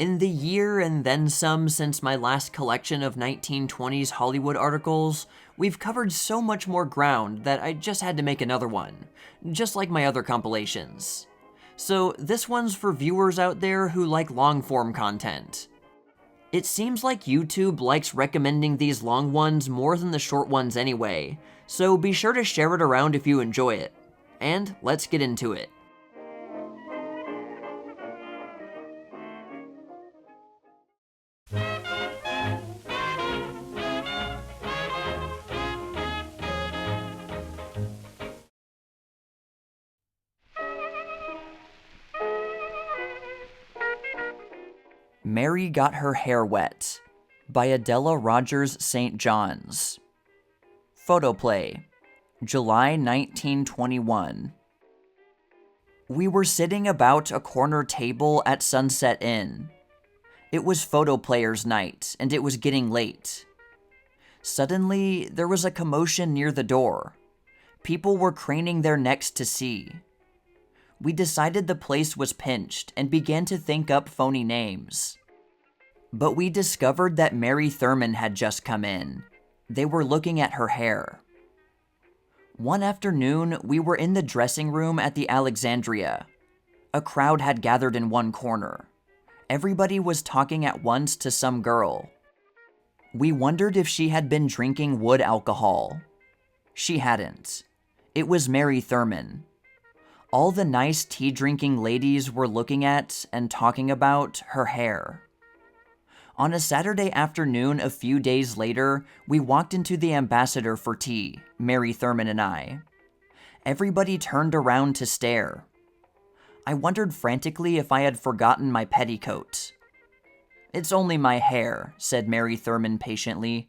In the year and then some since my last collection of 1920s Hollywood articles, we've covered so much more ground that I just had to make another one, just like my other compilations. So this one's for viewers out there who like long-form content. It seems like YouTube likes recommending these long ones more than the short ones anyway, so be sure to share it around if you enjoy it. And let's get into it. Mary Got Her Hair Wet by Adela Rogers St. John's. Photoplay, July 1921. We were sitting about a corner table at Sunset Inn. It was photoplayers' night, and it was getting late. Suddenly, there was a commotion near the door. People were craning their necks to see. We decided the place was pinched and began to think up phony names. But we discovered that Mary Thurman had just come in. They were looking at her hair. One afternoon, we were in the dressing room at the Alexandria. A crowd had gathered in one corner. Everybody was talking at once to some girl. We wondered if she had been drinking wood alcohol. She hadn't. It was Mary Thurman. All the nice tea-drinking ladies were looking at and talking about her hair. On a Saturday afternoon a few days later, we walked into the Ambassador for tea, Mary Thurman and I. Everybody turned around to stare. I wondered frantically if I had forgotten my petticoat. "It's only my hair," said Mary Thurman patiently.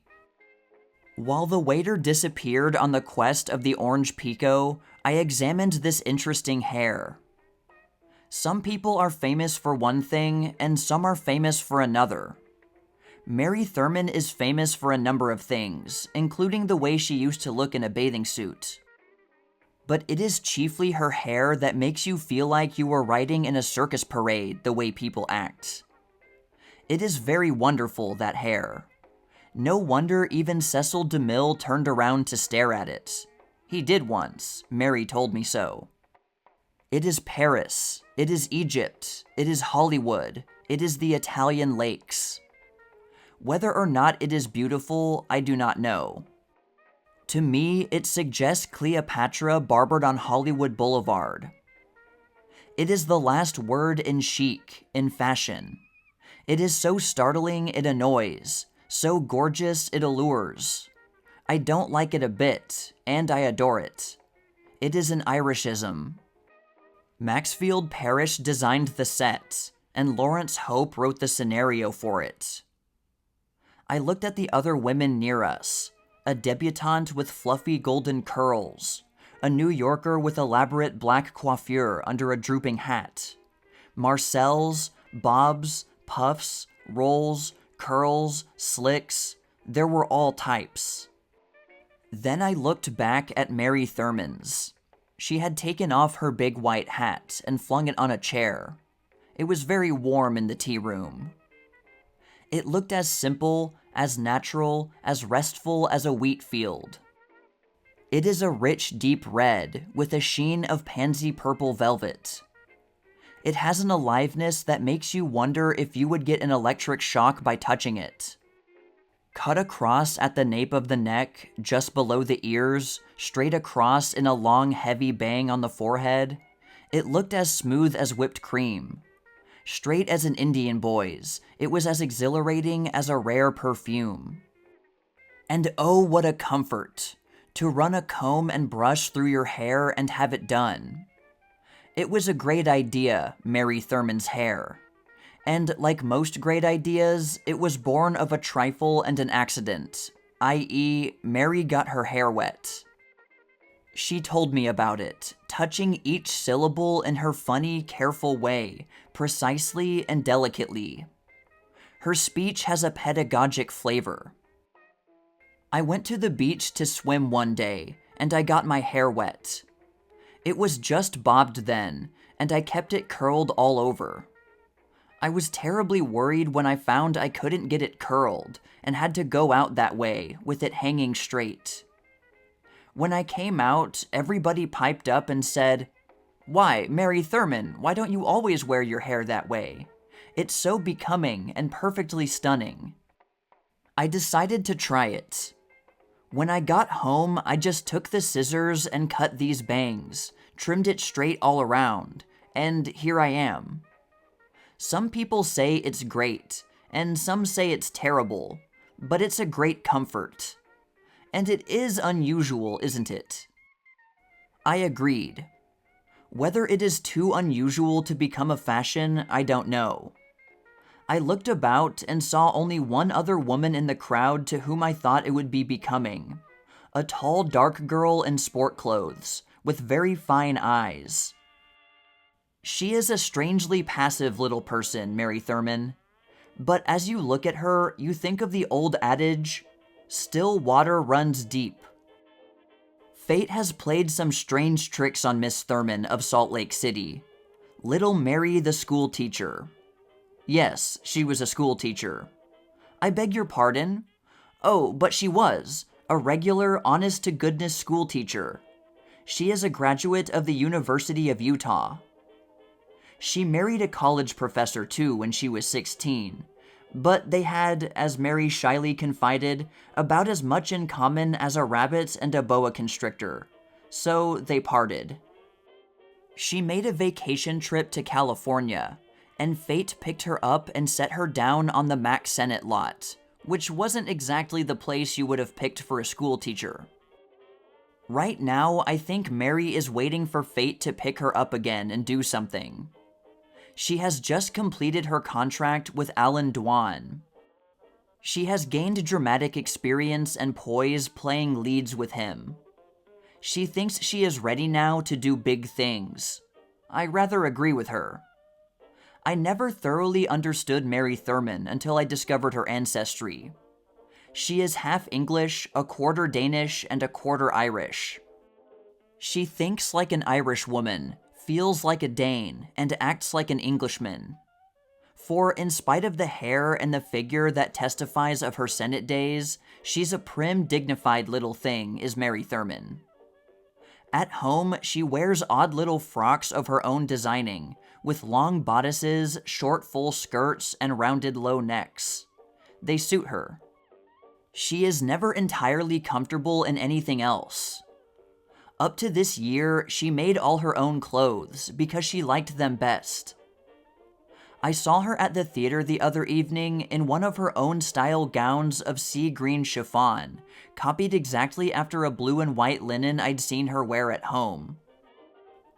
While the waiter disappeared on the quest of the orange Pico, I examined this interesting hair. Some people are famous for one thing, and some are famous for another. Mary Thurman is famous for a number of things, including the way she used to look in a bathing suit. But it is chiefly her hair that makes you feel like you were riding in a circus parade the way people act. It is very wonderful, that hair. No wonder even Cecil DeMille turned around to stare at it. He did once. Mary told me so. It is Paris. It is Egypt. It is Hollywood. It is the Italian lakes. Whether or not it is beautiful, I do not know. To me, it suggests Cleopatra barbered on Hollywood Boulevard. It is the last word in chic, in fashion. It is so startling it annoys, so gorgeous it allures. I don't like it a bit, and I adore it. It is an Irishism. Maxfield Parrish designed the set, and Lawrence Hope wrote the scenario for it. I looked at the other women near us, a debutante with fluffy golden curls, a New Yorker with elaborate black coiffure under a drooping hat, Marcel's, bobs, puffs, rolls, curls, slicks, there were all types. Then I looked back at Mary Thurman's. She had taken off her big white hat and flung it on a chair. It was very warm in the tea room. It looked as simple, as natural, as restful as a wheat field. It is a rich, deep red with a sheen of pansy purple velvet. It has an aliveness that makes you wonder if you would get an electric shock by touching it. Cut across at the nape of the neck, just below the ears, straight across in a long, heavy bang on the forehead, it looked as smooth as whipped cream. Straight as an Indian boy's, it was as exhilarating as a rare perfume. And oh, what a comfort, to run a comb and brush through your hair and have it done. It was a great idea, Mary Thurman's hair. And like most great ideas, it was born of a trifle and an accident, i.e., Mary got her hair wet. She told me about it, touching each syllable in her funny, careful way, precisely and delicately. Her speech has a pedagogic flavor. I went to the beach to swim one day, and I got my hair wet. It was just bobbed then, and I kept it curled all over. I was terribly worried when I found I couldn't get it curled and had to go out that way with it hanging straight. When I came out, everybody piped up and said, "Why, Mary Thurman, why don't you always wear your hair that way? It's so becoming and perfectly stunning." I decided to try it. When I got home, I just took the scissors and cut these bangs, trimmed it straight all around, and here I am. Some people say it's great, and some say it's terrible, but it's a great comfort. And it is unusual, isn't it? I agreed. Whether it is too unusual to become a fashion, I don't know. I looked about and saw only one other woman in the crowd to whom I thought it would be becoming. A tall, dark girl in sport clothes, with very fine eyes. She is a strangely passive little person, Mary Thurman. But as you look at her, you think of the old adage, "Still water runs deep." Fate has played some strange tricks on Miss Thurman of Salt Lake City. Little Mary the school teacher. Yes, she was a school teacher. I beg your pardon? Oh, but she was. A regular, honest-to-goodness school teacher. She is a graduate of the University of Utah. She married a college professor, too, when she was 16. But they had, as Mary shyly confided, about as much in common as a rabbit and a boa constrictor. So they parted. She made a vacation trip to California, and fate picked her up and set her down on the Mac Sennett lot, which wasn't exactly the place you would have picked for a school teacher. Right now, I think Mary is waiting for fate to pick her up again and do something. She has just completed her contract with Alan Dwan. She has gained dramatic experience and poise playing leads with him. She thinks she is ready now to do big things. I rather agree with her. I never thoroughly understood Mary Thurman until I discovered her ancestry. She is half English, a quarter Danish, and a quarter Irish. She thinks like an Irish woman, feels like a Dane, and acts like an Englishman. For in spite of the hair and the figure that testifies of her Senate days, she's a prim, dignified little thing, is Mary Thurman. At home, she wears odd little frocks of her own designing, with long bodices, short full skirts, and rounded low necks. They suit her. She is never entirely comfortable in anything else. Up to this year, she made all her own clothes because she liked them best. I saw her at the theater the other evening in one of her own style gowns of sea green chiffon, copied exactly after a blue and white linen I'd seen her wear at home.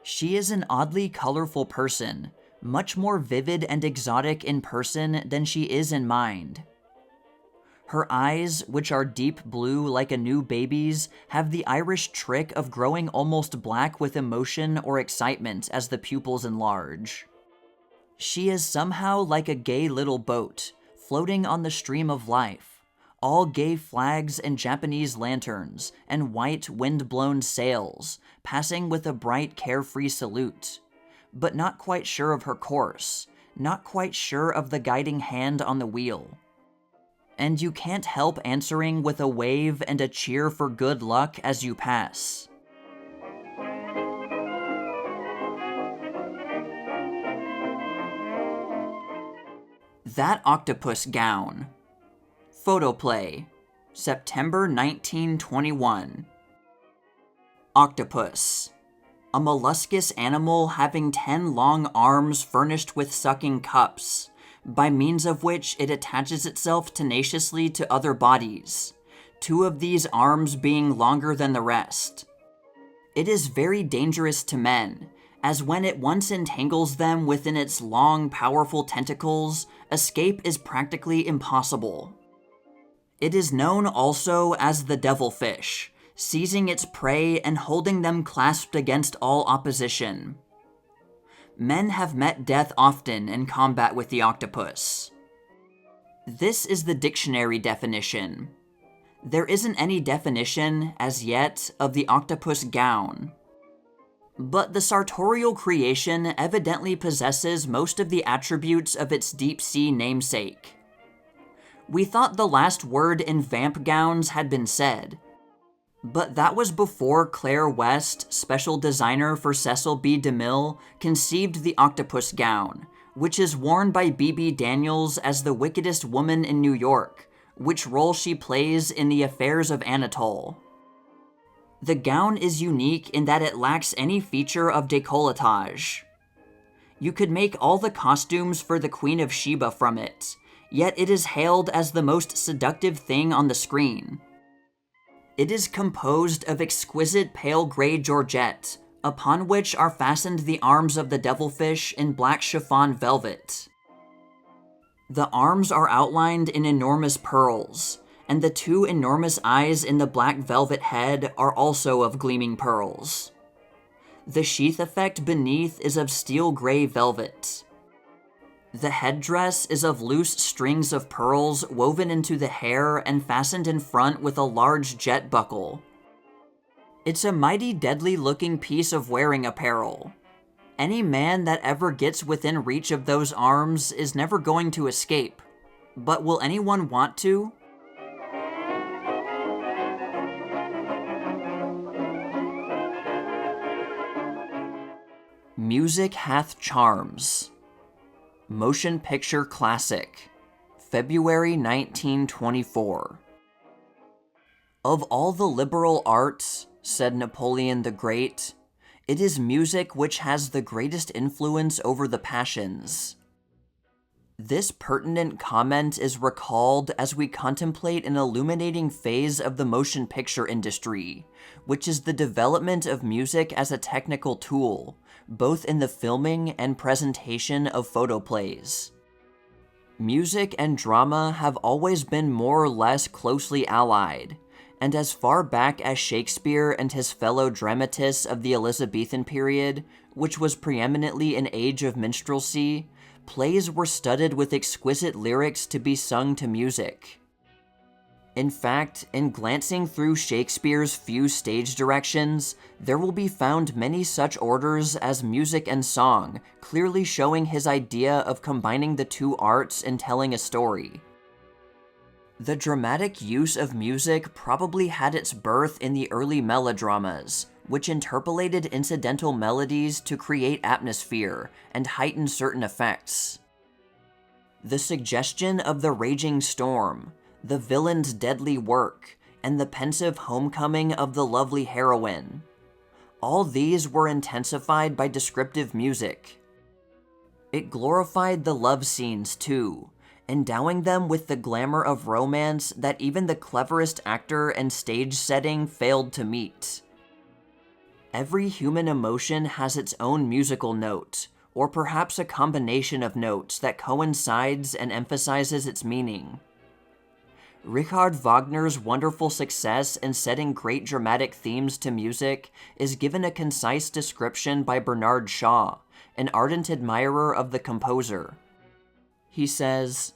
She is an oddly colorful person, much more vivid and exotic in person than she is in mind. Her eyes, which are deep blue like a new baby's, have the Irish trick of growing almost black with emotion or excitement as the pupils enlarge. She is somehow like a gay little boat, floating on the stream of life, all gay flags and Japanese lanterns, and white wind-blown sails, passing with a bright carefree salute, but not quite sure of her course, not quite sure of the guiding hand on the wheel. And you can't help answering with a wave and a cheer for good luck as you pass. That Octopus Gown. Photoplay, September 1921. Octopus. A molluscous animal having 10 long arms furnished with sucking cups, by means of which it attaches itself tenaciously to other bodies, 2 of these arms being longer than the rest. It is very dangerous to men, as when it once entangles them within its long, powerful tentacles, escape is practically impossible. It is known also as the devilfish, seizing its prey and holding them clasped against all opposition. Men have met death often in combat with the octopus. This is the dictionary definition. There isn't any definition, as yet, of the octopus gown. but the sartorial creation evidently possesses most of the attributes of its deep-sea namesake. We thought the last word in vamp gowns had been said, but that was before Claire West, special designer for Cecil B. DeMille, conceived the Octopus Gown, which is worn by B.B. Daniels as the wickedest woman in New York, which role she plays in The Affairs of Anatole. The gown is unique in that it lacks any feature of décolletage. You could make all the costumes for the Queen of Sheba from it, yet it is hailed as the most seductive thing on the screen. It is composed of exquisite pale gray georgette, upon which are fastened the arms of the devilfish in black chiffon velvet. The arms are outlined in enormous pearls, and the two enormous eyes in the black velvet head are also of gleaming pearls. The sheath effect beneath is of steel gray velvet. The headdress is of loose strings of pearls woven into the hair and fastened in front with a large jet buckle. It's a mighty deadly-looking piece of wearing apparel. Any man that ever gets within reach of those arms is never going to escape. But will anyone want to? Music Hath Charms. Motion Picture Classic, February 1924. Of all the liberal arts, said Napoleon the Great, it is music which has the greatest influence over the passions. This pertinent comment is recalled as we contemplate an illuminating phase of the motion picture industry, which is the development of music as a technical tool, both in the filming and presentation of photoplays. Music and drama have always been more or less closely allied, and as far back as Shakespeare and his fellow dramatists of the Elizabethan period, which was preeminently an age of minstrelsy, plays were studded with exquisite lyrics to be sung to music. In fact, in glancing through Shakespeare's few stage directions, there will be found many such orders as music and song, clearly showing his idea of combining the two arts in telling a story. The dramatic use of music probably had its birth in the early melodramas, which interpolated incidental melodies to create atmosphere and heighten certain effects. The suggestion of the raging storm, the villain's deadly work, and the pensive homecoming of the lovely heroine. All these were intensified by descriptive music. It glorified the love scenes, too, endowing them with the glamour of romance that even the cleverest actor and stage setting failed to meet. Every human emotion has its own musical note, or perhaps a combination of notes that coincides and emphasizes its meaning. Richard Wagner's wonderful success in setting great dramatic themes to music is given a concise description by Bernard Shaw, an ardent admirer of the composer. He says,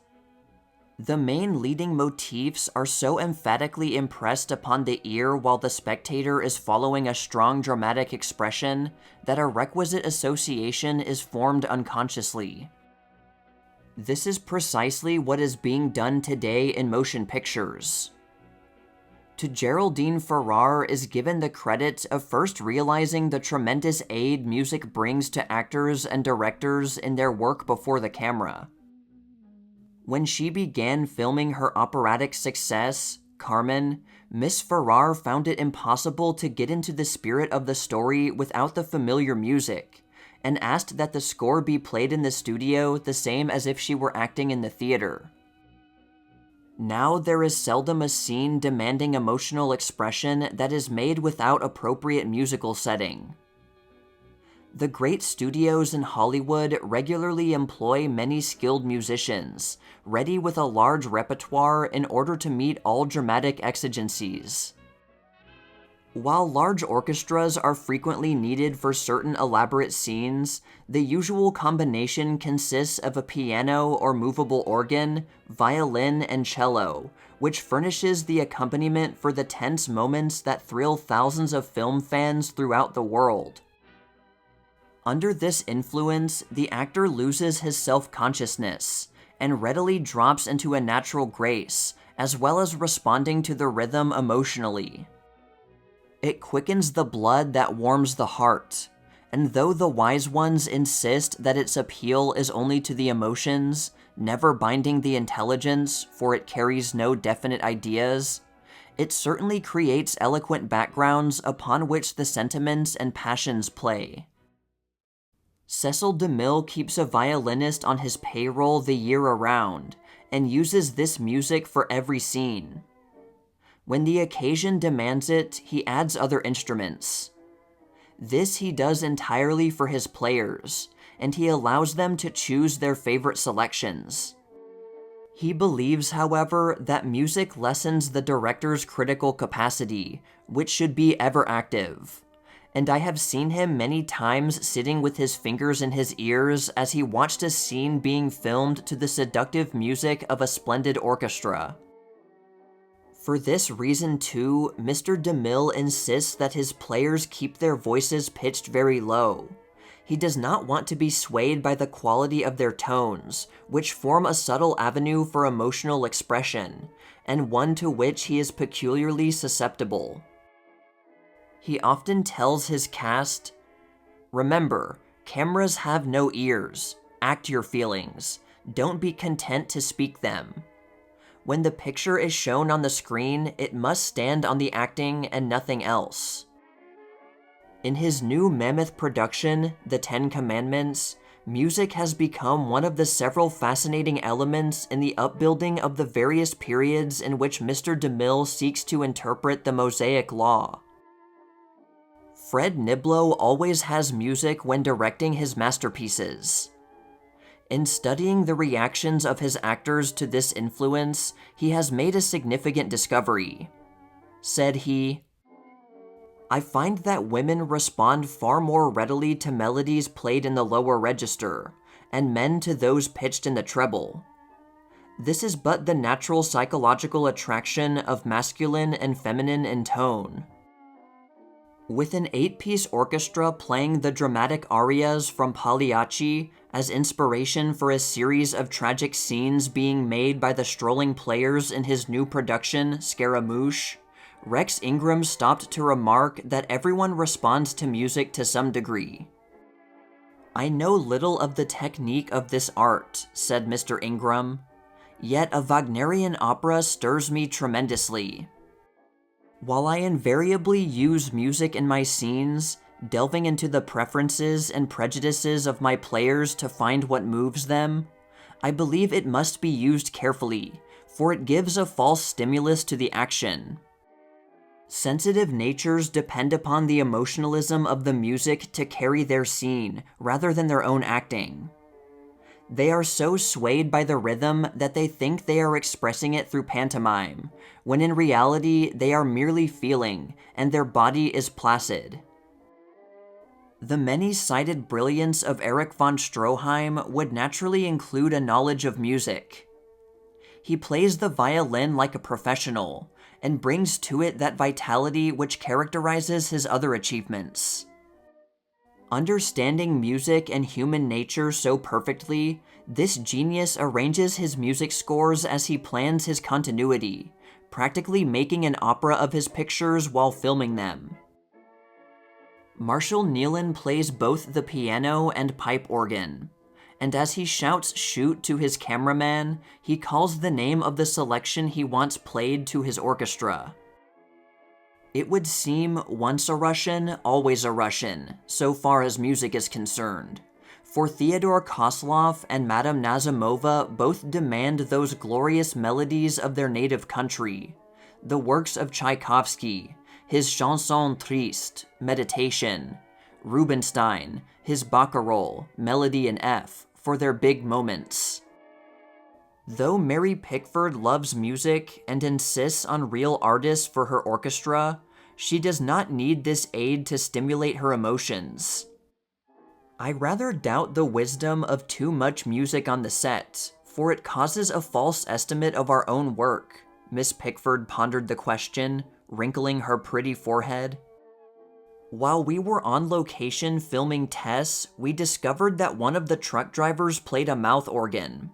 "The main leading motifs are so emphatically impressed upon the ear while the spectator is following a strong dramatic expression that a requisite association is formed unconsciously. This is precisely what is being done today in motion pictures." To Geraldine Farrar is given the credit of first realizing the tremendous aid music brings to actors and directors in their work before the camera. When she began filming her operatic success, Carmen, Miss Farrar found it impossible to get into the spirit of the story without the familiar music, and asked that the score be played in the studio the same as if she were acting in the theater. Now there is seldom a scene demanding emotional expression that is made without appropriate musical setting. The great studios in Hollywood regularly employ many skilled musicians, ready with a large repertoire in order to meet all dramatic exigencies. While large orchestras are frequently needed for certain elaborate scenes, the usual combination consists of a piano or movable organ, violin, and cello, which furnishes the accompaniment for the tense moments that thrill thousands of film fans throughout the world. Under this influence, the actor loses his self-consciousness and readily drops into a natural grace, as well as responding to the rhythm emotionally. It quickens the blood that warms the heart, and though the wise ones insist that its appeal is only to the emotions, never binding the intelligence, for it carries no definite ideas, it certainly creates eloquent backgrounds upon which the sentiments and passions play. Cecil DeMille keeps a violinist on his payroll the year around, and uses this music for every scene. When the occasion demands it, he adds other instruments. This he does entirely for his players, and he allows them to choose their favorite selections. He believes, however, that music lessens the director's critical capacity, which should be ever active, and I have seen him many times sitting with his fingers in his ears as he watched a scene being filmed to the seductive music of a splendid orchestra. For this reason, too, Mr. DeMille insists that his players keep their voices pitched very low. He does not want to be swayed by the quality of their tones, which form a subtle avenue for emotional expression, and one to which he is peculiarly susceptible. He often tells his cast, "Remember, cameras have no ears. Act your feelings. Don't be content to speak them. When the picture is shown on the screen, it must stand on the acting and nothing else." In his new mammoth production, The Ten Commandments, music has become one of the several fascinating elements in the upbuilding of the various periods in which Mr. DeMille seeks to interpret the Mosaic Law. Fred Niblo always has music when directing his masterpieces. In studying the reactions of his actors to this influence, he has made a significant discovery. Said he, "I find that women respond far more readily to melodies played in the lower register, and men to those pitched in the treble. This is but the natural psychological attraction of masculine and feminine in tone. With an 8-piece orchestra playing the dramatic arias from Pagliacci as inspiration for a series of tragic scenes being made by the strolling players in his new production, Scaramouche, Rex Ingram stopped to remark that everyone responds to music to some degree. I know little of the technique of this art," said Mr. Ingram, "yet a Wagnerian opera stirs me tremendously. While I invariably use music in my scenes, delving into the preferences and prejudices of my players to find what moves them, I believe it must be used carefully, for it gives a false stimulus to the action. Sensitive natures depend upon the emotionalism of the music to carry their scene, rather than their own acting. They are so swayed by the rhythm that they think they are expressing it through pantomime, when in reality they are merely feeling, and their body is placid." The many-sided brilliance of Erich von Stroheim would naturally include a knowledge of music. He plays the violin like a professional, and brings to it that vitality which characterizes his other achievements. Understanding music and human nature so perfectly, this genius arranges his music scores as he plans his continuity, practically making an opera of his pictures while filming them. Marshall Nealon plays both the piano and pipe organ, and as he shouts "shoot" to his cameraman, he calls the name of the selection he wants played to his orchestra. It would seem once a Russian, always a Russian, so far as music is concerned, for Theodore Kozlov and Madame Nazimova both demand those glorious melodies of their native country, the works of Tchaikovsky, his Chanson Triste, Meditation, Rubinstein, his Barcarolle, Melody in F, for their big moments. Though Mary Pickford loves music and insists on real artists for her orchestra, she does not need this aid to stimulate her emotions. I rather doubt the wisdom of too much music on the set, for it causes a false estimate of our own work. Miss Pickford pondered the question, wrinkling her pretty forehead. While we were on location filming Tess, we discovered that one of the truck drivers played a mouth organ.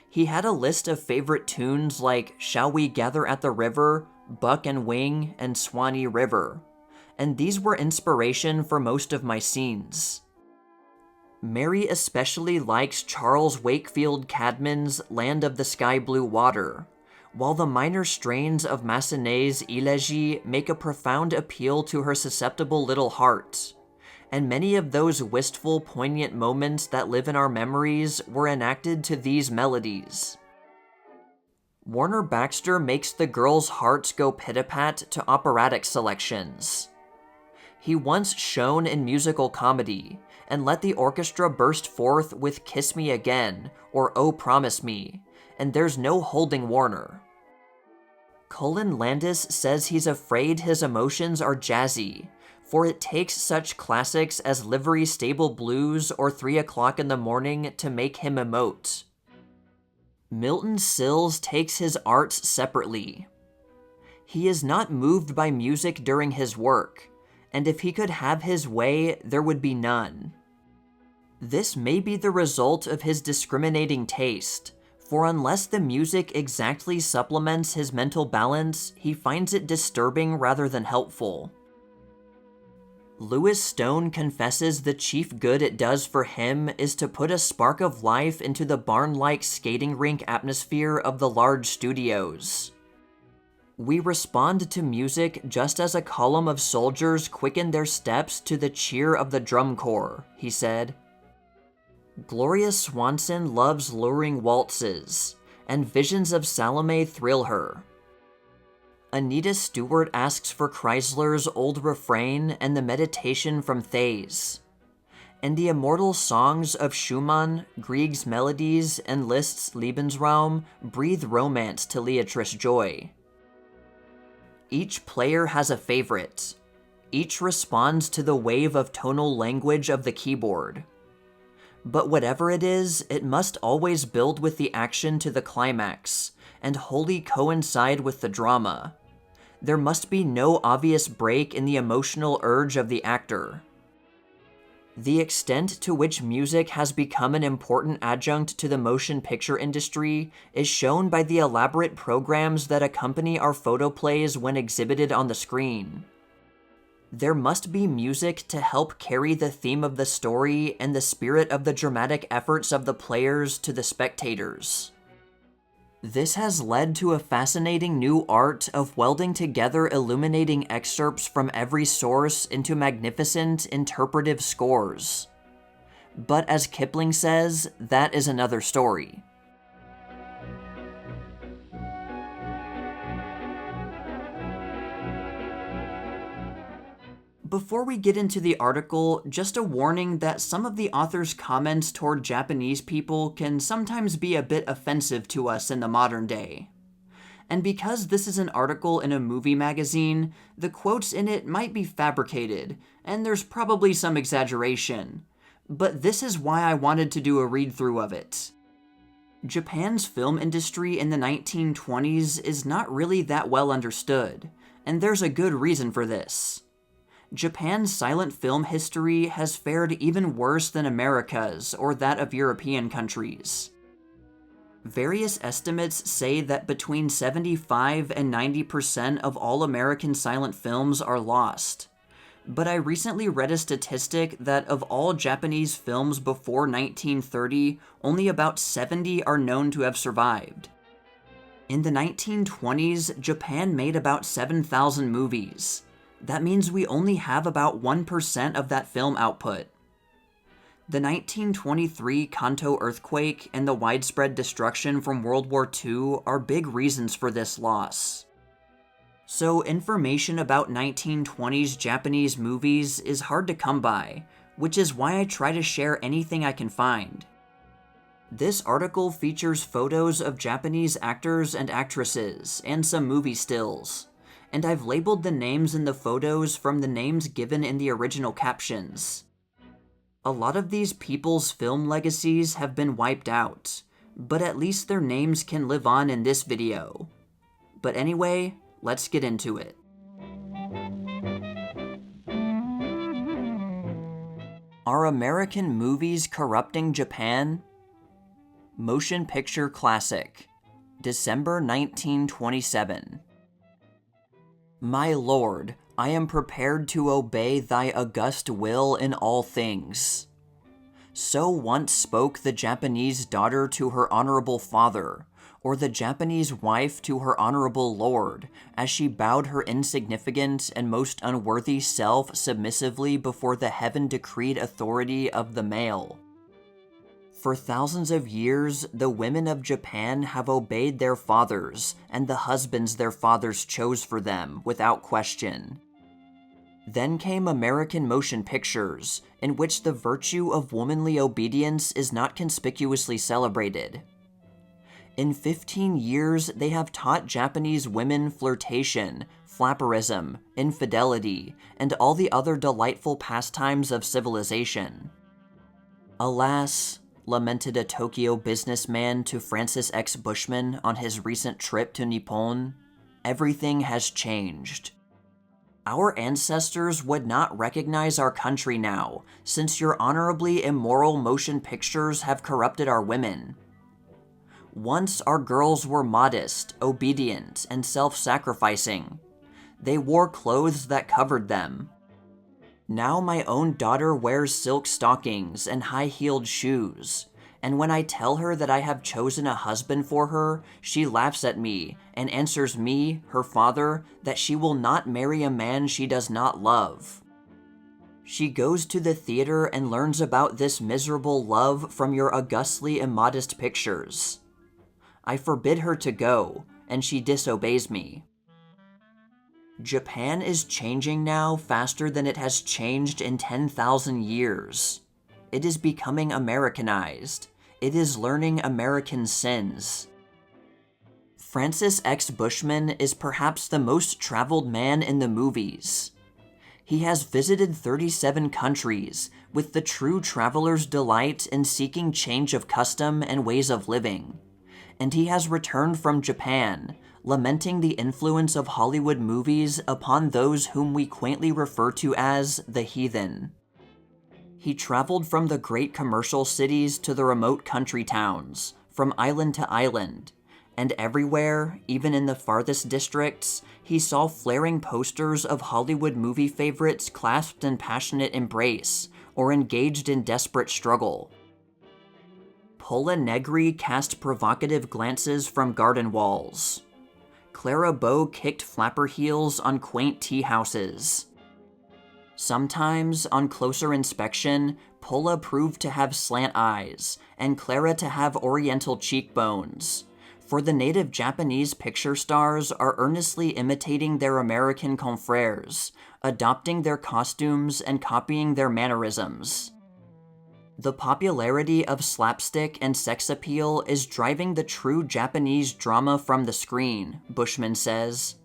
He had a list of favorite tunes like Shall We Gather at the River, Buck and Wing, and Swanee River, and these were inspiration for most of my scenes. Mary especially likes Charles Wakefield Cadman's Land of the Sky Blue Water, while the minor strains of Massenet's Elegy make a profound appeal to her susceptible little heart, and many of those wistful, poignant moments that live in our memories were enacted to these melodies. Warner Baxter makes the girls' hearts go pit-a-pat to operatic selections. He once shone in musical comedy, and let the orchestra burst forth with Kiss Me Again, or Oh Promise Me, and there's no holding Warner. Cullen Landis says he's afraid his emotions are jazzy, for it takes such classics as Livery Stable Blues or 3 o'clock in the morning to make him emote. Milton Sills takes his arts separately. He is not moved by music during his work, and if he could have his way, there would be none. This may be the result of his discriminating taste, for unless the music exactly supplements his mental balance, he finds it disturbing rather than helpful. Lewis Stone confesses the chief good it does for him is to put a spark of life into the barn-like skating rink atmosphere of the large studios. We respond to music just as a column of soldiers quicken their steps to the cheer of the drum corps, he said. Gloria Swanson loves luring waltzes, and visions of Salome thrill her. Anita Stewart asks for Chrysler's Old Refrain and the Meditation from Thais. And the immortal songs of Schumann, Grieg's Melodies, and Liszt's Lebensraum breathe romance to Leatrice Joy. Each player has a favorite. Each responds to the wave of tonal language of the keyboard. But whatever it is, it must always build with the action to the climax, and wholly coincide with the drama. There must be no obvious break in the emotional urge of the actor. The extent to which music has become an important adjunct to the motion picture industry is shown by the elaborate programs that accompany our photoplays when exhibited on the screen. There must be music to help carry the theme of the story and the spirit of the dramatic efforts of the players to the spectators. This has led to a fascinating new art of welding together illuminating excerpts from every source into magnificent interpretive scores. But as Kipling says, that is another story. Before we get into the article, just a warning that some of the author's comments toward Japanese people can sometimes be a bit offensive to us in the modern day. And because this is an article in a movie magazine, the quotes in it might be fabricated, and there's probably some exaggeration. But this is why I wanted to do a read-through of it. Japan's film industry in the 1920s is not really that well understood, and there's a good reason for this. Japan's silent film history has fared even worse than America's or that of European countries. Various estimates say that between 75 and 90% of all American silent films are lost. But I recently read a statistic that of all Japanese films before 1930, only about 70 are known to have survived. In the 1920s, Japan made about 7,000 movies. That means we only have about 1% of that film output. The 1923 Kanto earthquake and the widespread destruction from World War II are big reasons for this loss. So information about 1920s Japanese movies is hard to come by, which is why I try to share anything I can find. This article features photos of Japanese actors and actresses, and some movie stills. And I've labeled the names in the photos from the names given in the original captions. A lot of these people's film legacies have been wiped out, but at least their names can live on in this video. But anyway, let's get into it. Are American movies corrupting Japan? Motion Picture Classic, December 1927. My lord, I am prepared to obey thy august will in all things. So once spoke the Japanese daughter to her honorable father, or the Japanese wife to her honorable lord, as she bowed her insignificant and most unworthy self submissively before the heaven-decreed authority of the male. For thousands of years, the women of Japan have obeyed their fathers and the husbands their fathers chose for them without question. Then came American motion pictures, in which the virtue of womanly obedience is not conspicuously celebrated. In 15 years, they have taught Japanese women flirtation, flapperism, infidelity, and all the other delightful pastimes of civilization. Alas, lamented a Tokyo businessman to Francis X. Bushman on his recent trip to Nippon, everything has changed. Our ancestors would not recognize our country now, since your honorably immoral motion pictures have corrupted our women. Once our girls were modest, obedient, and self-sacrificing. They wore clothes that covered them. Now my own daughter wears silk stockings and high-heeled shoes, and when I tell her that I have chosen a husband for her, she laughs at me and answers me, her father, that she will not marry a man she does not love. She goes to the theater and learns about this miserable love from your augustly immodest pictures. I forbid her to go, and she disobeys me. Japan is changing now faster than it has changed in 10,000 years. It is becoming Americanized. It is learning American sins. Francis X. Bushman is perhaps the most traveled man in the movies. He has visited 37 countries, with the true traveler's delight in seeking change of custom and ways of living. And he has returned from Japan, lamenting the influence of Hollywood movies upon those whom we quaintly refer to as the heathen. He traveled from the great commercial cities to the remote country towns, from island to island, and everywhere, even in the farthest districts, he saw flaring posters of Hollywood movie favorites clasped in passionate embrace, or engaged in desperate struggle. Pola Negri cast provocative glances from garden walls. Clara Bow kicked flapper heels on quaint tea houses. Sometimes, on closer inspection, Pola proved to have slant eyes, and Clara to have oriental cheekbones, for the native Japanese picture stars are earnestly imitating their American confrères, adopting their costumes and copying their mannerisms. The popularity of slapstick and sex appeal is driving the true Japanese drama from the screen, Bushman says.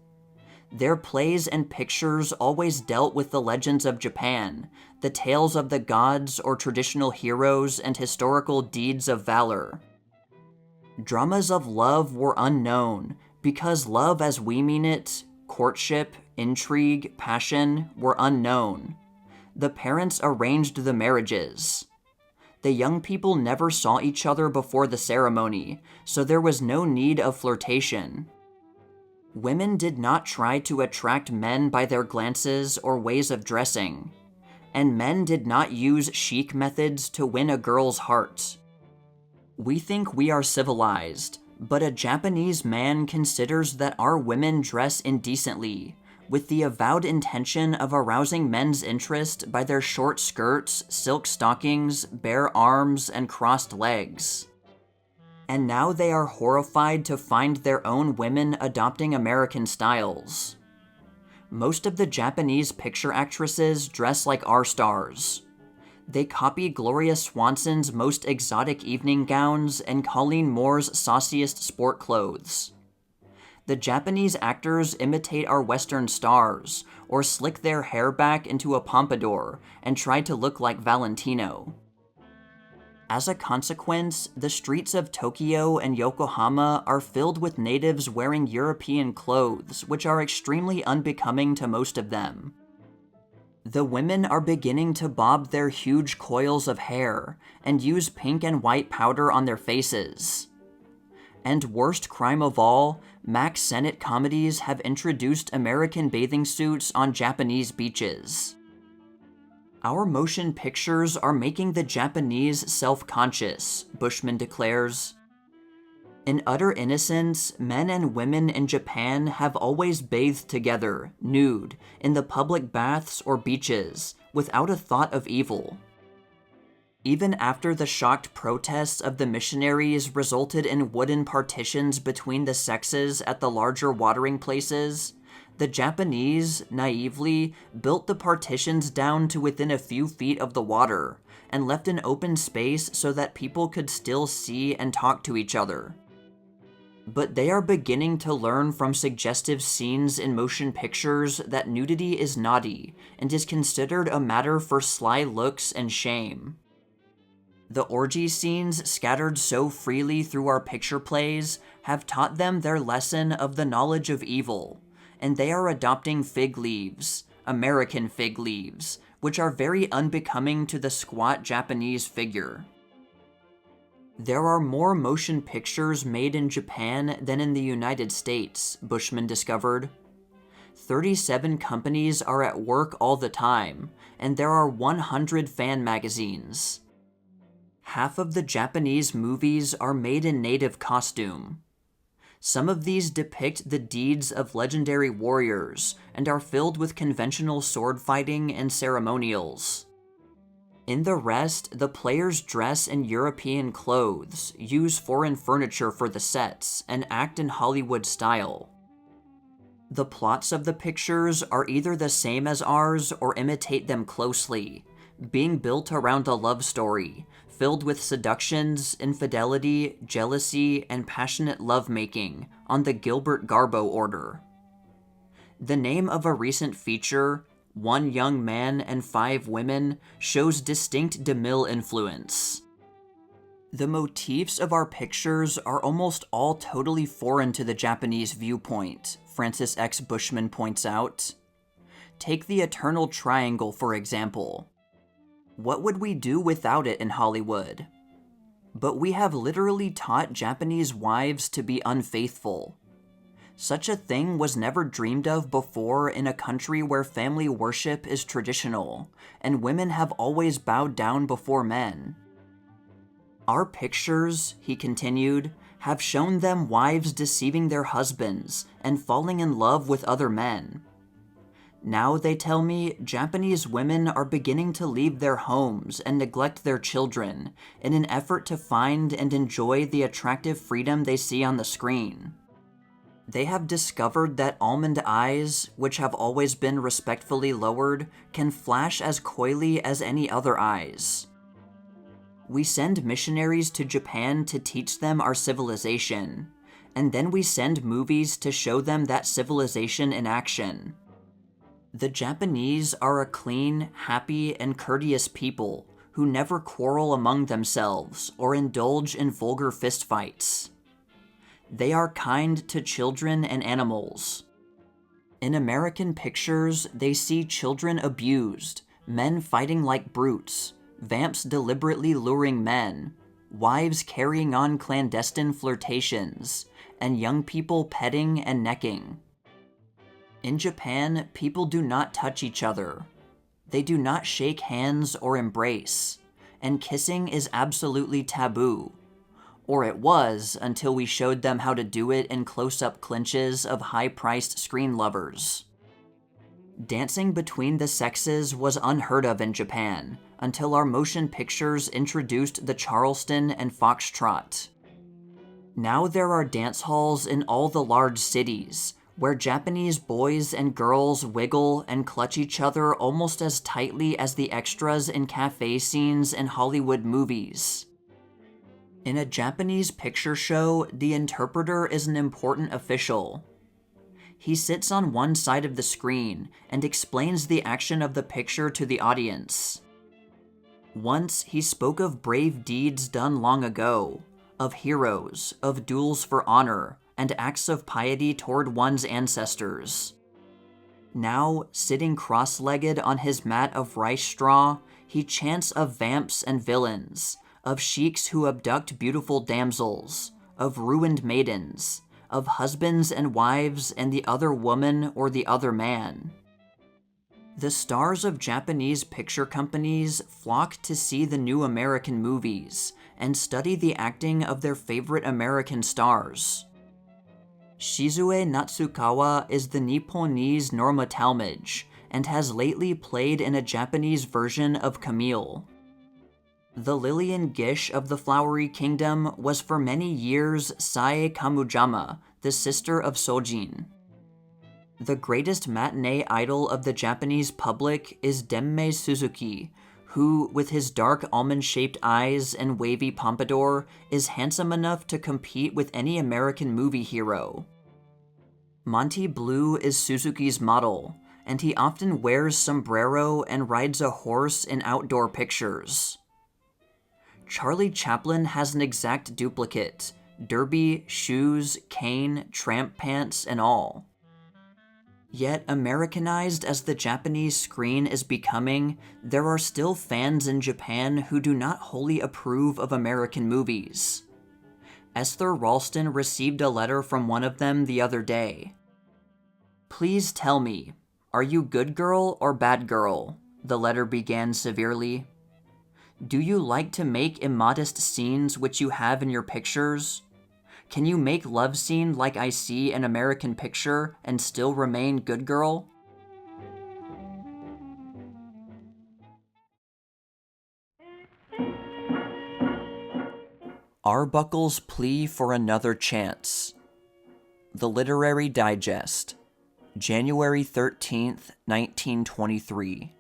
Their plays and pictures always dealt with the legends of Japan, the tales of the gods or traditional heroes and historical deeds of valor. Dramas of love were unknown, because love as we mean it, courtship, intrigue, passion, were unknown. The parents arranged the marriages. The young people never saw each other before the ceremony, so there was no need of flirtation. Women did not try to attract men by their glances or ways of dressing, and men did not use chic methods to win a girl's heart. We think we are civilized, but a Japanese man considers that our women dress indecently, with the avowed intention of arousing men's interest by their short skirts, silk stockings, bare arms, and crossed legs. And now they are horrified to find their own women adopting American styles. Most of the Japanese picture actresses dress like our stars. They copy Gloria Swanson's most exotic evening gowns and Colleen Moore's sauciest sport clothes. The Japanese actors imitate our Western stars, or slick their hair back into a pompadour and try to look like Valentino. As a consequence, the streets of Tokyo and Yokohama are filled with natives wearing European clothes, which are extremely unbecoming to most of them. The women are beginning to bob their huge coils of hair and use pink and white powder on their faces. And worst crime of all, Mack Sennett comedies have introduced American bathing suits on Japanese beaches. Our motion pictures are making the Japanese self-conscious, Bushman declares. In utter innocence, men and women in Japan have always bathed together, nude, in the public baths or beaches, without a thought of evil. Even after the shocked protests of the missionaries resulted in wooden partitions between the sexes at the larger watering places, the Japanese, naively, built the partitions down to within a few feet of the water, and left an open space so that people could still see and talk to each other. But they are beginning to learn from suggestive scenes in motion pictures that nudity is naughty and is considered a matter for sly looks and shame. The orgy scenes scattered so freely through our picture plays have taught them their lesson of the knowledge of evil, and they are adopting fig leaves, American fig leaves, which are very unbecoming to the squat Japanese figure. There are more motion pictures made in Japan than in the United States, Bushman discovered. 37 companies are at work all the time, and there are 100 fan magazines. Half of the Japanese movies are made in native costume. Some of these depict the deeds of legendary warriors and are filled with conventional sword fighting and ceremonials. In the rest, the players dress in European clothes, use foreign furniture for the sets, and act in Hollywood style. The plots of the pictures are either the same as ours or imitate them closely, being built around a love story, filled with seductions, infidelity, jealousy, and passionate lovemaking on the Gilbert Garbo order. The name of a recent feature, One Young Man and 5 Women, shows distinct DeMille influence. The motifs of our pictures are almost all totally foreign to the Japanese viewpoint, Francis X. Bushman points out. Take the Eternal Triangle, for example. What would we do without it in Hollywood? But we have literally taught Japanese wives to be unfaithful. Such a thing was never dreamed of before in a country where family worship is traditional, and women have always bowed down before men. Our pictures, he continued, have shown them wives deceiving their husbands and falling in love with other men. Now, they tell me, Japanese women are beginning to leave their homes and neglect their children in an effort to find and enjoy the attractive freedom they see on the screen. They have discovered that almond eyes, which have always been respectfully lowered, can flash as coyly as any other eyes. We send missionaries to Japan to teach them our civilization, and then we send movies to show them that civilization in action. The Japanese are a clean, happy, and courteous people who never quarrel among themselves or indulge in vulgar fistfights. They are kind to children and animals. In American pictures, they see children abused, men fighting like brutes, vamps deliberately luring men, wives carrying on clandestine flirtations, and young people petting and necking. In Japan, people do not touch each other. They do not shake hands or embrace, and kissing is absolutely taboo. Or it was until we showed them how to do it in close-up clinches of high-priced screen lovers. Dancing between the sexes was unheard of in Japan until our motion pictures introduced the Charleston and Foxtrot. Now there are dance halls in all the large cities, where Japanese boys and girls wiggle and clutch each other almost as tightly as the extras in cafe scenes in Hollywood movies. In a Japanese picture show, the interpreter is an important official. He sits on one side of the screen and explains the action of the picture to the audience. Once, he spoke of brave deeds done long ago, of heroes, of duels for honor, and acts of piety toward one's ancestors. Now, sitting cross-legged on his mat of rice straw, he chants of vamps and villains, of sheiks who abduct beautiful damsels, of ruined maidens, of husbands and wives and the other woman or the other man. The stars of Japanese picture companies flock to see the new American movies and study the acting of their favorite American stars. Shizue Natsukawa is the Nipponese Norma Talmadge and has lately played in a Japanese version of Camille. The Lillian Gish of the Flowery Kingdom was for many years Sae Kamujama, the sister of Sojin. The greatest matinee idol of the Japanese public is Demme Suzuki, who, with his dark almond-shaped eyes and wavy pompadour, is handsome enough to compete with any American movie hero. Monty Blue is Suzuki's model, and he often wears sombrero and rides a horse in outdoor pictures. Charlie Chaplin has an exact duplicate, derby, shoes, cane, tramp pants, and all. Yet, Americanized as the Japanese screen is becoming, there are still fans in Japan who do not wholly approve of American movies. Esther Ralston received a letter from one of them the other day. "Please tell me, are you good girl or bad girl?" the letter began severely. "Do you like to make immodest scenes which you have in your pictures? Can you make love scene like I see in American Picture and still remain good girl?" Arbuckle's Plea for Another Chance. The Literary Digest, January 13th, 1923.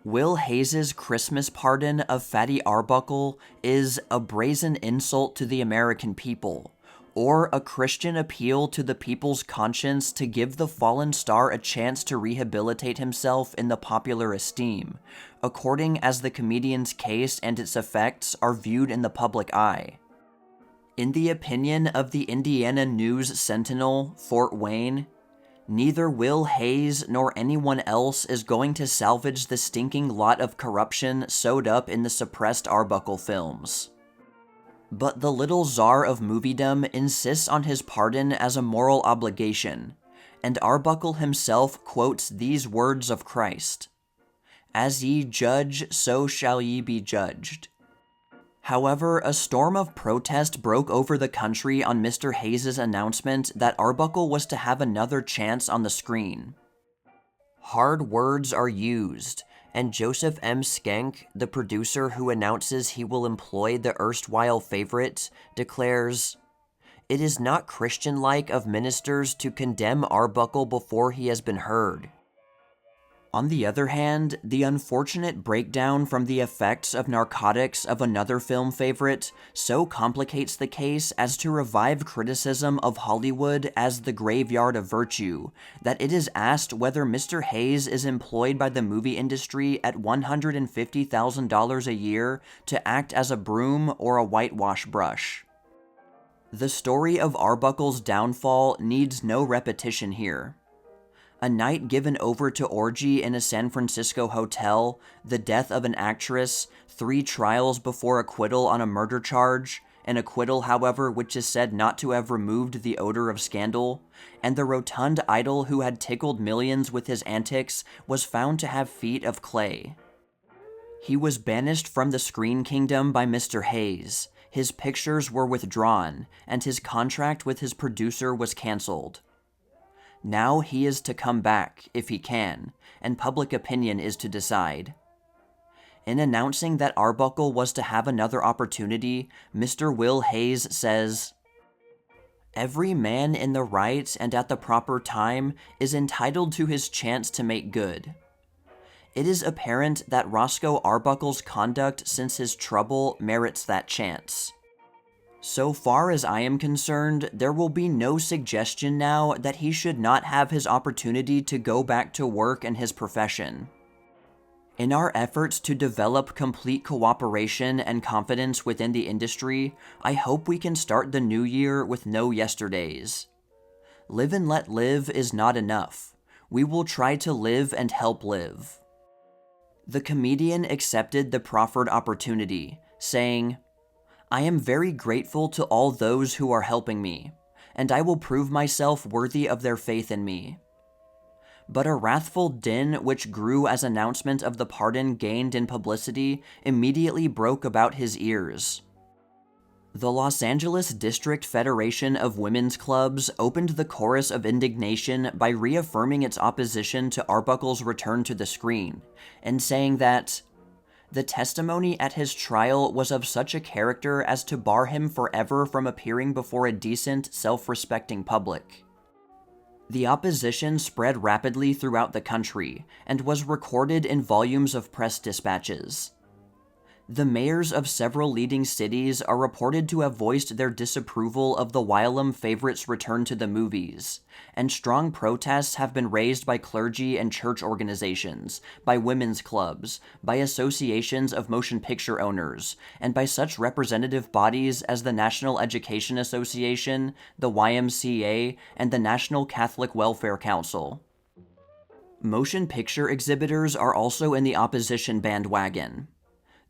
Will Hayes's Christmas pardon of Fatty Arbuckle is a brazen insult to the American people, or a Christian appeal to the people's conscience to give the fallen star a chance to rehabilitate himself in the popular esteem, according as the comedian's case and its effects are viewed in the public eye. In the opinion of the Indiana News Sentinel, Fort Wayne, neither Will Hayes nor anyone else is going to salvage the stinking lot of corruption sewed up in the suppressed Arbuckle films. But the little czar of moviedom insists on his pardon as a moral obligation, and Arbuckle himself quotes these words of Christ: "As ye judge, so shall ye be judged." However, a storm of protest broke over the country on Mr. Hayes' announcement that Arbuckle was to have another chance on the screen. Hard words are used, and Joseph M. Schenck, the producer who announces he will employ the erstwhile favorite, declares, "It is not Christian-like of ministers to condemn Arbuckle before he has been heard." On the other hand, the unfortunate breakdown from the effects of narcotics of another film favorite so complicates the case as to revive criticism of Hollywood as the graveyard of virtue, that it is asked whether Mr. Hayes is employed by the movie industry at $150,000 a year to act as a broom or a whitewash brush. The story of Arbuckle's downfall needs no repetition here. A night given over to orgy in a San Francisco hotel, the death of an actress, 3 trials before acquittal on a murder charge, an acquittal, however, which is said not to have removed the odor of scandal, and the rotund idol who had tickled millions with his antics was found to have feet of clay. He was banished from the screen kingdom by Mr. Hayes, his pictures were withdrawn, and his contract with his producer was canceled. Now he is to come back, if he can, and public opinion is to decide. In announcing that Arbuckle was to have another opportunity, Mr. Will Hayes says, "Every man in the right and at the proper time is entitled to his chance to make good. It is apparent that Roscoe Arbuckle's conduct since his trouble merits that chance. So far as I am concerned, there will be no suggestion now that he should not have his opportunity to go back to work in his profession. In our efforts to develop complete cooperation and confidence within the industry, I hope we can start the new year with no yesterdays. Live and let live is not enough. We will try to live and help live." The comedian accepted the proffered opportunity, saying, "I am very grateful to all those who are helping me, and I will prove myself worthy of their faith in me." But a wrathful din which grew as announcement of the pardon gained in publicity immediately broke about his ears. The Los Angeles District Federation of Women's Clubs opened the chorus of indignation by reaffirming its opposition to Arbuckle's return to the screen, and saying that the testimony at his trial was of such a character as to bar him forever from appearing before a decent, self-respecting public. The opposition spread rapidly throughout the country and was recorded in volumes of press dispatches. The mayors of several leading cities are reported to have voiced their disapproval of the whilom favorite's return to the movies, and strong protests have been raised by clergy and church organizations, by women's clubs, by associations of motion picture owners, and by such representative bodies as the National Education Association, the YMCA, and the National Catholic Welfare Council. Motion picture exhibitors are also in the opposition bandwagon.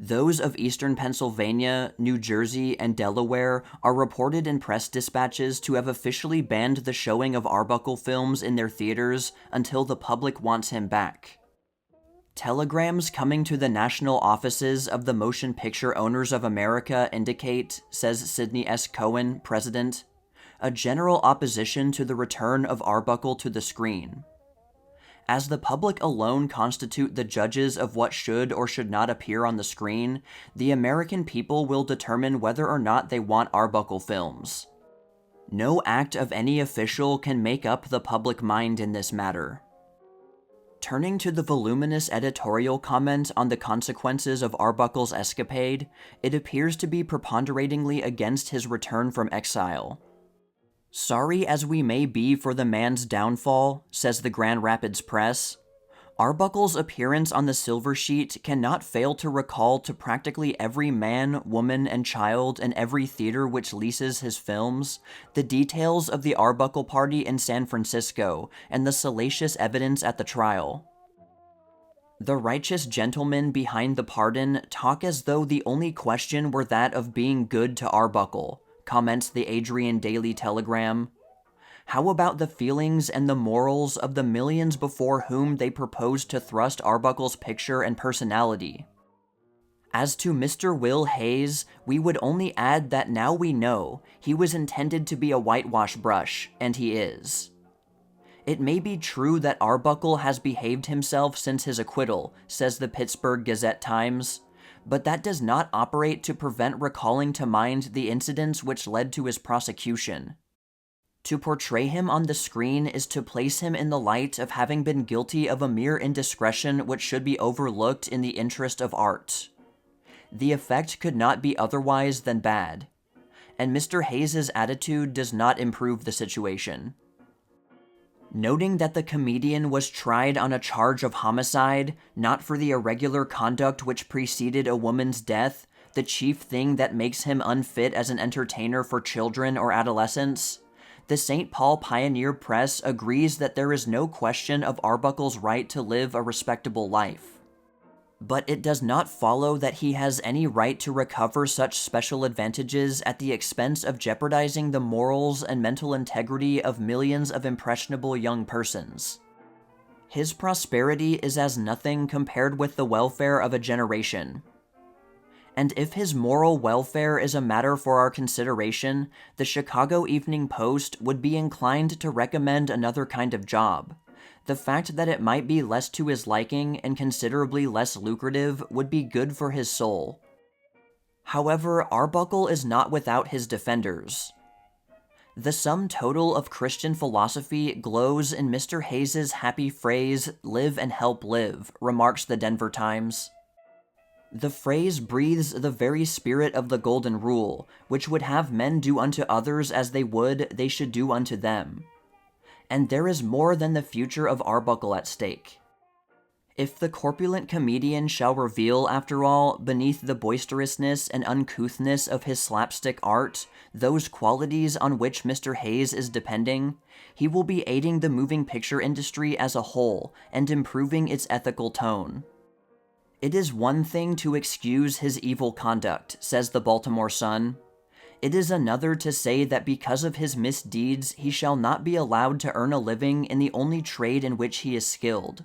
Those of eastern Pennsylvania, New Jersey, and Delaware are reported in press dispatches to have officially banned the showing of Arbuckle films in their theaters until the public wants him back. Telegrams coming to the national offices of the Motion Picture Owners of America indicate, says Sidney S. Cohen, president, a general opposition to the return of Arbuckle to the screen. As the public alone constitute the judges of what should or should not appear on the screen, the American people will determine whether or not they want Arbuckle films. No act of any official can make up the public mind in this matter. Turning to the voluminous editorial comment on the consequences of Arbuckle's escapade, it appears to be preponderatingly against his return from exile. "Sorry as we may be for the man's downfall," says the Grand Rapids Press, "Arbuckle's appearance on the silver sheet cannot fail to recall to practically every man, woman, and child in every theater which leases his films the details of the Arbuckle party in San Francisco and the salacious evidence at the trial. The righteous gentlemen behind the pardon talk as though the only question were that of being good to Arbuckle," comments the Adrian Daily Telegram. "How about the feelings and the morals of the millions before whom they propose to thrust Arbuckle's picture and personality? As to Mr. Will Hayes, we would only add that now we know he was intended to be a whitewash brush, and he is. It may be true that Arbuckle has behaved himself since his acquittal," says the Pittsburgh Gazette-Times, "but that does not operate to prevent recalling to mind the incidents which led to his prosecution. To portray him on the screen is to place him in the light of having been guilty of a mere indiscretion which should be overlooked in the interest of art. The effect could not be otherwise than bad, and Mr. Hayes's attitude does not improve the situation." Noting that the comedian was tried on a charge of homicide, not for the irregular conduct which preceded a woman's death, the chief thing that makes him unfit as an entertainer for children or adolescents, the St. Paul Pioneer Press agrees that there is no question of Arbuckle's right to live a respectable life. But it does not follow that he has any right to recover such special advantages at the expense of jeopardizing the morals and mental integrity of millions of impressionable young persons. His prosperity is as nothing compared with the welfare of a generation. And if his moral welfare is a matter for our consideration, the Chicago Evening Post would be inclined to recommend another kind of job. The fact that it might be less to his liking and considerably less lucrative would be good for his soul. However, Arbuckle is not without his defenders. The sum total of Christian philosophy glows in Mr. Hayes's happy phrase, "live and help live," remarks the Denver Times. The phrase breathes the very spirit of the Golden Rule, which would have men do unto others as they should do unto them. And there is more than the future of Arbuckle at stake. If the corpulent comedian shall reveal, after all, beneath the boisterousness and uncouthness of his slapstick art, those qualities on which Mr. Hayes is depending, he will be aiding the moving picture industry as a whole and improving its ethical tone. It is one thing to excuse his evil conduct, says the Baltimore Sun. It is another to say that because of his misdeeds he shall not be allowed to earn a living in the only trade in which he is skilled.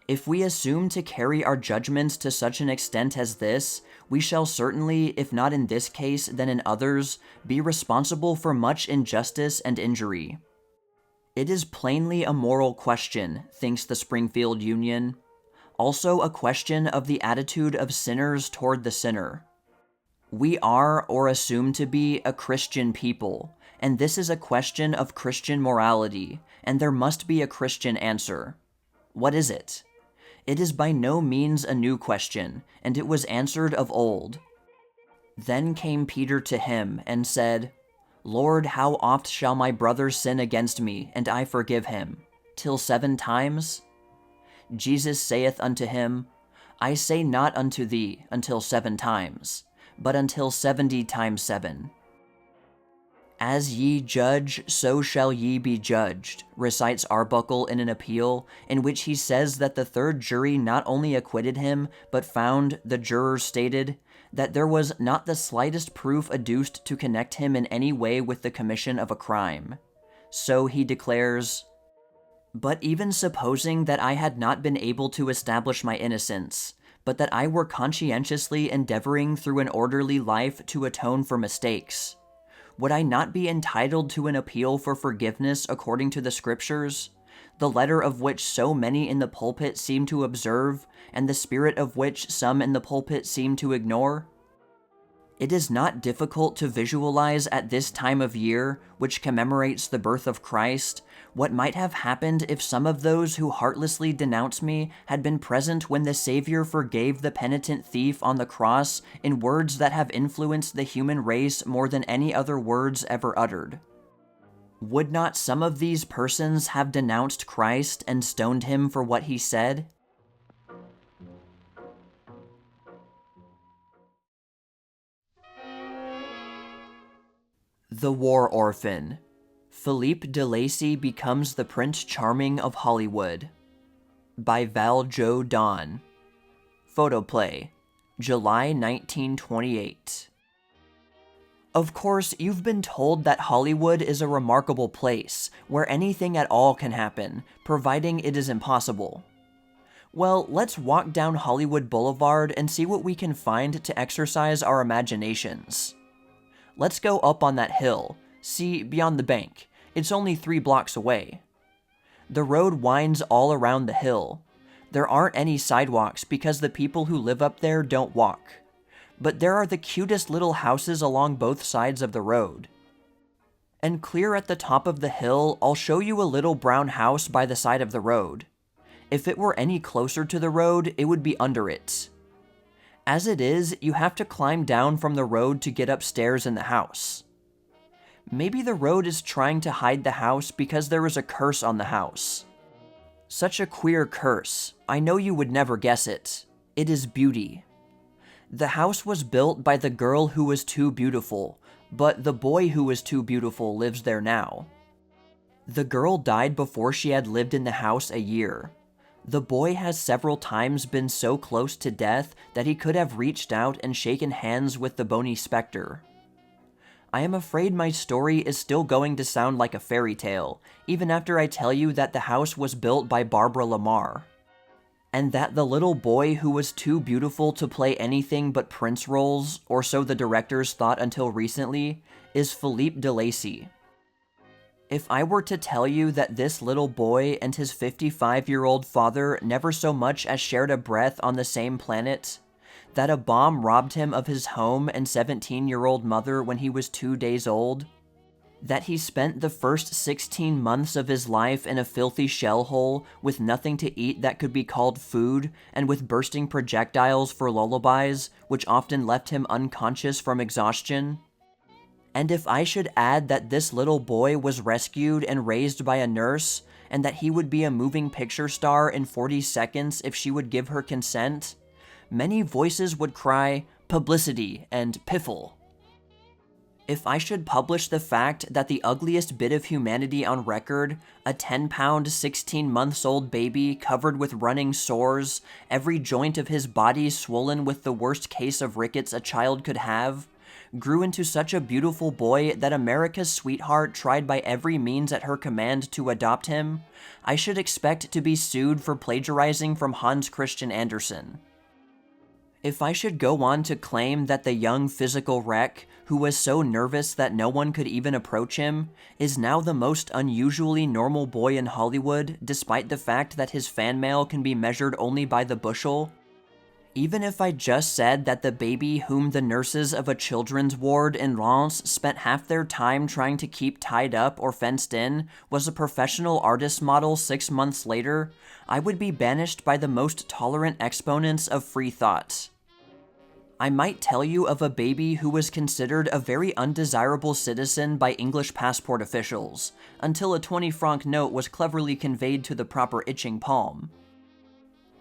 If we assume to carry our judgments to such an extent as this, we shall certainly, if not in this case then in others, be responsible for much injustice and injury. It is plainly a moral question, thinks the Springfield Union. Also a question of the attitude of sinners toward the sinner. We are, or assume to be, a Christian people, and this is a question of Christian morality, and there must be a Christian answer. What is it? It is by no means a new question, and it was answered of old. Then came Peter to him, and said, Lord, how oft shall my brother sin against me, and I forgive him? Till 7 times? Jesus saith unto him, I say not unto thee, until 7 times, but until 70 times 7. As ye judge, so shall ye be judged, recites Arbuckle in an appeal, in which he says that the third jury not only acquitted him, but found, the jurors stated, that there was not the slightest proof adduced to connect him in any way with the commission of a crime. So he declares, But even supposing that I had not been able to establish my innocence, but that I were conscientiously endeavoring through an orderly life to atone for mistakes, would I not be entitled to an appeal for forgiveness according to the Scriptures, the letter of which so many in the pulpit seem to observe, and the spirit of which some in the pulpit seem to ignore? It is not difficult to visualize at this time of year, which commemorates the birth of Christ, what might have happened if some of those who heartlessly denounce me had been present when the Savior forgave the penitent thief on the cross in words that have influenced the human race more than any other words ever uttered. Would not some of these persons have denounced Christ and stoned him for what he said? The War Orphan. Philippe de Lacy becomes the Prince Charming of Hollywood. By Val Jo Don. Photoplay. July 1928. Of course, you've been told that Hollywood is a remarkable place, where anything at all can happen, providing it is impossible. Well, let's walk down Hollywood Boulevard and see what we can find to exercise our imaginations. Let's go up on that hill. See, beyond the bank. It's only 3 blocks away. The road winds all around the hill. There aren't any sidewalks because the people who live up there don't walk. But there are the cutest little houses along both sides of the road. And clear at the top of the hill, I'll show you a little brown house by the side of the road. If it were any closer to the road, it would be under it. As it is, you have to climb down from the road to get upstairs in the house. Maybe the road is trying to hide the house because there is a curse on the house. Such a queer curse. I know you would never guess it. It is beauty. The house was built by the girl who was too beautiful, but the boy who was too beautiful lives there now. The girl died before she had lived in the house a year. The boy has several times been so close to death that he could have reached out and shaken hands with the bony specter. I am afraid my story is still going to sound like a fairy tale, even after I tell you that the house was built by Barbara Lamar, and that the little boy who was too beautiful to play anything but prince roles, or so the directors thought until recently, is Philippe de Lacy. If I were to tell you that this little boy and his 55-year-old father never so much as shared a breath on the same planet, that a bomb robbed him of his home and 17-year-old mother when he was 2 days old, that he spent the first 16 months of his life in a filthy shell hole with nothing to eat that could be called food, and with bursting projectiles for lullabies, which often left him unconscious from exhaustion, And if I should add that this little boy was rescued and raised by a nurse, and that he would be a moving picture star in 40 seconds if she would give her consent, many voices would cry, "Publicity" and "Piffle." If I should publish the fact that the ugliest bit of humanity on record, a 10-pound, 16-months-old baby covered with running sores, every joint of his body swollen with the worst case of rickets a child could have, grew into such a beautiful boy that America's sweetheart tried by every means at her command to adopt him, I should expect to be sued for plagiarizing from Hans Christian Andersen. If I should go on to claim that the young physical wreck, who was so nervous that no one could even approach him, is now the most unusually normal boy in Hollywood, despite the fact that his fan mail can be measured only by the bushel, even if I just said that the baby whom the nurses of a children's ward in Lens spent half their time trying to keep tied up or fenced in was a professional artist model 6 months later, I would be banished by the most tolerant exponents of free thought. I might tell you of a baby who was considered a very undesirable citizen by English passport officials, until a 20-franc note was cleverly conveyed to the proper itching palm.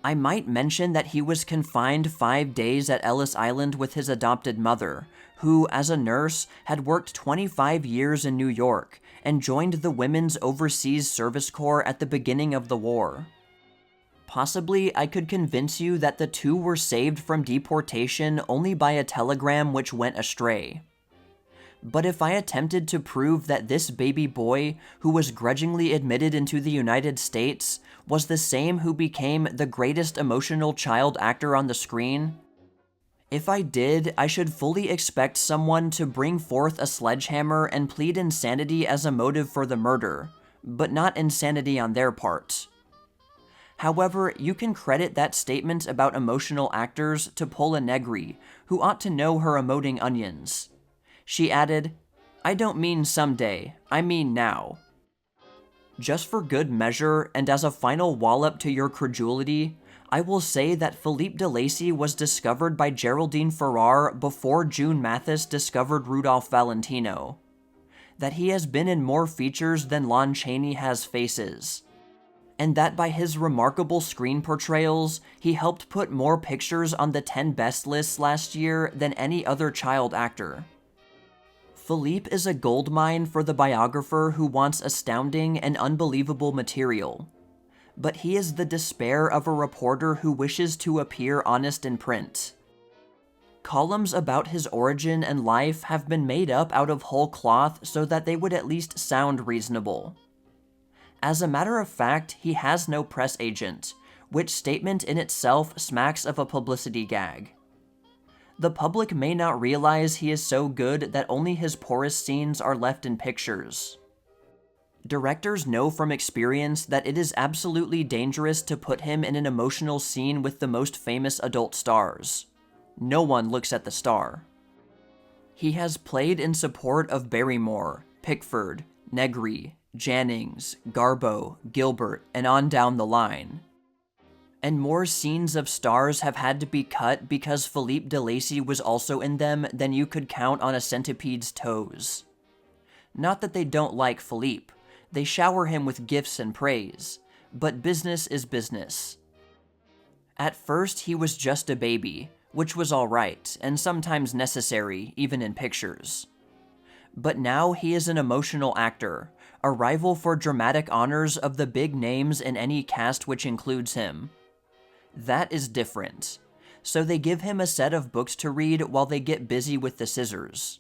I might mention that he was confined 5 days at Ellis Island with his adopted mother, who, as a nurse, had worked 25 years in New York and joined the Women's Overseas Service Corps at the beginning of the war. Possibly, I could convince you that the two were saved from deportation only by a telegram which went astray. But if I attempted to prove that this baby boy, who was grudgingly admitted into the United States, was the same who became the greatest emotional child actor on the screen, if I did, I should fully expect someone to bring forth a sledgehammer and plead insanity as a motive for the murder, but not insanity on their part. However, you can credit that statement about emotional actors to Pola Negri, who ought to know her emoting onions. She added, "I don't mean someday, I mean now." Just for good measure, and as a final wallop to your credulity, I will say that Philippe de Lacy was discovered by Geraldine Farrar before June Mathis discovered Rudolph Valentino. That he has been in more features than Lon Chaney has faces. And that by his remarkable screen portrayals, he helped put more pictures on the 10 best lists last year than any other child actor. Philippe is a goldmine for the biographer who wants astounding and unbelievable material. But he is the despair of a reporter who wishes to appear honest in print. Columns about his origin and life have been made up out of whole cloth so that they would at least sound reasonable. As a matter of fact, he has no press agent, which statement in itself smacks of a publicity gag. The public may not realize he is so good that only his poorest scenes are left in pictures. Directors know from experience that it is absolutely dangerous to put him in an emotional scene with the most famous adult stars. No one looks at the star. He has played in support of Barrymore, Pickford, Negri, Jannings, Garbo, Gilbert, and on down the line. And more scenes of stars have had to be cut because Philippe de Lacy was also in them than you could count on a centipede's toes. Not that they don't like Philippe, they shower him with gifts and praise, but business is business. At first, he was just a baby, which was alright, and sometimes necessary, even in pictures. But now he is an emotional actor, a rival for dramatic honors of the big names in any cast which includes him. That is different. So they give him a set of books to read while they get busy with the scissors.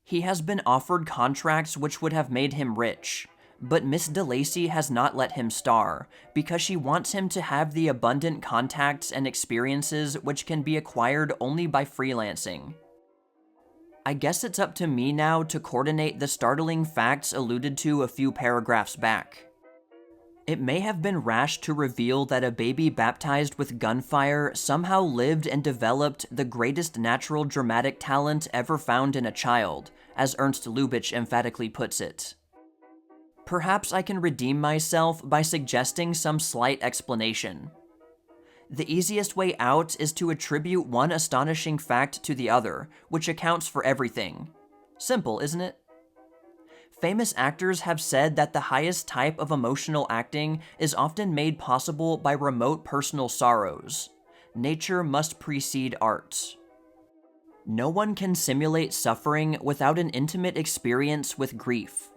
He has been offered contracts which would have made him rich, but Miss de Lacy has not let him star, because she wants him to have the abundant contacts and experiences which can be acquired only by freelancing. I guess it's up to me now to coordinate the startling facts alluded to a few paragraphs back. It may have been rash to reveal that a baby baptized with gunfire somehow lived and developed the greatest natural dramatic talent ever found in a child, as Ernst Lubitsch emphatically puts it. Perhaps I can redeem myself by suggesting some slight explanation. The easiest way out is to attribute one astonishing fact to the other, which accounts for everything. Simple, isn't it? Famous actors have said that the highest type of emotional acting is often made possible by remote personal sorrows. Nature must precede art. No one can simulate suffering without an intimate experience with grief.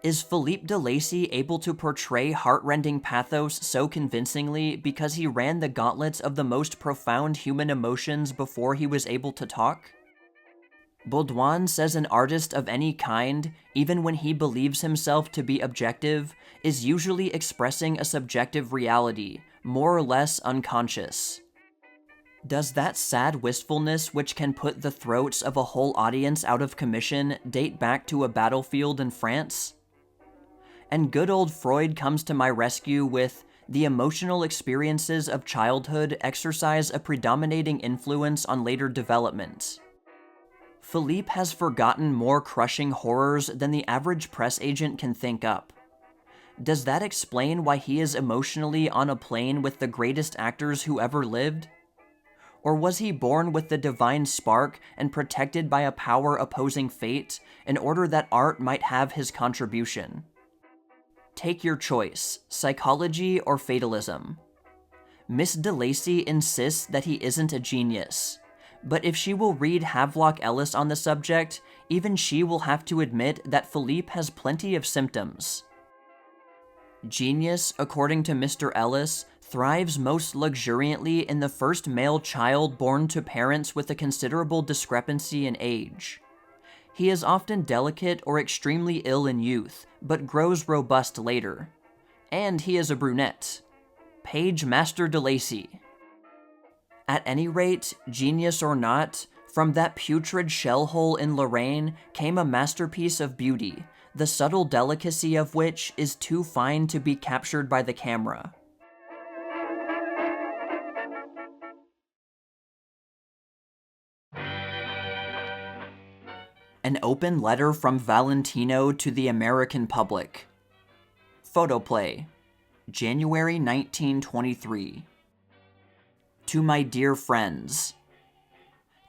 Is Philippe de Lacy able to portray heart-rending pathos so convincingly because he ran the gauntlets of the most profound human emotions before he was able to talk? Baudouin says an artist of any kind, even when he believes himself to be objective, is usually expressing a subjective reality, more or less unconscious. Does that sad wistfulness which can put the throats of a whole audience out of commission date back to a battlefield in France? And good old Freud comes to my rescue with, the emotional experiences of childhood exercise a predominating influence on later development. Philippe has forgotten more crushing horrors than the average press agent can think up. Does that explain why he is emotionally on a plane with the greatest actors who ever lived? Or was he born with the divine spark and protected by a power opposing fate in order that art might have his contribution? Take your choice, psychology or fatalism. Miss de Lacy insists that he isn't a genius, but if she will read Havelock Ellis on the subject, even she will have to admit that Philippe has plenty of symptoms. Genius, according to Mr. Ellis, thrives most luxuriantly in the first male child born to parents with a considerable discrepancy in age. He is often delicate or extremely ill in youth, but grows robust later. And he is a brunette. Page Master de Lacy. At any rate, genius or not, from that putrid shell-hole in Lorraine came a masterpiece of beauty, the subtle delicacy of which is too fine to be captured by the camera. An open letter from Valentino to the American public. Photoplay, January 1923. To my dear friends.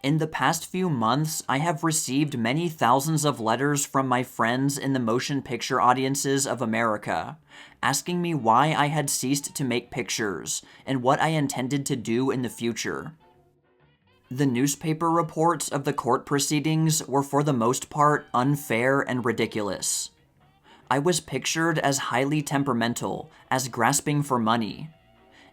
In the past few months, I have received many thousands of letters from my friends in the motion picture audiences of America, asking me why I had ceased to make pictures and what I intended to do in the future. The newspaper reports of the court proceedings were for the most part unfair and ridiculous. I was pictured as highly temperamental, as grasping for money,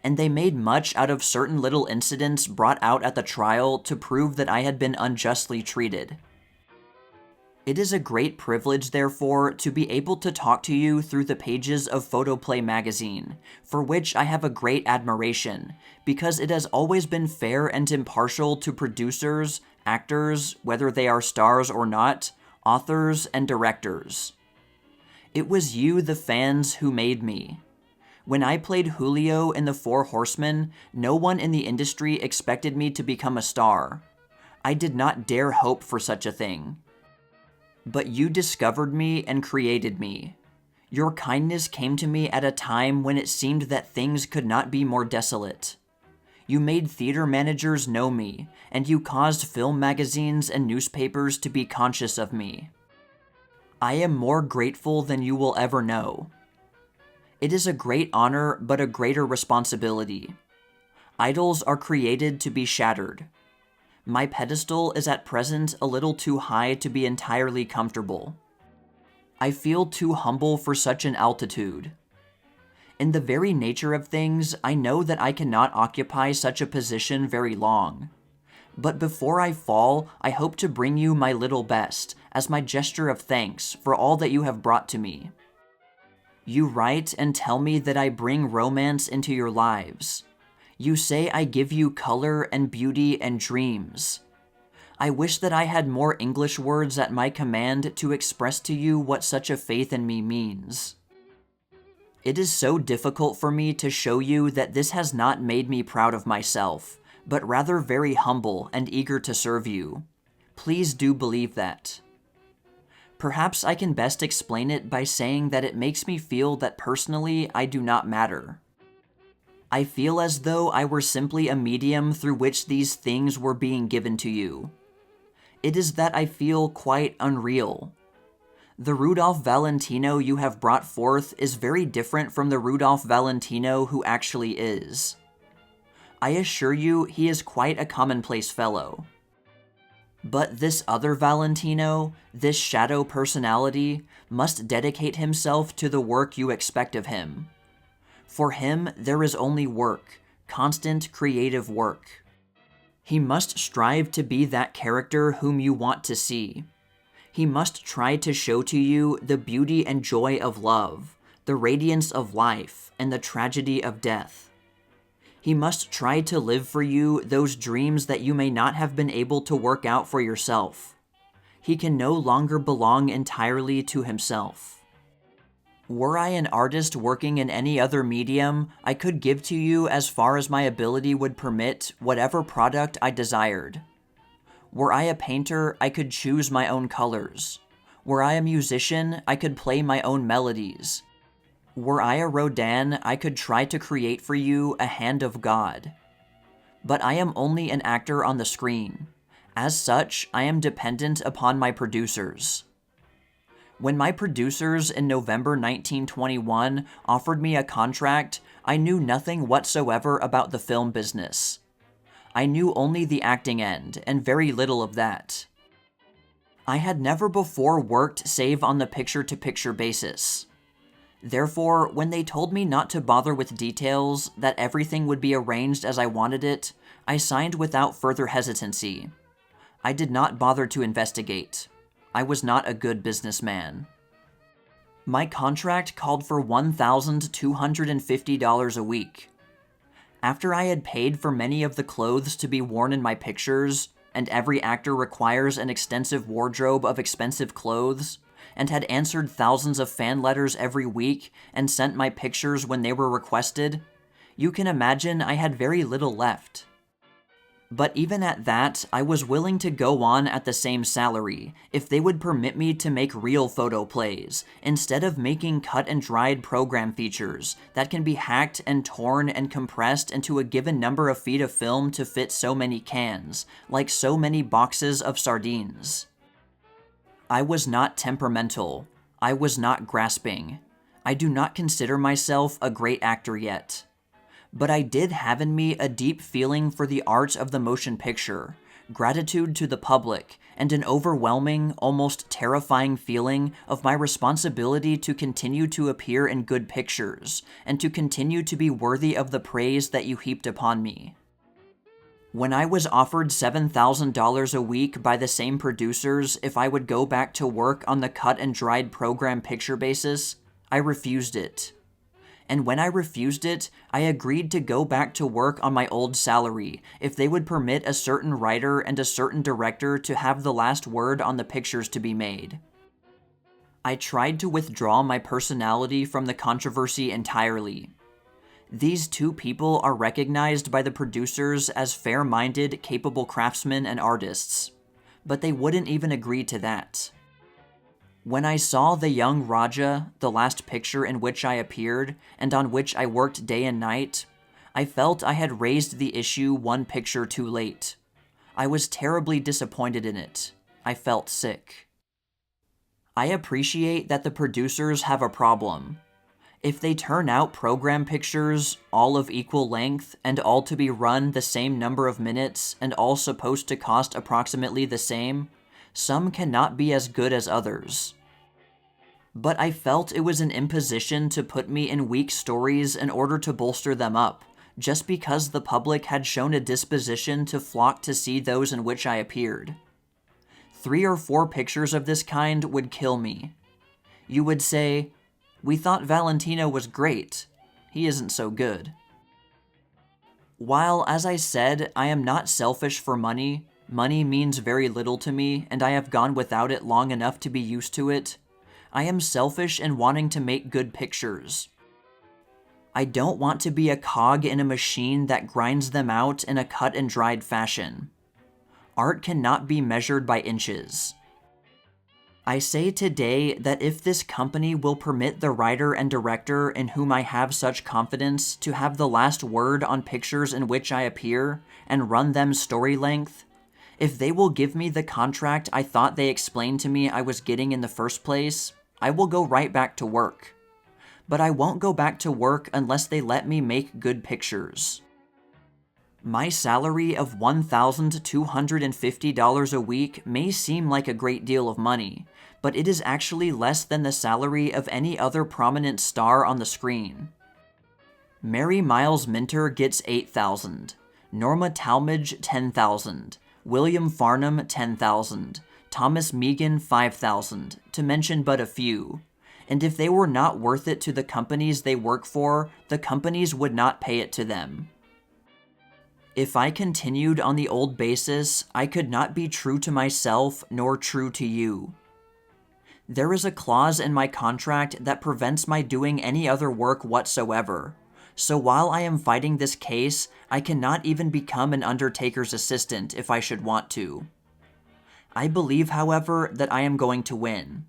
and they made much out of certain little incidents brought out at the trial to prove that I had been unjustly treated. It is a great privilege, therefore, to be able to talk to you through the pages of Photoplay magazine, for which I have a great admiration, because it has always been fair and impartial to producers, actors, whether they are stars or not, authors, and directors. It was you, the fans, who made me. When I played Julio in The Four Horsemen, no one in the industry expected me to become a star. I did not dare hope for such a thing. But you discovered me and created me. Your kindness came to me at a time when it seemed that things could not be more desolate. You made theater managers know me, and you caused film magazines and newspapers to be conscious of me. I am more grateful than you will ever know. It is a great honor, but a greater responsibility. Idols are created to be shattered. My pedestal is at present a little too high to be entirely comfortable. I feel too humble for such an altitude. In the very nature of things, I know that I cannot occupy such a position very long. But before I fall, I hope to bring you my little best, as my gesture of thanks for all that you have brought to me. You write and tell me that I bring romance into your lives. You say I give you color and beauty and dreams. I wish that I had more English words at my command to express to you what such a faith in me means. It is so difficult for me to show you that this has not made me proud of myself, but rather very humble and eager to serve you. Please do believe that. Perhaps I can best explain it by saying that it makes me feel that personally I do not matter. I feel as though I were simply a medium through which these things were being given to you. It is that I feel quite unreal. The Rudolph Valentino you have brought forth is very different from the Rudolph Valentino who actually is. I assure you he is quite a commonplace fellow. But this other Valentino, this shadow personality, must dedicate himself to the work you expect of him. For him, there is only work, constant creative work. He must strive to be that character whom you want to see. He must try to show to you the beauty and joy of love, the radiance of life, and the tragedy of death. He must try to live for you those dreams that you may not have been able to work out for yourself. He can no longer belong entirely to himself. Were I an artist working in any other medium, I could give to you, as far as my ability would permit, whatever product I desired. Were I a painter, I could choose my own colors. Were I a musician, I could play my own melodies. Were I a Rodin, I could try to create for you a hand of God. But I am only an actor on the screen. As such, I am dependent upon my producers. When my producers in November 1921 offered me a contract, I knew nothing whatsoever about the film business. I knew only the acting end, and very little of that. I had never before worked save on the picture-to-picture basis. Therefore, when they told me not to bother with details, that everything would be arranged as I wanted it, I signed without further hesitancy. I did not bother to investigate. I was not a good businessman. My contract called for $1,250 a week. After I had paid for many of the clothes to be worn in my pictures, and every actor requires an extensive wardrobe of expensive clothes, and had answered thousands of fan letters every week and sent my pictures when they were requested, you can imagine I had very little left. But even at that, I was willing to go on at the same salary if they would permit me to make real photo plays, instead of making cut-and-dried program features that can be hacked and torn and compressed into a given number of feet of film to fit so many cans, like so many boxes of sardines. I was not temperamental. I was not grasping. I do not consider myself a great actor yet. But I did have in me a deep feeling for the art of the motion picture, gratitude to the public, and an overwhelming, almost terrifying feeling of my responsibility to continue to appear in good pictures, and to continue to be worthy of the praise that you heaped upon me. When I was offered $7,000 a week by the same producers if I would go back to work on the cut-and-dried program picture basis, I refused it. And when I refused it, I agreed to go back to work on my old salary if they would permit a certain writer and a certain director to have the last word on the pictures to be made. I tried to withdraw my personality from the controversy entirely. These two people are recognized by the producers as fair-minded, capable craftsmen and artists, but they wouldn't even agree to that. When I saw The Young Raja, the last picture in which I appeared, and on which I worked day and night, I felt I had raised the issue one picture too late. I was terribly disappointed in it. I felt sick. I appreciate that the producers have a problem. If they turn out program pictures, all of equal length, and all to be run the same number of minutes, and all supposed to cost approximately the same, some cannot be as good as others. But I felt it was an imposition to put me in weak stories in order to bolster them up, just because the public had shown a disposition to flock to see those in which I appeared. 3 or 4 pictures of this kind would kill me. You would say, "We thought Valentino was great. He isn't so good." While, as I said, I am not selfish for money, money means very little to me, and I have gone without it long enough to be used to it, I am selfish in wanting to make good pictures. I don't want to be a cog in a machine that grinds them out in a cut-and-dried fashion. Art cannot be measured by inches. I say today that if this company will permit the writer and director in whom I have such confidence to have the last word on pictures in which I appear, and run them story length, If they will give me the contract I thought they explained to me I was getting in the first place, I will go right back to work. But I won't go back to work unless they let me make good pictures. My salary of $1,250 a week may seem like a great deal of money, but it is actually less than the salary of any other prominent star on the screen. Mary Miles Minter gets $8,000, Norma Talmadge $10,000, William Farnham $10,000, Thomas Meighan $5,000, to mention but a few. And if they were not worth it to the companies they work for, the companies would not pay it to them. If I continued on the old basis, I could not be true to myself nor true to you. There is a clause in my contract that prevents my doing any other work whatsoever, so while I am fighting this case, I cannot even become an undertaker's assistant if I should want to. I believe, however, that I am going to win.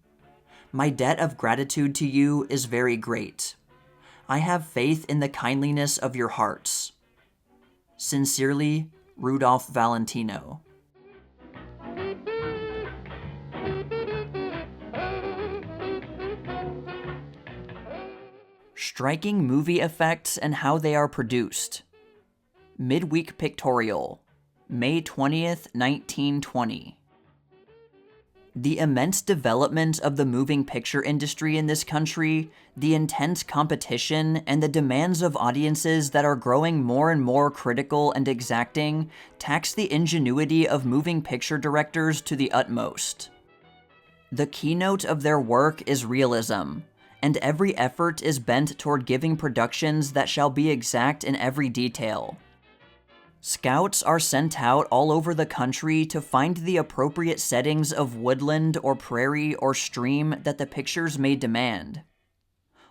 My debt of gratitude to you is very great. I have faith in the kindliness of your hearts. Sincerely, Rudolph Valentino. Striking movie effects and how they are produced. Midweek Pictorial, May 20th, 1920. The immense development of the moving picture industry in this country, the intense competition, and the demands of audiences that are growing more and more critical and exacting tax the ingenuity of moving picture directors to the utmost. The keynote of their work is realism, and every effort is bent toward giving productions that shall be exact in every detail. Scouts are sent out all over the country to find the appropriate settings of woodland or prairie or stream that the pictures may demand.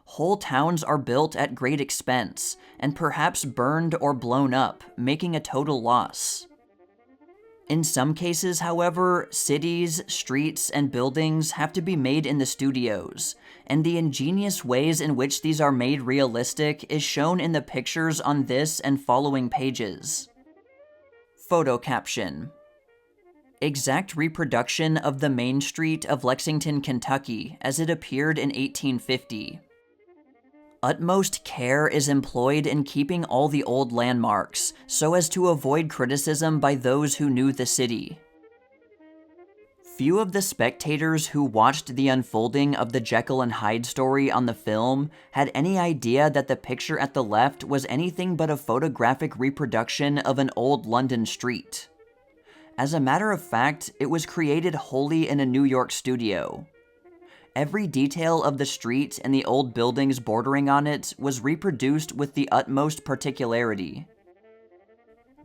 Whole towns are built at great expense, and perhaps burned or blown up, making a total loss. In some cases, however, cities, streets, and buildings have to be made in the studios, and the ingenious ways in which these are made realistic is shown in the pictures on this and following pages. Photo caption: exact reproduction of the Main Street of Lexington, Kentucky, as it appeared in 1850. Utmost care is employed in keeping all the old landmarks, so as to avoid criticism by those who knew the city. Few of the spectators who watched the unfolding of the Jekyll and Hyde story on the film had any idea that the picture at the left was anything but a photographic reproduction of an old London street. As a matter of fact, it was created wholly in a New York studio. Every detail of the street and the old buildings bordering on it was reproduced with the utmost particularity.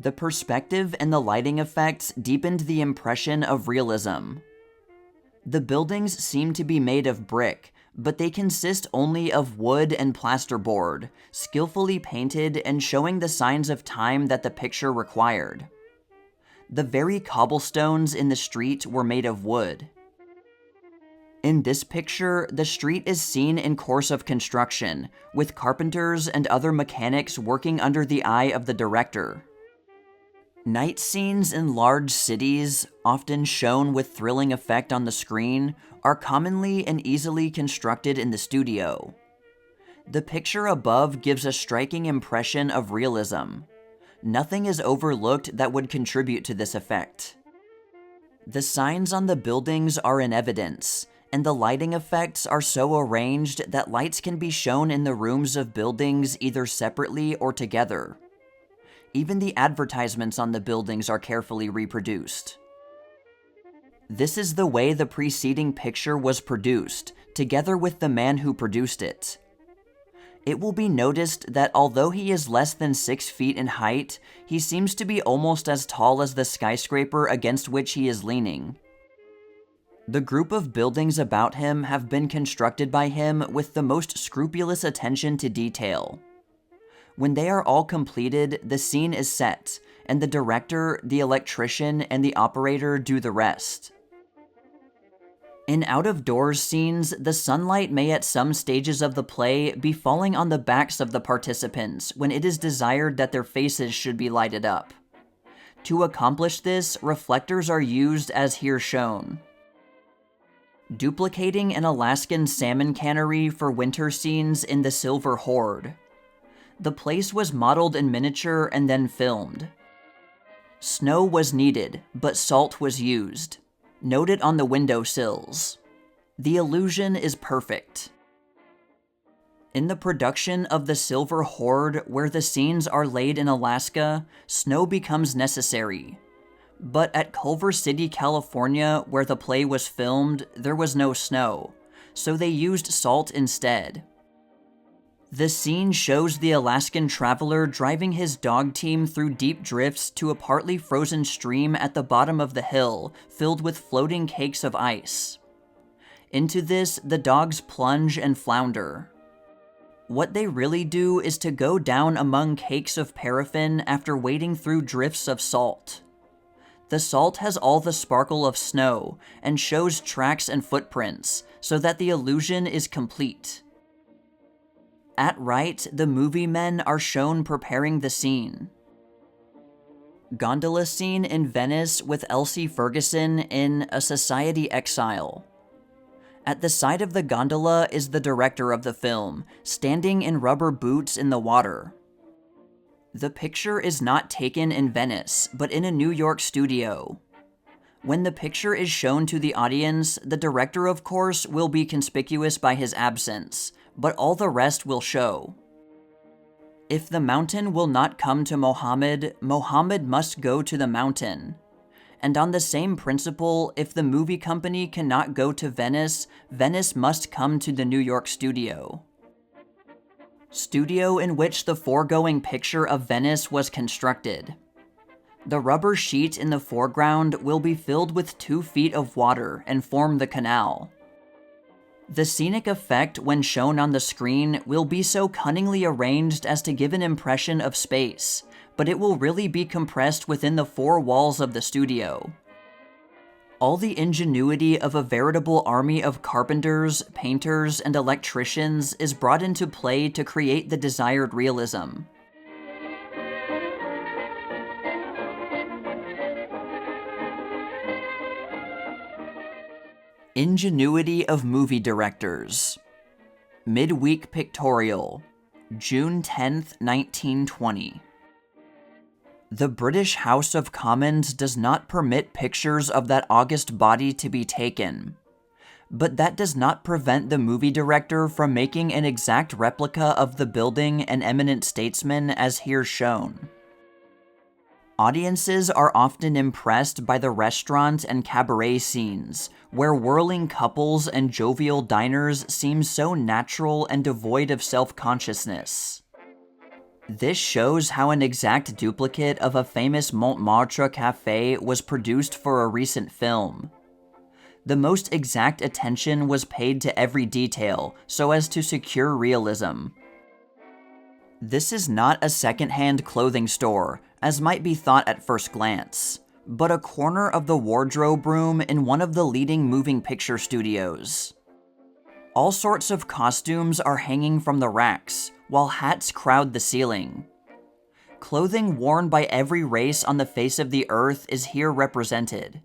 The perspective and the lighting effects deepened the impression of realism. The buildings seem to be made of brick, but they consist only of wood and plasterboard, skillfully painted and showing the signs of time that the picture required. The very cobblestones in the street were made of wood. In this picture, the street is seen in course of construction, with carpenters and other mechanics working under the eye of the director. Night scenes in large cities, often shown with thrilling effect on the screen, are commonly and easily constructed in the studio. The picture above gives a striking impression of realism. Nothing is overlooked that would contribute to this effect. The signs on the buildings are in evidence, and the lighting effects are so arranged that lights can be shown in the rooms of buildings either separately or together. Even the advertisements on the buildings are carefully reproduced. This is the way the preceding picture was produced, together with the man who produced it. It will be noticed that although he is less than 6 feet in height, he seems to be almost as tall as the skyscraper against which he is leaning. The group of buildings about him have been constructed by him with the most scrupulous attention to detail. When they are all completed, the scene is set, and the director, the electrician, and the operator do the rest. In out-of-doors scenes, the sunlight may at some stages of the play be falling on the backs of the participants when it is desired that their faces should be lighted up. To accomplish this, reflectors are used as here shown. Duplicating an Alaskan salmon cannery for winter scenes in the Silver Horde. The place was modeled in miniature and then filmed. Snow was needed, but salt was used. Noted on the windowsills. The illusion is perfect. In the production of the Silver Horde, where the scenes are laid in Alaska, snow becomes necessary. But at Culver City, California, where the play was filmed, there was no snow, so they used salt instead. The scene shows the Alaskan traveler driving his dog team through deep drifts to a partly frozen stream at the bottom of the hill, filled with floating cakes of ice. Into this, the dogs plunge and flounder. What they really do is to go down among cakes of paraffin after wading through drifts of salt. The salt has all the sparkle of snow and shows tracks and footprints, so that the illusion is complete. At right, the movie men are shown preparing the scene. Gondola scene in Venice with Elsie Ferguson in A Society Exile. At the side of the gondola is the director of the film, standing in rubber boots in the water. The picture is not taken in Venice, but in a New York studio. When the picture is shown to the audience, the director, of course, will be conspicuous by his absence, but all the rest will show. If the mountain will not come to Mohammed, Mohammed must go to the mountain. And on the same principle, if the movie company cannot go to Venice, Venice must come to the New York studio. Studio in which the foregoing picture of Venice was constructed. The rubber sheet in the foreground will be filled with 2 feet of water and form the canal. The scenic effect when shown on the screen will be so cunningly arranged as to give an impression of space, but it will really be compressed within the 4 walls of the studio. All the ingenuity of a veritable army of carpenters, painters, and electricians is brought into play to create the desired realism. Ingenuity of movie directors. Midweek Pictorial, June 10th, 1920. The British House of Commons does not permit pictures of that august body to be taken, but that does not prevent the movie director from making an exact replica of the building and eminent statesman as here shown. Audiences are often impressed by the restaurant and cabaret scenes, where whirling couples and jovial diners seem so natural and devoid of self-consciousness. This shows how an exact duplicate of a famous Montmartre cafe was produced for a recent film. The most exact attention was paid to every detail, so as to secure realism. This is not a second-hand clothing store, as might be thought at first glance, but a corner of the wardrobe room in one of the leading moving picture studios. All sorts of costumes are hanging from the racks, while hats crowd the ceiling. Clothing worn by every race on the face of the earth is here represented.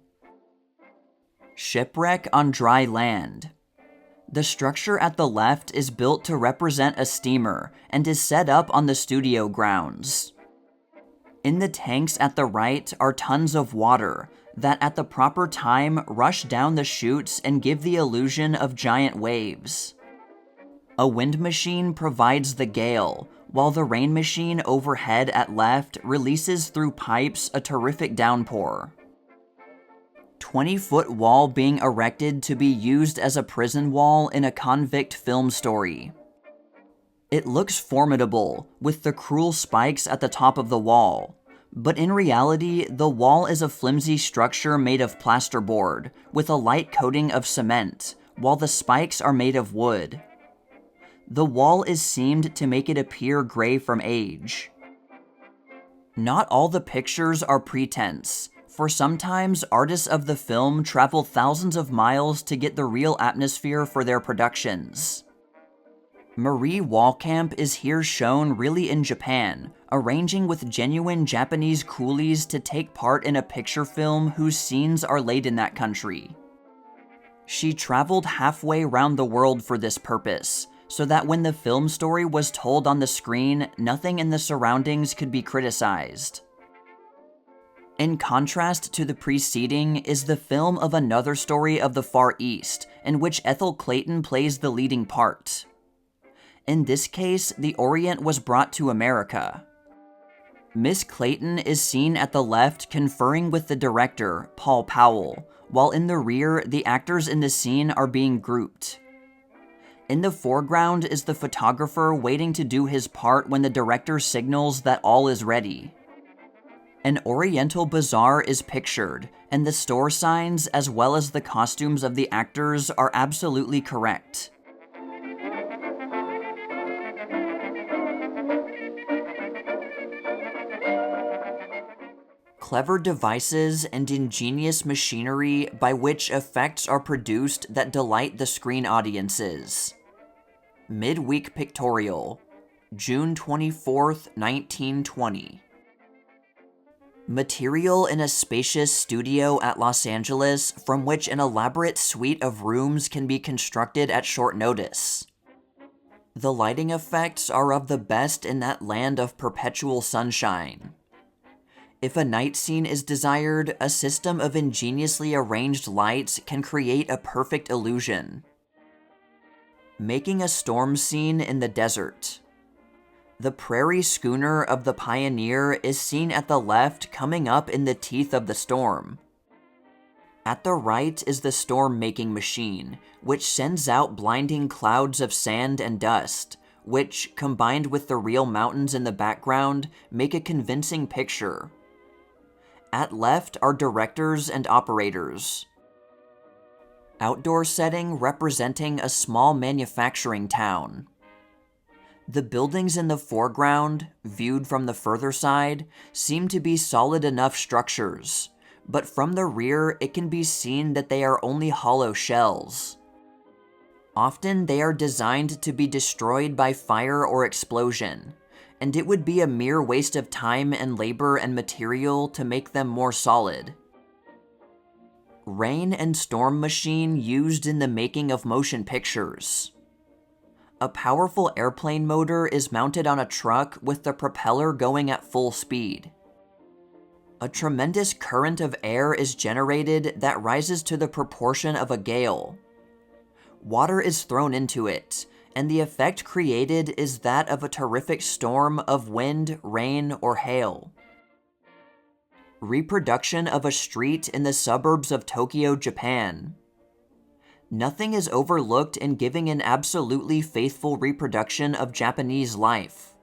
Shipwreck on dry land. The structure at the left is built to represent a steamer and is set up on the studio grounds. In the tanks at the right are tons of water that at the proper time rush down the chutes and give the illusion of giant waves. A wind machine provides the gale, while the rain machine overhead at left releases through pipes a terrific downpour. 20-foot wall being erected to be used as a prison wall in a convict film story. It looks formidable, with the cruel spikes at the top of the wall, but in reality, the wall is a flimsy structure made of plasterboard, with a light coating of cement, while the spikes are made of wood. The wall is seamed to make it appear gray from age. Not all the pictures are pretense, for sometimes artists of the film travel thousands of miles to get the real atmosphere for their productions. Marie Wallkamp is here shown really in Japan, arranging with genuine Japanese coolies to take part in a picture film whose scenes are laid in that country. She traveled halfway around the world for this purpose, so that when the film story was told on the screen, nothing in the surroundings could be criticized. In contrast to the preceding is the film of another story of the Far East, in which Ethel Clayton plays the leading part. In this case, the Orient was brought to America. Miss Clayton is seen at the left conferring with the director, Paul Powell, while in the rear, the actors in the scene are being grouped. In the foreground is the photographer waiting to do his part when the director signals that all is ready. An Oriental bazaar is pictured, and the store signs as well as the costumes of the actors are absolutely correct. Clever devices and ingenious machinery by which effects are produced that delight the screen audiences. Midweek Pictorial, June 24, 1920. Material in a spacious studio at Los Angeles from which an elaborate suite of rooms can be constructed at short notice. The lighting effects are of the best in that land of perpetual sunshine. If a night scene is desired, a system of ingeniously arranged lights can create a perfect illusion. Making a storm scene in the desert. The prairie schooner of the Pioneer is seen at the left coming up in the teeth of the storm. At the right is the storm-making machine, which sends out blinding clouds of sand and dust, which, combined with the real mountains in the background, make a convincing picture. At left are directors and operators. Outdoor setting representing a small manufacturing town. The buildings in the foreground, viewed from the further side, seem to be solid enough structures, but from the rear it can be seen that they are only hollow shells. Often they are designed to be destroyed by fire or explosion, and it would be a mere waste of time and labor and material to make them more solid. Rain and storm machine used in the making of motion pictures. A powerful airplane motor is mounted on a truck with the propeller going at full speed. A tremendous current of air is generated that rises to the proportion of a gale. Water is thrown into it, and the effect created is that of a terrific storm of wind, rain, or hail. Reproduction of a street in the suburbs of Tokyo, Japan. Nothing is overlooked in giving an absolutely faithful reproduction of Japanese life.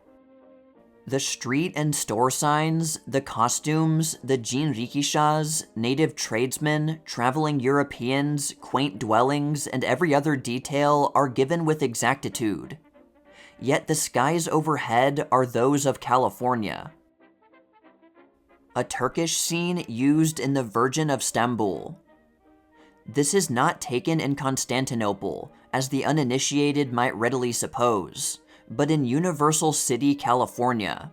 The street and store signs, the costumes, the jinrikishas, native tradesmen, traveling Europeans, quaint dwellings, and every other detail are given with exactitude. Yet the skies overhead are those of California. A Turkish scene used in the Virgin of Stamboul. This is not taken in Constantinople, as the uninitiated might readily suppose, but in Universal City, California.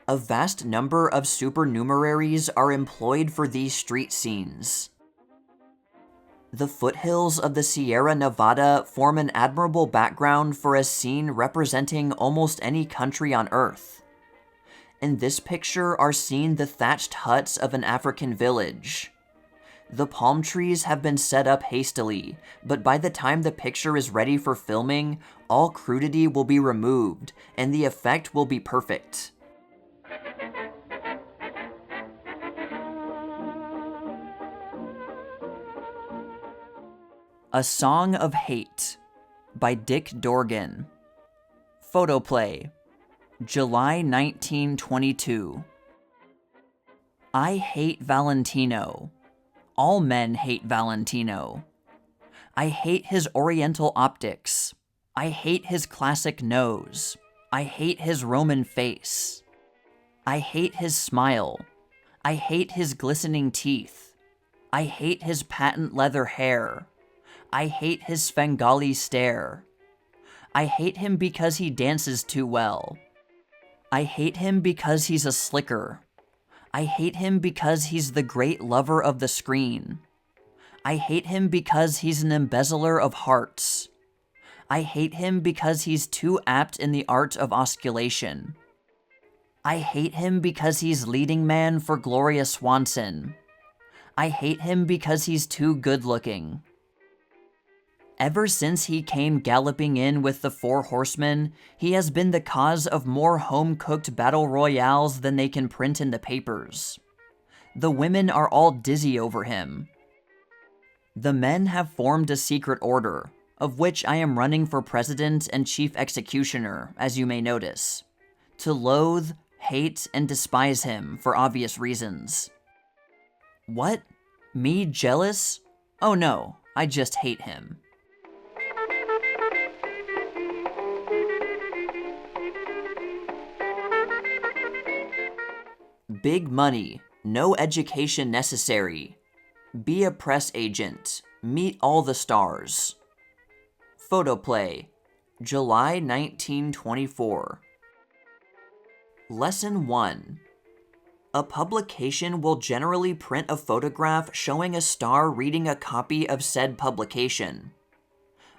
A vast number of supernumeraries are employed for these street scenes. The foothills of the Sierra Nevada form an admirable background for a scene representing almost any country on Earth. In this picture are seen the thatched huts of an African village. The palm trees have been set up hastily, but by the time the picture is ready for filming, all crudity will be removed, and the effect will be perfect. A Song of Hate by Dick Dorgan. Photoplay, July 1922. I hate Valentino. All men hate Valentino. I hate his oriental optics. I hate his classic nose. I hate his Roman face. I hate his smile. I hate his glistening teeth. I hate his patent leather hair. I hate his Svengali stare. I hate him because he dances too well. I hate him because he's a slicker. I hate him because he's the great lover of the screen. I hate him because he's an embezzler of hearts. I hate him because he's too apt in the art of osculation. I hate him because he's leading man for Gloria Swanson. I hate him because he's too good-looking. Ever since he came galloping in with the 4 horsemen, he has been the cause of more home-cooked battle royales than they can print in the papers. The women are all dizzy over him. The men have formed a secret order, of which I am running for president and chief executioner, as you may notice, to loathe, hate, and despise him for obvious reasons. What? Me jealous? Oh no, I just hate him. Big money, no education necessary. Be a press agent, meet all the stars. Photoplay, July 1924. Lesson 1. A publication will generally print a photograph showing a star reading a copy of said publication.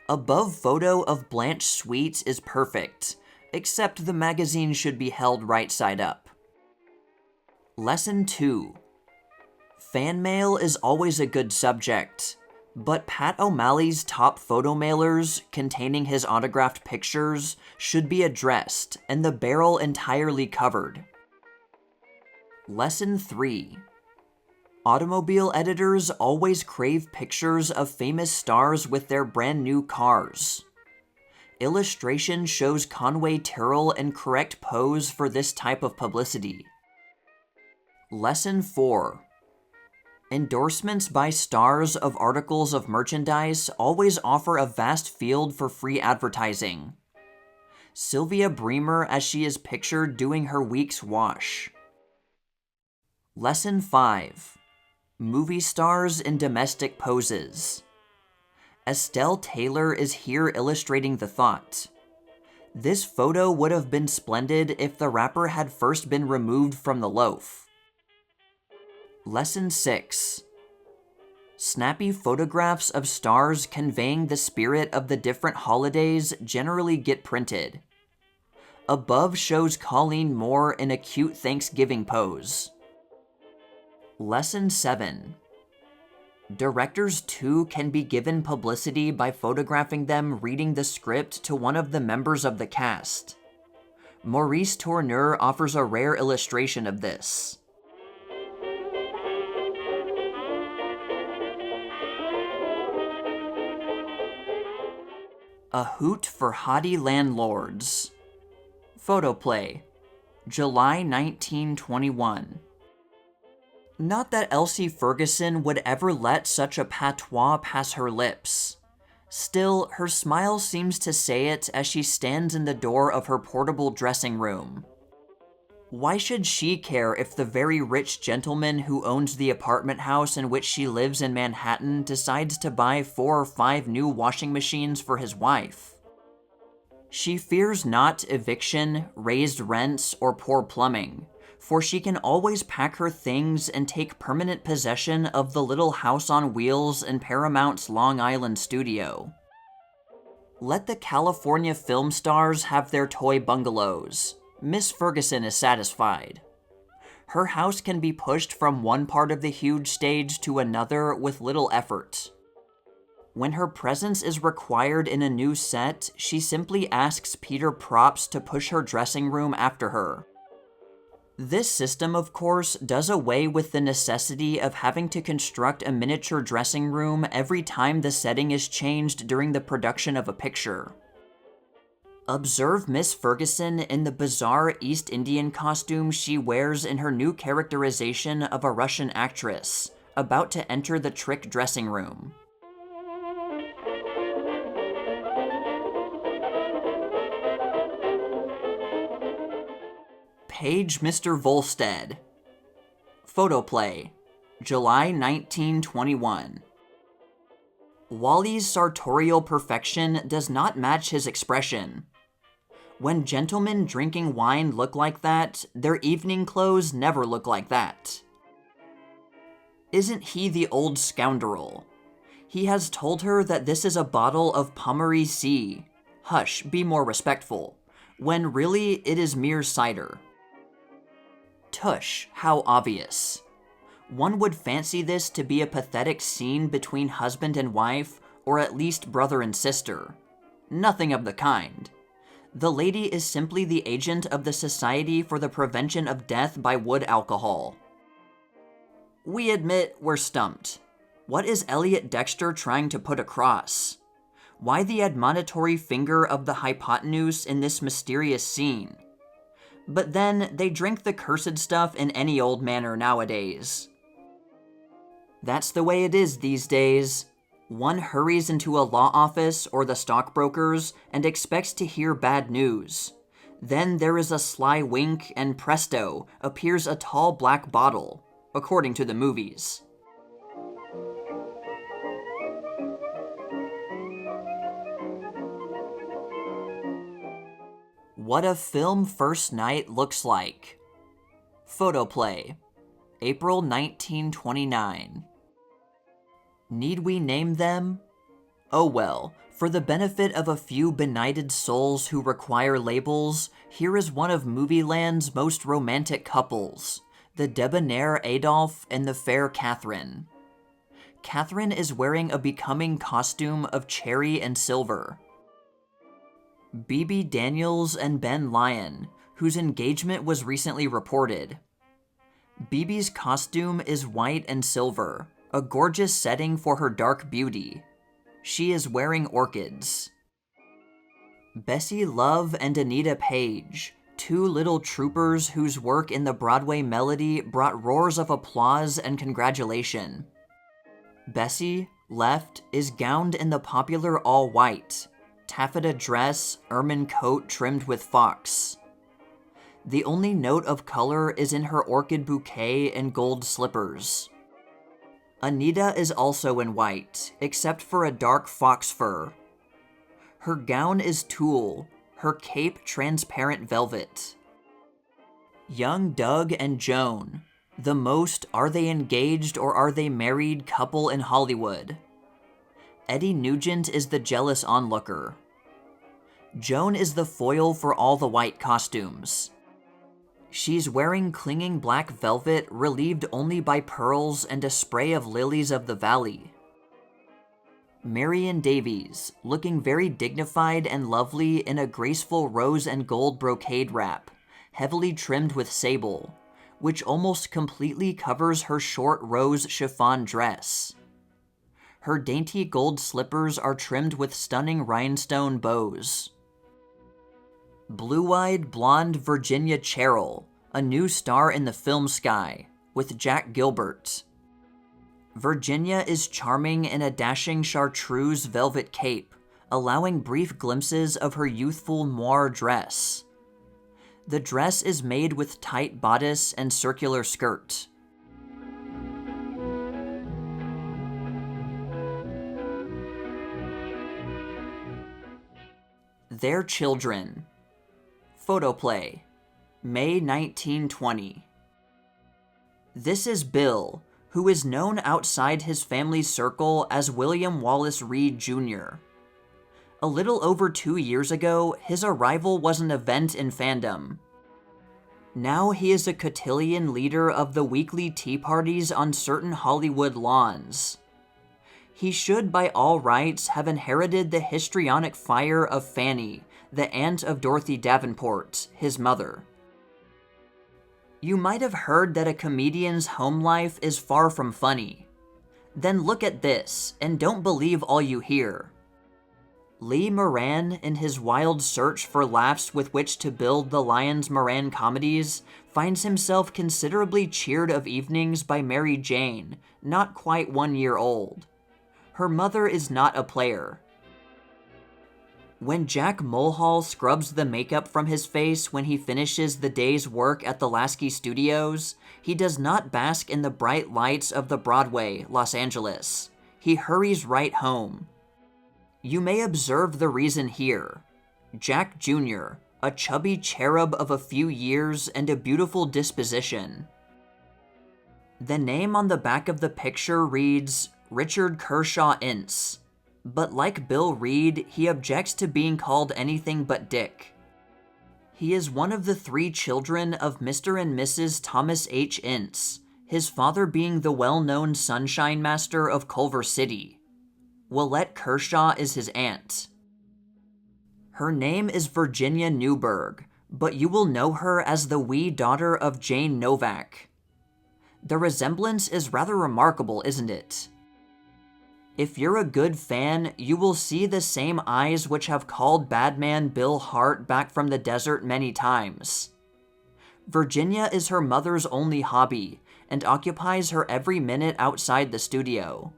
Above photo of Blanche Sweet is perfect, except the magazine should be held right side up. Lesson 2. Fan mail is always a good subject, but Pat O'Malley's top photo mailers containing his autographed pictures should be addressed and the barrel entirely covered. Lesson 3. Automobile editors always crave pictures of famous stars with their brand new cars. Illustration shows Conway Tyrrell in correct pose for this type of publicity. Lesson 4. Endorsements by stars of articles of merchandise always offer a vast field for free advertising. Sylvia Bremer as she is pictured doing her week's wash. Lesson 5. Movie stars in domestic poses. Estelle Taylor is here illustrating the thought. This photo would have been splendid if the wrapper had first been removed from the loaf. Lesson 6. Snappy photographs of stars conveying the spirit of the different holidays generally get printed. Above shows Colleen Moore in a cute Thanksgiving pose. Lesson 7. Directors too can be given publicity by photographing them reading the script to one of the members of the cast. Maurice Tourneur offers a rare illustration of this. A hoot for haughty landlords. Photoplay, July 1921. Not that Elsie Ferguson would ever let such a patois pass her lips. Still, her smile seems to say it as she stands in the door of her portable dressing room. Why should she care if the very rich gentleman who owns the apartment house in which she lives in Manhattan decides to buy 4 or 5 new washing machines for his wife? She fears not eviction, raised rents, or poor plumbing, for she can always pack her things and take permanent possession of the little house on wheels in Paramount's Long Island studio. Let the California film stars have their toy bungalows. Miss Ferguson is satisfied. Her house can be pushed from one part of the huge stage to another with little effort. When her presence is required in a new set, she simply asks Peter Props to push her dressing room after her. This system, of course, does away with the necessity of having to construct a miniature dressing room every time the setting is changed during the production of a picture. Observe Miss Ferguson in the bizarre East Indian costume she wears in her new characterization of a Russian actress, about to enter the trick dressing room. Page Mr. Volstead. Photoplay, July 1921. Wally's sartorial perfection does not match his expression. When gentlemen drinking wine look like that, their evening clothes never look like that. Isn't he the old scoundrel? He has told her that this is a bottle of Pommery Sea. Hush, be more respectful. When really it is mere cider. Tush, how obvious. One would fancy this to be a pathetic scene between husband and wife, or at least brother and sister. Nothing of the kind. The lady is simply the agent of the Society for the Prevention of Death by Wood Alcohol. We admit we're stumped. What is Elliot Dexter trying to put across? Why the admonitory finger of the hypotenuse in this mysterious scene? But then, they drink the cursed stuff in any old manner nowadays. That's the way it is these days. One hurries into a law office or the stockbrokers and expects to hear bad news. Then there is a sly wink and presto, appears a tall black bottle, according to the movies. What a film first night looks like. Photoplay, April 1929. Need we name them? Oh well, for the benefit of a few benighted souls who require labels, here is one of Movieland's most romantic couples, the debonair Adolph and the fair Catherine. Catherine is wearing a becoming costume of cherry and silver. Bebe Daniels and Ben Lyon, whose engagement was recently reported. Bebe's costume is white and silver, a gorgeous setting for her dark beauty. She is wearing orchids. Bessie Love and Anita Page, two little troopers whose work in the Broadway Melody brought roars of applause and congratulation. Bessie, left, is gowned in the popular all-white, taffeta dress, ermine coat trimmed with fox. The only note of color is in her orchid bouquet and gold slippers. Anita is also in white, except for a dark fox fur. Her gown is tulle, her cape transparent velvet. Young Doug and Joan, the most are they engaged or are they married couple in Hollywood. Eddie Nugent is the jealous onlooker. Joan is the foil for all the white costumes. She's wearing clinging black velvet relieved only by pearls and a spray of lilies of the valley. Marion Davies, looking very dignified and lovely in a graceful rose and gold brocade wrap, heavily trimmed with sable, which almost completely covers her short rose chiffon dress. Her dainty gold slippers are trimmed with stunning rhinestone bows. Blue-eyed blonde Virginia Cheryl, a new star in the film sky, with Jack Gilbert. Virginia is charming in a dashing chartreuse velvet cape, allowing brief glimpses of her youthful moire dress. The dress is made with tight bodice and circular skirt. Their children. Photoplay, May 1920. This is Bill, who is known outside his family's circle as William Wallace Reed Jr. A little over 2 years ago, his arrival was an event in fandom. Now he is a cotillion leader of the weekly tea parties on certain Hollywood lawns. He should by all rights have inherited the histrionic fire of Fanny, the aunt of Dorothy Davenport, his mother. You might have heard that a comedian's home life is far from funny. Then look at this, and don't believe all you hear. Lee Moran, in his wild search for laughs with which to build the Lyons Moran comedies, finds himself considerably cheered of evenings by Mary Jane, not quite 1 year old. Her mother is not a player. When Jack Mulhall scrubs the makeup from his face when he finishes the day's work at the Lasky Studios, he does not bask in the bright lights of the Broadway, Los Angeles. He hurries right home. You may observe the reason here. Jack Jr., a chubby cherub of a few years and a beautiful disposition. The name on the back of the picture reads Richard Kershaw Ince, but like Bill Reed, he objects to being called anything but Dick. He is one of the 3 children of Mr. and Mrs. Thomas H. Ince, his father being the well-known Sunshine Master of Culver City. Willette Kershaw is his aunt. Her name is Virginia Newberg, but you will know her as the wee daughter of Jane Novak. The resemblance is rather remarkable, isn't it? If you're a good fan, you will see the same eyes which have called Badman Bill Hart back from the desert many times. Virginia is her mother's only hobby, and occupies her every minute outside the studio.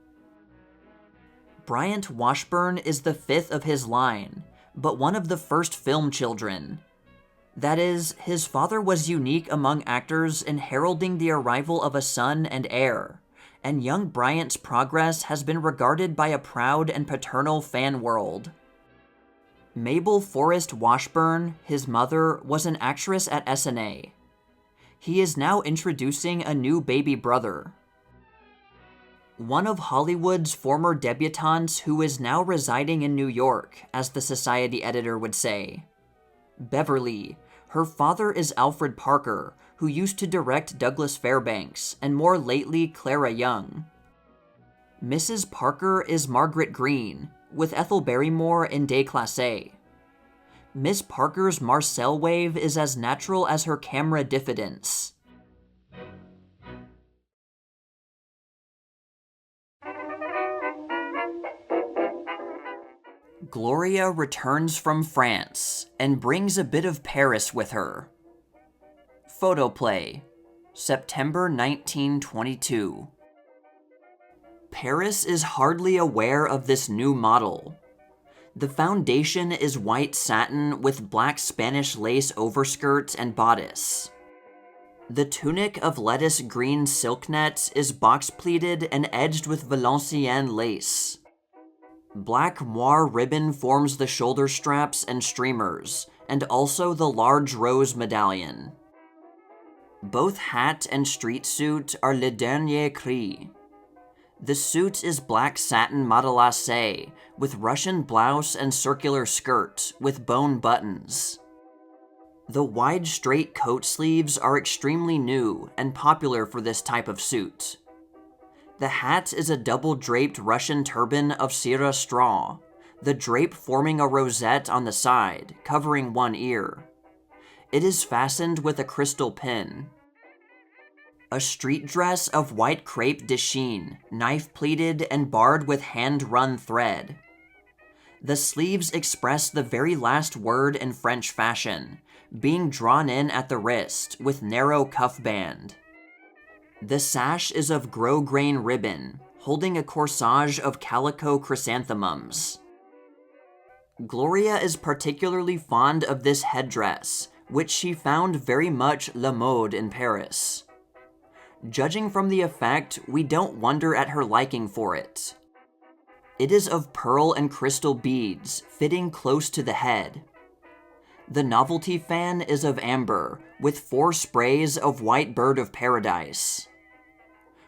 Bryant Washburn is the 5th of his line, but one of the first film children. That is, his father was unique among actors in heralding the arrival of a son and heir, and young Bryant's progress has been regarded by a proud and paternal fan world. Mabel Forrest Washburn, his mother, was an actress at SNA. He is now introducing a new baby brother. One of Hollywood's former debutantes who is now residing in New York, as the Society editor would say. Beverly. Her father is Alfred Parker, who used to direct Douglas Fairbanks, and more lately Clara Young. Mrs. Parker is Margaret Green, with Ethel Barrymore in Déclassé. Miss Parker's Marcel wave is as natural as her camera diffidence. Gloria returns from France and brings a bit of Paris with her. Photoplay, September 1922. Paris is hardly aware of this new model. The foundation is white satin with black Spanish lace overskirt and bodice. The tunic of lettuce green silk net is box-pleated and edged with Valenciennes lace. Black moire ribbon forms the shoulder straps and streamers, and also the large rose medallion. Both hat and street suit are le dernier cri. The suit is black satin matelassé, with Russian blouse and circular skirt, with bone buttons. The wide straight coat sleeves are extremely new and popular for this type of suit. The hat is a double-draped Russian turban of Sierra straw, the drape forming a rosette on the side, covering one ear. It is fastened with a crystal pin. A street dress of white crepe de chine, knife-pleated and barred with hand-run thread. The sleeves express the very last word in French fashion, being drawn in at the wrist with narrow cuff band. The sash is of grosgrain ribbon, holding a corsage of calico chrysanthemums. Gloria is particularly fond of this headdress, which she found very much la mode in Paris. Judging from the effect, we don't wonder at her liking for it. It is of pearl and crystal beads, fitting close to the head. The novelty fan is of amber, with 4 sprays of white bird of paradise.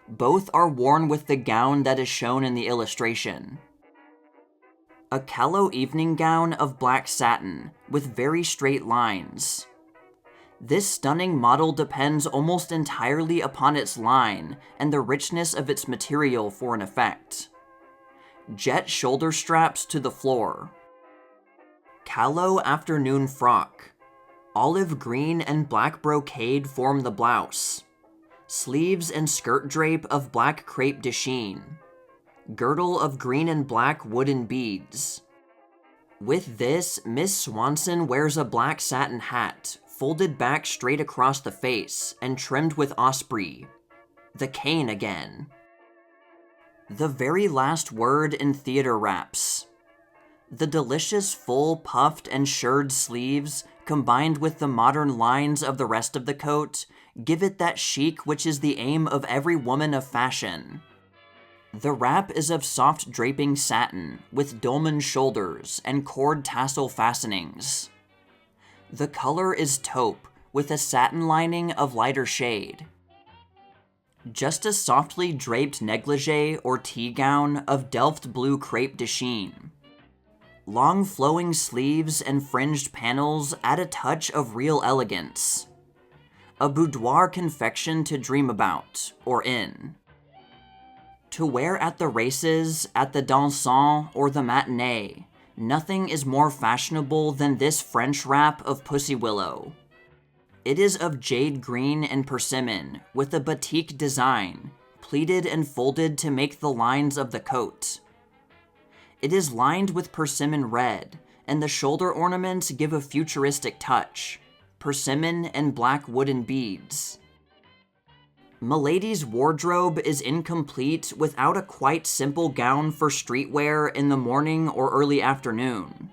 Both are worn with the gown that is shown in the illustration. A callow evening gown of black satin, with very straight lines. This stunning model depends almost entirely upon its line and the richness of its material for an effect. Jet shoulder straps to the floor. Callow afternoon frock. Olive green and black brocade form the blouse. Sleeves and skirt drape of black crepe de chine. Girdle of green and black wooden beads. With this, Miss Swanson wears a black satin hat, folded back straight across the face and trimmed with osprey. The cane again. The very last word in theater wraps. The delicious full puffed and shirred sleeves, combined with the modern lines of the rest of the coat, give it that chic which is the aim of every woman of fashion. The wrap is of soft draping satin, with dolman shoulders and cord tassel fastenings. The color is taupe, with a satin lining of lighter shade. Just a softly draped negligee or tea gown of Delft blue crepe de chine. Long flowing sleeves and fringed panels add a touch of real elegance. A boudoir confection to dream about, or in. To wear at the races, at the dansant, or the matinee, nothing is more fashionable than this French wrap of pussy willow. It is of jade green and persimmon, with a batik design, pleated and folded to make the lines of the coat. It is lined with persimmon red, and the shoulder ornaments give a futuristic touch, persimmon and black wooden beads. Milady's wardrobe is incomplete without a quite simple gown for streetwear in the morning or early afternoon.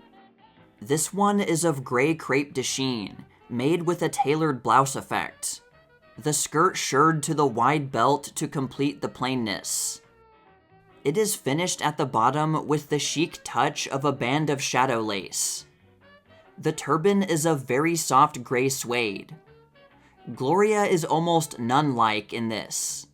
This one is of gray crepe de chine, made with a tailored blouse effect. The skirt shirred to the wide belt to complete the plainness. It is finished at the bottom with the chic touch of a band of shadow lace. The turban is of very soft gray suede. Gloria is almost nun-like in this.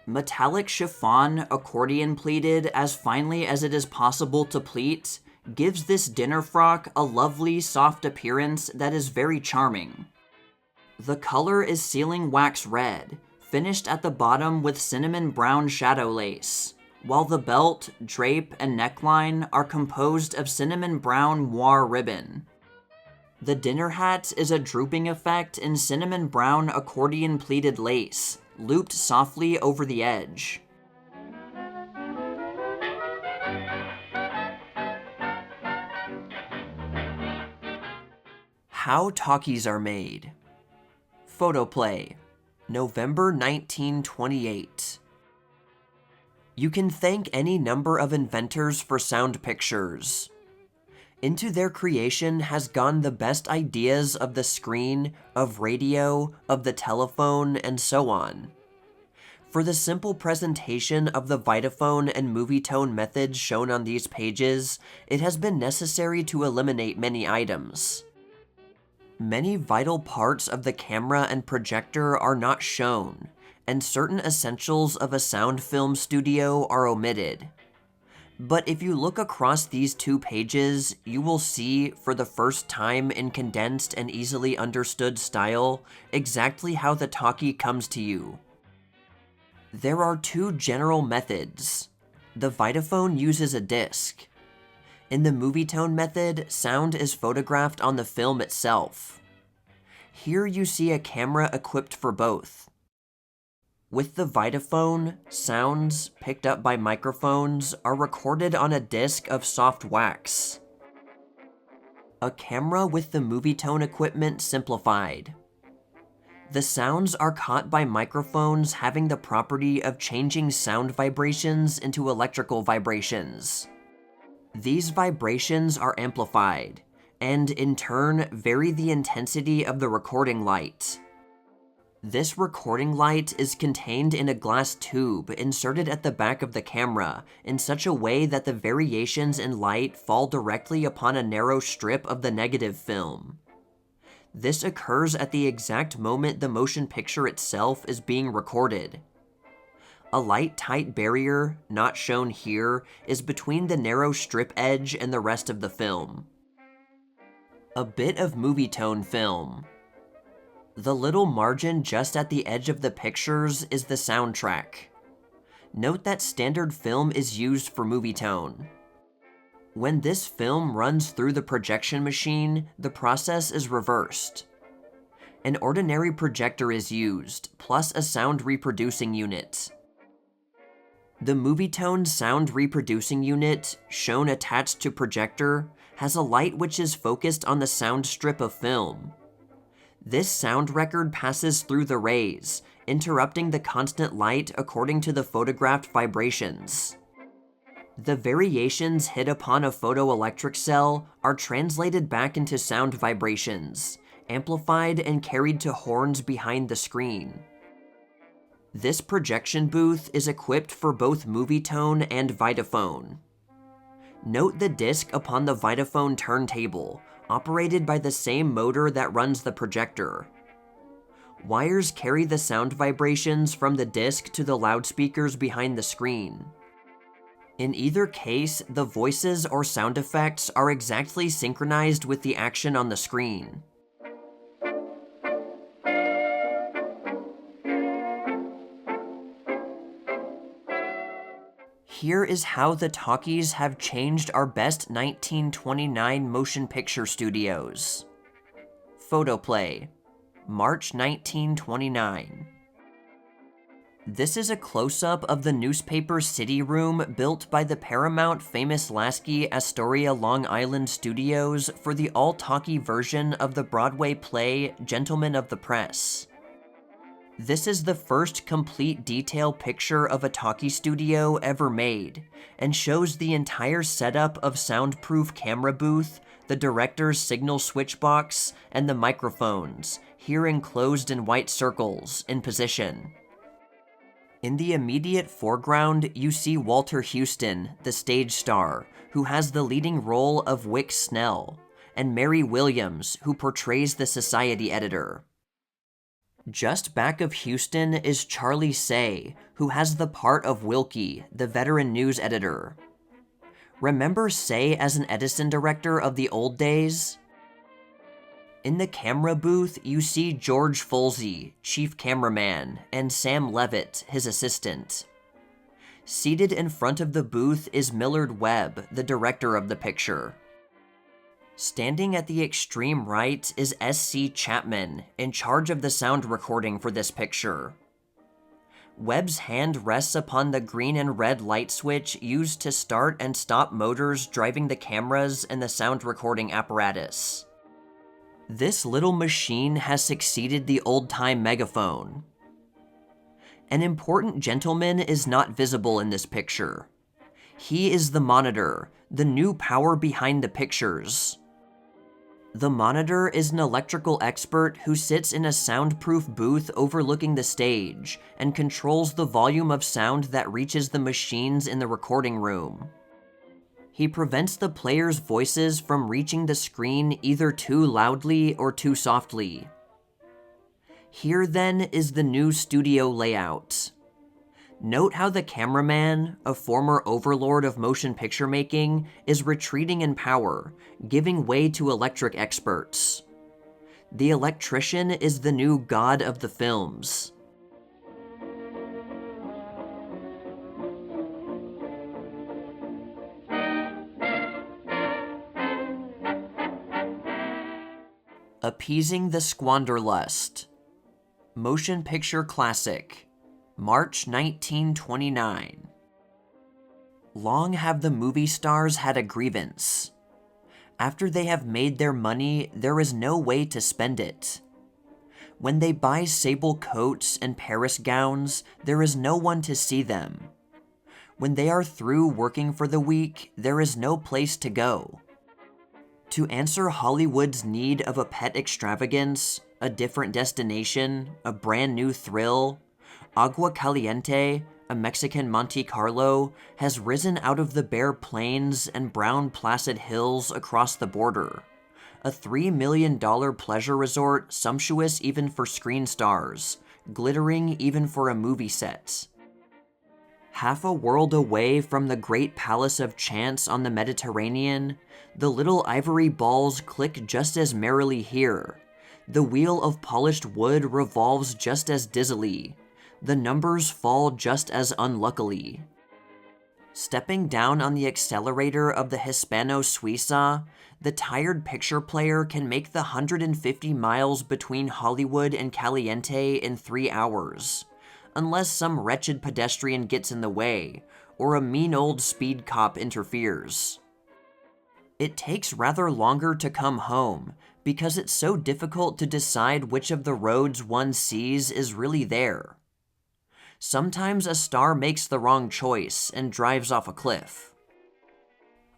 Metallic chiffon accordion pleated as finely as it is possible to pleat gives this dinner frock a lovely, soft appearance that is very charming. The color is sealing wax red, finished at the bottom with cinnamon brown shadow lace, while the belt, drape, and neckline are composed of cinnamon brown moire ribbon. The dinner hat is a drooping effect in cinnamon brown accordion pleated lace, looped softly over the edge. How Talkies Are Made. Photoplay, November 1928. You can thank any number of inventors for sound pictures. Into their creation has gone the best ideas of the screen, of radio, of the telephone, and so on. For the simple presentation of the Vitaphone and Movietone methods shown on these pages, it has been necessary to eliminate many items. Many vital parts of the camera and projector are not shown, and certain essentials of a sound film studio are omitted. But if you look across these 2 pages, you will see, for the first time in condensed and easily understood style, exactly how the talkie comes to you. There are 2 general methods. The Vitaphone uses a disc. In the Movietone method, sound is photographed on the film itself. Here you see a camera equipped for both. With the Vitaphone, sounds, picked up by microphones, are recorded on a disc of soft wax. A camera with the Movietone equipment simplified. The sounds are caught by microphones having the property of changing sound vibrations into electrical vibrations. These vibrations are amplified, and in turn vary the intensity of the recording light. This recording light is contained in a glass tube inserted at the back of the camera in such a way that the variations in light fall directly upon a narrow strip of the negative film. This occurs at the exact moment the motion picture itself is being recorded. A light tight barrier, not shown here, is between the narrow strip edge and the rest of the film. A bit of Movietone film. The little margin just at the edge of the pictures is the soundtrack. Note that standard film is used for Movietone. When this film runs through the projection machine, the process is reversed. An ordinary projector is used, plus a sound reproducing unit. The Movietone sound reproducing unit, shown attached to projector, has a light which is focused on the sound strip of film. This sound record passes through the rays, interrupting the constant light according to the photographed vibrations. The variations hit upon a photoelectric cell are translated back into sound vibrations, amplified and carried to horns behind the screen. This projection booth is equipped for both Movietone and Vitaphone. Note the disc upon the Vitaphone turntable, operated by the same motor that runs the projector. Wires carry the sound vibrations from the disc to the loudspeakers behind the screen. In either case, the voices or sound effects are exactly synchronized with the action on the screen. Here is how the talkies have changed our best 1929 motion picture studios. Photoplay, March 1929. This is a close-up of the newspaper city room built by the Paramount famous Lasky Astoria Long Island Studios for the all-talkie version of the Broadway play Gentlemen of the Press. This is the first complete detail picture of a talkie studio ever made, and shows the entire setup of soundproof camera booth, the director's signal switch box, and the microphones, here enclosed in white circles, in position. In the immediate foreground, you see Walter Houston, the stage star, who has the leading role of Wick Snell, and Mary Williams, who portrays the society editor. Just back of Houston is Charlie Say, who has the part of Wilkie, the veteran news editor. Remember Say as an Edison director of the old days? In the camera booth, you see George Folsey, chief cameraman, and Sam Levitt, his assistant. Seated in front of the booth is Millard Webb, the director of the picture. Standing at the extreme right is S.C. Chapman, in charge of the sound recording for this picture. Webb's hand rests upon the green and red light switch used to start and stop motors driving the cameras and the sound recording apparatus. This little machine has succeeded the old-time megaphone. An important gentleman is not visible in this picture. He is the monitor, the new power behind the pictures. The monitor is an electrical expert who sits in a soundproof booth overlooking the stage and controls the volume of sound that reaches the machines in the recording room. He prevents the players' voices from reaching the screen either too loudly or too softly. Here then is the new studio layout. Note how the cameraman, a former overlord of motion picture making, is retreating in power, giving way to electric experts. The electrician is the new god of the films. Appeasing the Squanderlust. Motion Picture Classic, March 1929. Long have the movie stars had a grievance. After they have made their money, there is no way to spend it. When they buy sable coats and Paris gowns, there is no one to see them. When they are through working for the week, there is no place to go. To answer Hollywood's need of a pet extravagance, a different destination, a brand new thrill, Agua Caliente, a Mexican Monte Carlo, has risen out of the bare plains and brown placid hills across the border. A $3 million pleasure resort, sumptuous even for screen stars, glittering even for a movie set. Half a world away from the great palace of chance on the Mediterranean, the little ivory balls click just as merrily here. The wheel of polished wood revolves just as dizzily. The numbers fall just as unluckily. Stepping down on the accelerator of the Hispano Suiza, the tired picture player can make the 150 miles between Hollywood and Caliente in 3 hours, unless some wretched pedestrian gets in the way, or a mean old speed cop interferes. It takes rather longer to come home, because it's so difficult to decide which of the roads one sees is really there. Sometimes a star makes the wrong choice and drives off a cliff.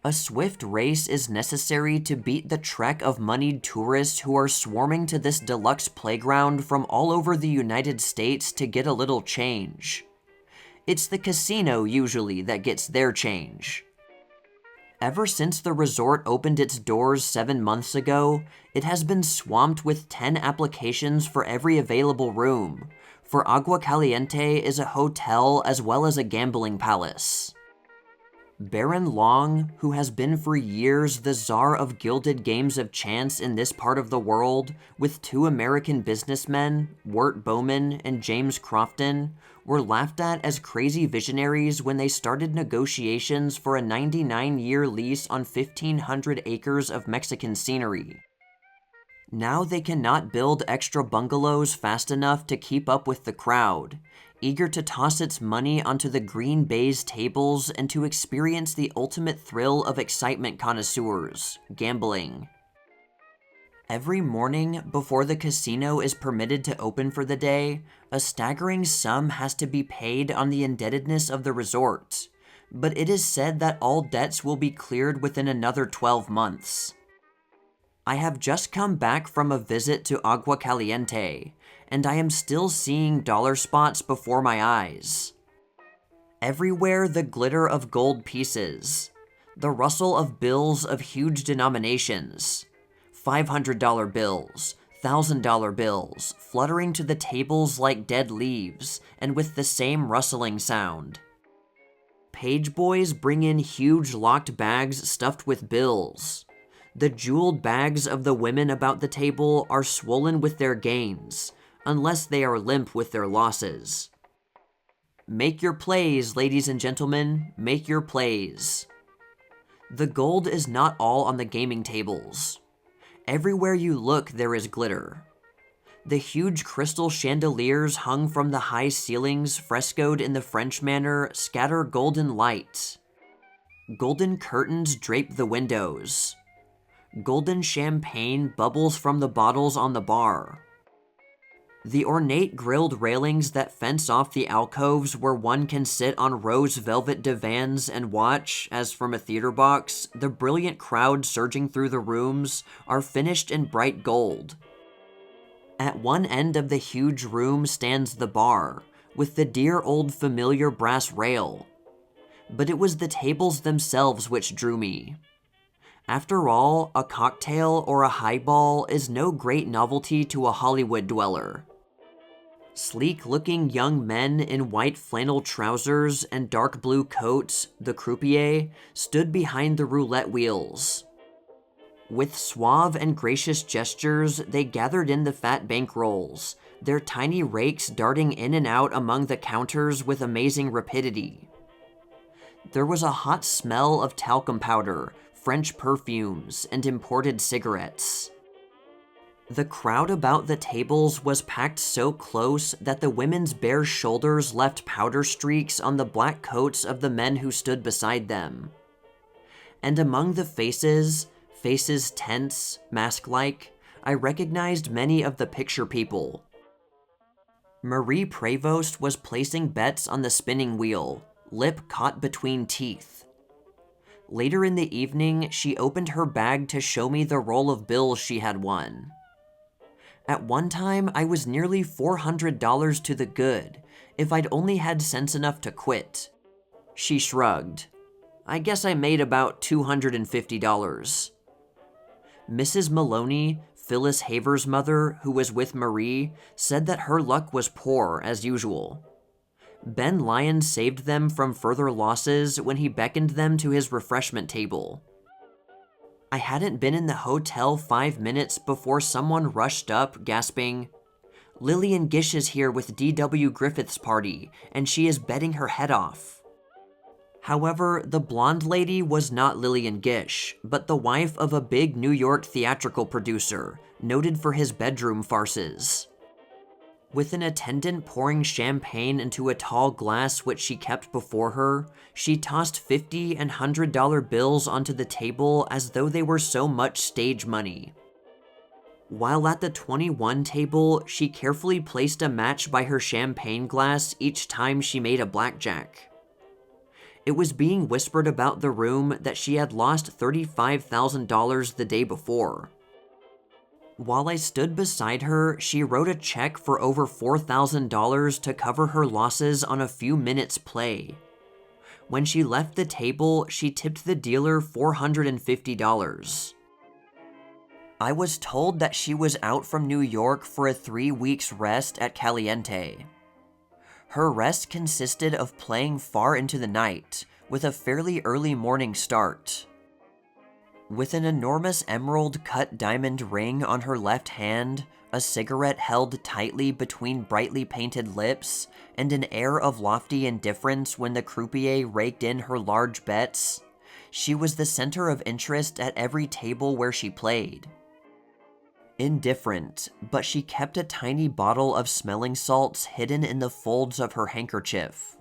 A swift race is necessary to beat the trek of moneyed tourists who are swarming to this deluxe playground from all over the United States to get a little change. It's the casino, usually, that gets their change. Ever since the resort opened its doors 7 months ago, it has been swamped with 10 applications for every available room, for Agua Caliente is a hotel as well as a gambling palace. Baron Long, who has been for years the czar of gilded games of chance in this part of the world, with 2 American businessmen, Wirt Bowman and James Crofton, were laughed at as crazy visionaries when they started negotiations for a 99-year lease on 1,500 acres of Mexican scenery. Now they cannot build extra bungalows fast enough to keep up with the crowd, eager to toss its money onto the green baize tables and to experience the ultimate thrill of excitement connoisseurs, gambling. Every morning, before the casino is permitted to open for the day, a staggering sum has to be paid on the indebtedness of the resort, but it is said that all debts will be cleared within another 12 months. I have just come back from a visit to Agua Caliente, and I am still seeing dollar spots before my eyes. Everywhere the glitter of gold pieces, the rustle of bills of huge denominations, $500 bills, $1,000 bills, fluttering to the tables like dead leaves, and with the same rustling sound. Page boys bring in huge locked bags stuffed with bills. The jeweled bags of the women about the table are swollen with their gains, unless they are limp with their losses. Make your plays, ladies and gentlemen, make your plays. The gold is not all on the gaming tables. Everywhere you look, there is glitter. The huge crystal chandeliers hung from the high ceilings, frescoed in the French manner, scatter golden light. Golden curtains drape the windows. Golden champagne bubbles from the bottles on the bar. The ornate grilled railings that fence off the alcoves where one can sit on rose velvet divans and watch, as from a theater box, the brilliant crowd surging through the rooms, are finished in bright gold. At one end of the huge room stands the bar, with the dear old familiar brass rail. But it was the tables themselves which drew me. After all, a cocktail or a highball is no great novelty to a Hollywood dweller. Sleek-looking young men in white flannel trousers and dark blue coats, the croupier, stood behind the roulette wheels. With suave and gracious gestures, they gathered in the fat bankrolls, their tiny rakes darting in and out among the counters with amazing rapidity. There was a hot smell of talcum powder, French perfumes, and imported cigarettes. The crowd about the tables was packed so close that the women's bare shoulders left powder streaks on the black coats of the men who stood beside them. And among the faces tense, mask-like, I recognized many of the picture people. Marie Prevost was placing bets on the spinning wheel, lip caught between teeth. Later in the evening, she opened her bag to show me the roll of bills she had won. At one time, I was nearly $400 to the good, if I'd only had sense enough to quit. She shrugged. I guess I made about $250. Mrs. Maloney, Phyllis Haver's mother, who was with Marie, said that her luck was poor, as usual. Ben Lyon saved them from further losses when he beckoned them to his refreshment table. I hadn't been in the hotel 5 minutes before someone rushed up, gasping, "Lillian Gish is here with D.W. Griffith's party, and she is betting her head off." However, the blonde lady was not Lillian Gish, but the wife of a big New York theatrical producer, noted for his bedroom farces. With an attendant pouring champagne into a tall glass which she kept before her, she tossed $50 and $100 bills onto the table as though they were so much stage money. While at the 21 table, she carefully placed a match by her champagne glass each time she made a blackjack. It was being whispered about the room that she had lost $35,000 the day before. While I stood beside her, she wrote a check for over $4,000 to cover her losses on a few minutes' play. When she left the table, she tipped the dealer $450. I was told that she was out from New York for a 3-week rest at Caliente. Her rest consisted of playing far into the night, with a fairly early morning start. With an enormous emerald-cut diamond ring on her left hand, a cigarette held tightly between brightly painted lips, and an air of lofty indifference when the croupier raked in her large bets, she was the center of interest at every table where she played. Indifferent, but she kept a tiny bottle of smelling salts hidden in the folds of her handkerchief.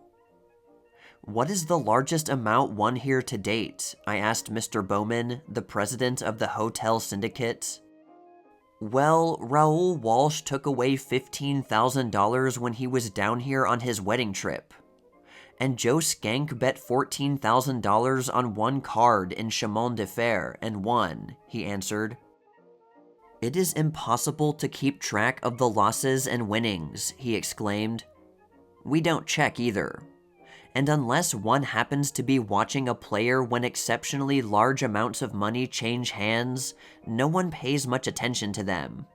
"What is the largest amount won here to date?" I asked Mr. Bowman, the president of the hotel syndicate. "Well, Raoul Walsh took away $15,000 when he was down here on his wedding trip. And Joe Schenck bet $14,000 on one card in Chemin de Fer and won," he answered. "It is impossible to keep track of the losses and winnings," he exclaimed. "We don't check either. And unless one happens to be watching a player when exceptionally large amounts of money change hands, no one pays much attention to them."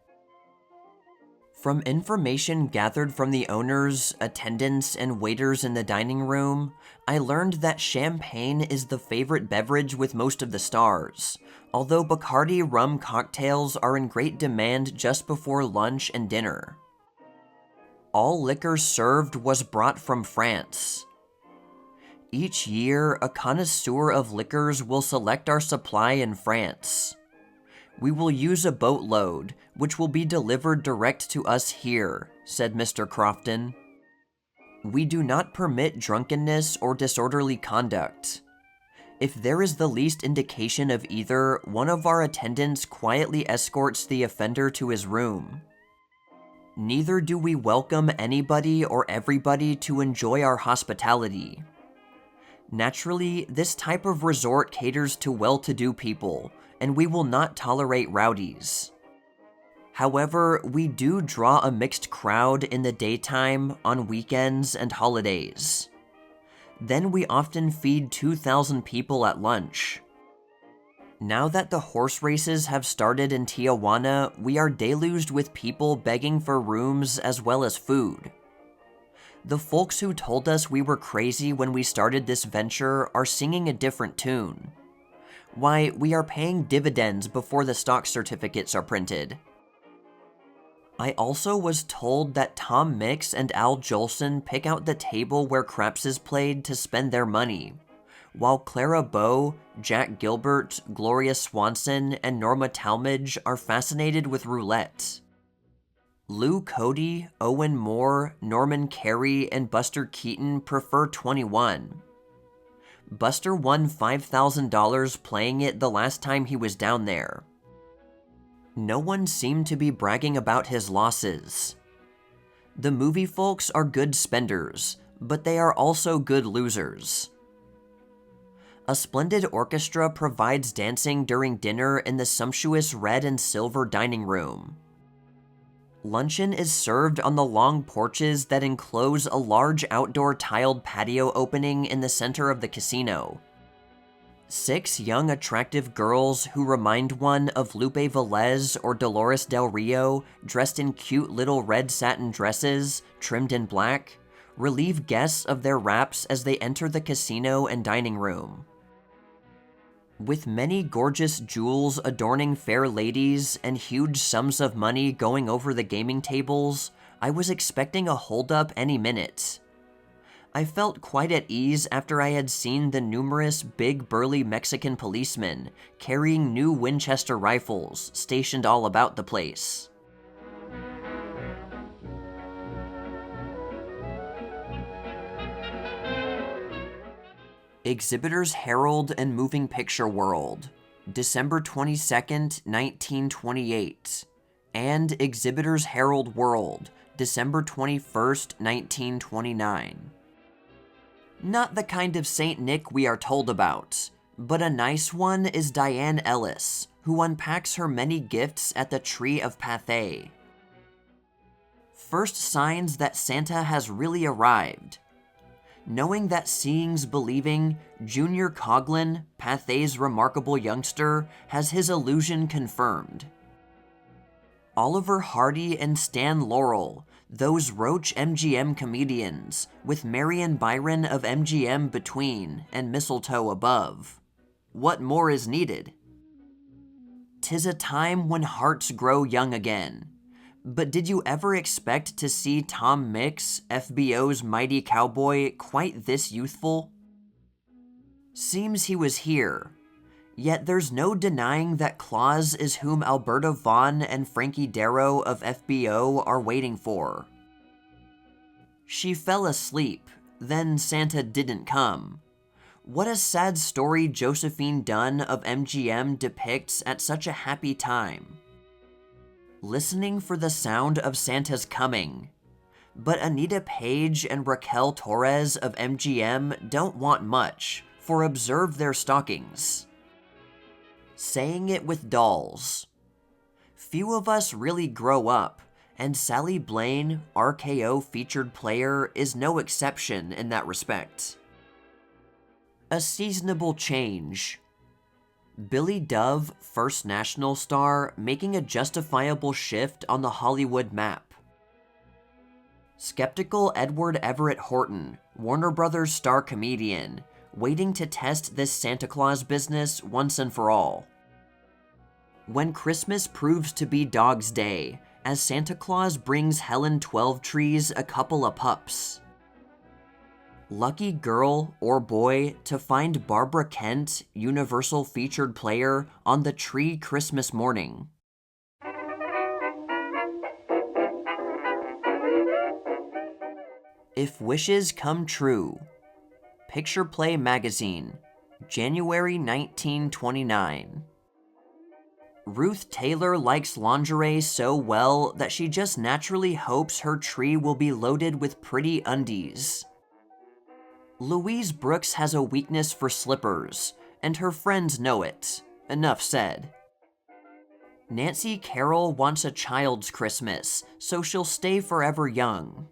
From information gathered from the owners, attendants, and waiters in the dining room, I learned that champagne is the favorite beverage with most of the stars, although Bacardi rum cocktails are in great demand just before lunch and dinner. All liquor served was brought from France. Each year, a connoisseur of liquors will select our supply in France. "We will use a boatload, which will be delivered direct to us here," said Mr. Crofton. "We do not permit drunkenness or disorderly conduct. If there is the least indication of either, one of our attendants quietly escorts the offender to his room. Neither do we welcome anybody or everybody to enjoy our hospitality. Naturally, this type of resort caters to well-to-do people, and we will not tolerate rowdies. However, we do draw a mixed crowd in the daytime, on weekends, and holidays. Then we often feed 2,000 people at lunch. Now that the horse races have started in Tijuana, we are deluged with people begging for rooms as well as food. The folks who told us we were crazy when we started this venture are singing a different tune. Why, we are paying dividends before the stock certificates are printed." I also was told that Tom Mix and Al Jolson pick out the table where craps is played to spend their money, while Clara Bow, Jack Gilbert, Gloria Swanson, and Norma Talmadge are fascinated with roulette. Lou Cody, Owen Moore, Norman Carey, and Buster Keaton prefer 21. Buster won $5,000 playing it the last time he was down there. No one seemed to be bragging about his losses. The movie folks are good spenders, but they are also good losers. A splendid orchestra provides dancing during dinner in the sumptuous red and silver dining room. Luncheon is served on the long porches that enclose a large outdoor tiled patio opening in the center of the casino. 6 young attractive girls who remind one of Lupe Velez or Dolores Del Rio, dressed in cute little red satin dresses, trimmed in black, relieve guests of their wraps as they enter the casino and dining room. With many gorgeous jewels adorning fair ladies and huge sums of money going over the gaming tables, I was expecting a holdup any minute. I felt quite at ease after I had seen the numerous big burly Mexican policemen carrying new Winchester rifles stationed all about the place. Exhibitors Herald and Moving Picture World, December 22nd, 1928, and Exhibitors Herald World, December 21st, 1929. Not the kind of Saint Nick we are told about, but a nice one is Diane Ellis, who unpacks her many gifts at the Tree of Pathé. First signs that Santa has really arrived. knowing that seeing's believing, Junior Coughlin, Pathé's remarkable youngster, has his illusion confirmed. Oliver Hardy and Stan Laurel, those roach MGM comedians, with Marion Byron of MGM between and mistletoe above. What more is needed? 'Tis a time when hearts grow young again. But did you ever expect to see Tom Mix, FBO's mighty cowboy, quite this youthful? Seems he was here. Yet there's no denying that Claus is whom Alberta Vaughn and Frankie Darrow of FBO are waiting for. She fell asleep, then Santa didn't come. What a sad story Josephine Dunn of MGM depicts at such a happy time. Listening for the sound of Santa's coming. But Anita Page and Raquel Torres of MGM don't want much, for observe their stockings. Saying it with dolls. Few of us really grow up, and Sally Blaine, RKO featured player, is no exception in that respect. A seasonable change. Billy Dove, First National star, making a justifiable shift on the Hollywood map. Skeptical Edward Everett Horton, Warner Brothers star comedian, waiting to test this Santa Claus business once and for all. When Christmas proves to be Dog's Day, as Santa Claus brings Helen Twelvetrees a couple of pups. Lucky girl or boy to find Barbara Kent, Universal featured player, on the tree Christmas morning. If Wishes Come True. Picture Play Magazine, January 1929. Ruth Taylor likes lingerie so well that she just naturally hopes her tree will be loaded with pretty undies. Louise Brooks has a weakness for slippers, and her friends know it. Enough said. Nancy Carroll wants a child's Christmas, so she'll stay forever young.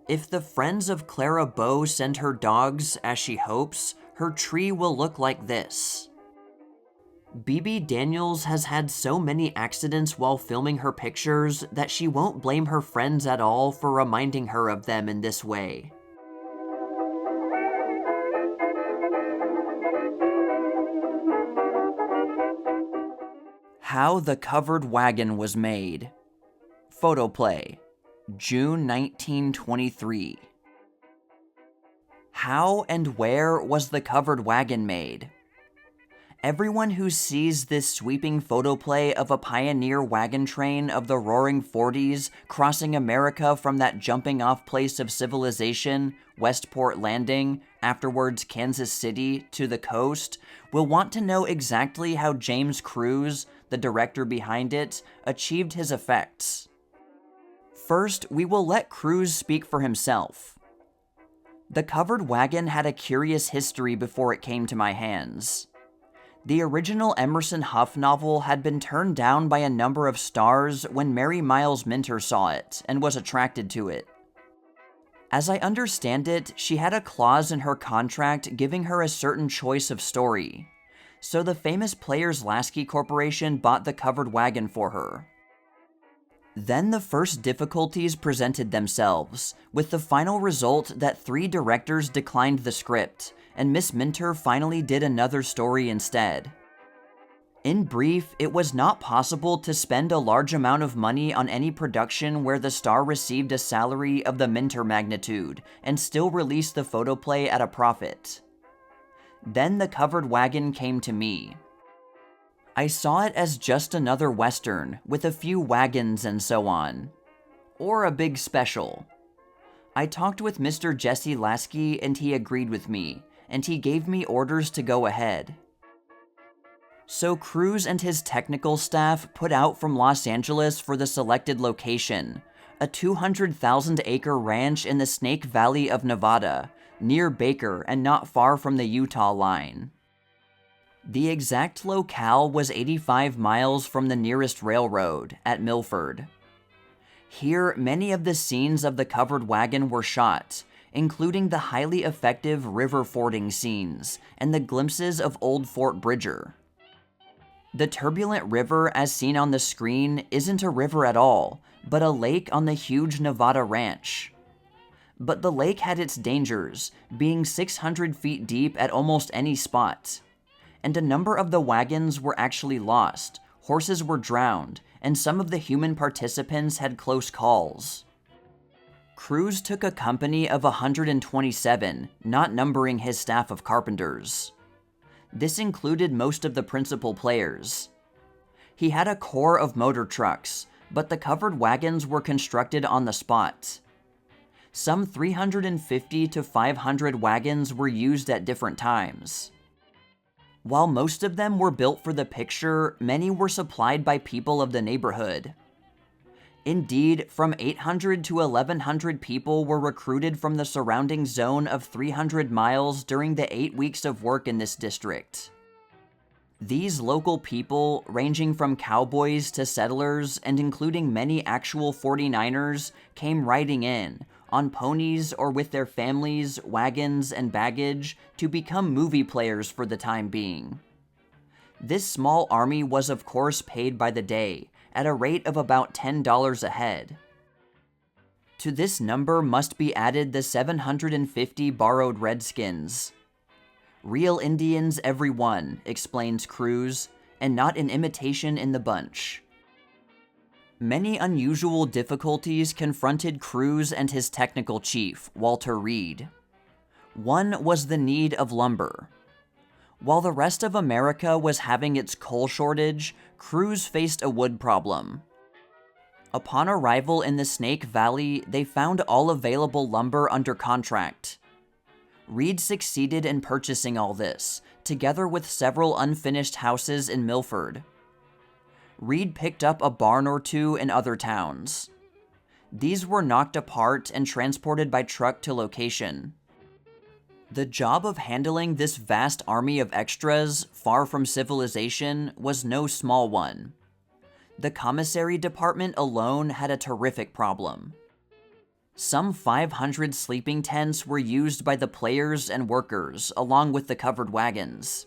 If the friends of Clara Bow send her dogs, as she hopes, her tree will look like this. Bebe Daniels has had so many accidents while filming her pictures that she won't blame her friends at all for reminding her of them in this way. How the Covered Wagon Was Made. Photoplay, June 1923. How and where was the covered wagon made? Everyone who sees this sweeping photoplay of a pioneer wagon train of the roaring 40s crossing America from that jumping-off place of civilization, Westport Landing, afterwards Kansas City, to the coast, will want to know exactly how James Cruise, the director behind it, achieved his effects. First, we will let Cruise speak for himself. The covered wagon had a curious history before it came to my hands. The original Emerson Hough novel had been turned down by a number of stars when Mary Miles Minter saw it and was attracted to it. As I understand it, she had a clause in her contract giving her a certain choice of story, so the famous Players Lasky Corporation bought the covered wagon for her. Then the first difficulties presented themselves, with the final result that 3 directors declined the script, and Miss Minter finally did another story instead. In brief, it was not possible to spend a large amount of money on any production where the star received a salary of the Minter magnitude, and still release the photoplay at a profit. Then the covered wagon came to me. I saw it as just another Western, with a few wagons and so on. Or a big special. I talked with Mr. Jesse Lasky and he agreed with me, and he gave me orders to go ahead. So Cruise and his technical staff put out from Los Angeles for the selected location, a 200,000-acre ranch in the Snake Valley of Nevada, near Baker and not far from the Utah line. The exact locale was 85 miles from the nearest railroad, at Milford. Here, many of the scenes of the covered wagon were shot, including the highly effective river fording scenes and the glimpses of Old Fort Bridger. The turbulent river as seen on the screen isn't a river at all, but a lake on the huge Nevada ranch. But the lake had its dangers, being 600 feet deep at almost any spot. And a number of the wagons were actually lost, horses were drowned, and some of the human participants had close calls. Cruise took a company of 127, not numbering his staff of carpenters. This included most of the principal players. He had a core of motor trucks, but the covered wagons were constructed on the spot. Some 350 to 500 wagons were used at different times. While most of them were built for the picture, many were supplied by people of the neighborhood. Indeed, from 800 to 1,100 people were recruited from the surrounding zone of 300 miles during the 8 weeks of work in this district. These local people, ranging from cowboys to settlers and including many actual 49ers, came riding in, on ponies or with their families, wagons, and baggage, to become movie players for the time being. This small army was of course paid by the day, at a rate of about $10 a head. To this number must be added the 750 borrowed redskins. Real Indians every one, explains Cruise, and not an imitation in the bunch. Many unusual difficulties confronted Cruise and his technical chief, Walter Reed. One was the need of lumber. While the rest of America was having its coal shortage, Cruise faced a wood problem. Upon arrival in the Snake Valley, they found all available lumber under contract. Reed succeeded in purchasing all this, together with several unfinished houses in Milford. Reed picked up a barn or two in other towns. These were knocked apart and transported by truck to location. The job of handling this vast army of extras, far from civilization, was no small one. The commissary department alone had a terrific problem. Some 500 sleeping tents were used by the players and workers, along with the covered wagons.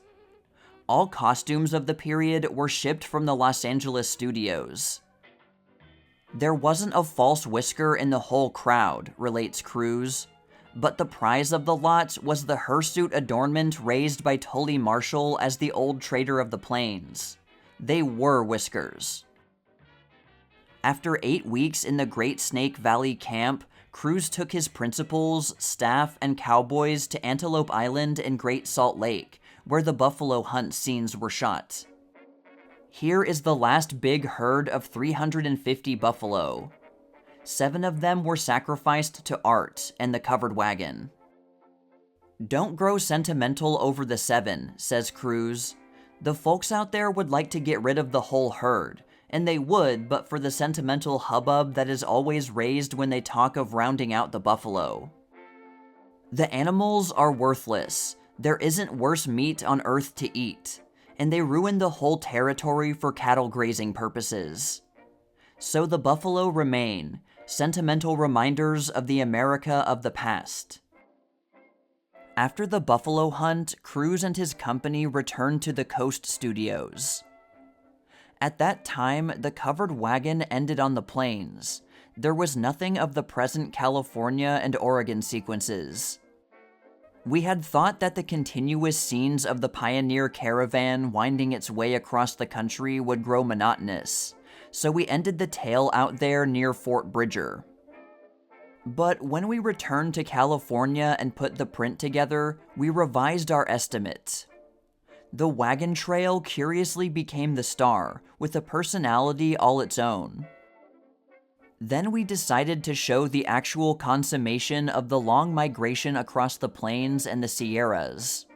All costumes of the period were shipped from the Los Angeles studios. There wasn't a false whisker in the whole crowd, relates Cruise, but the prize of the lot was the hirsute adornment raised by Tully Marshall as the old trader of the plains. They were whiskers. After 8 weeks in the Great Snake Valley camp, Cruise took his principals, staff, and cowboys to Antelope Island and Great Salt Lake, where the buffalo hunt scenes were shot. Here is the last big herd of 350 buffalo. 7 of them were sacrificed to Art and the covered wagon. Don't grow sentimental over the 7, says Cruise. The folks out there would like to get rid of the whole herd, and they would but for the sentimental hubbub that is always raised when they talk of rounding out the buffalo. The animals are worthless. There isn't worse meat on earth to eat, and they ruin the whole territory for cattle grazing purposes. So the buffalo remain, sentimental reminders of the America of the past. After the buffalo hunt, Cruise and his company returned to the Coast Studios. At that time, the covered wagon ended on the plains. There was nothing of the present California and Oregon sequences. We had thought that the continuous scenes of the pioneer caravan winding its way across the country would grow monotonous, so we ended the tale out there near Fort Bridger. But when we returned to California and put the print together, we revised our estimate. The wagon trail curiously became the star, with a personality all its own. Then we decided to show the actual consummation of the long migration across the plains and the Sierras.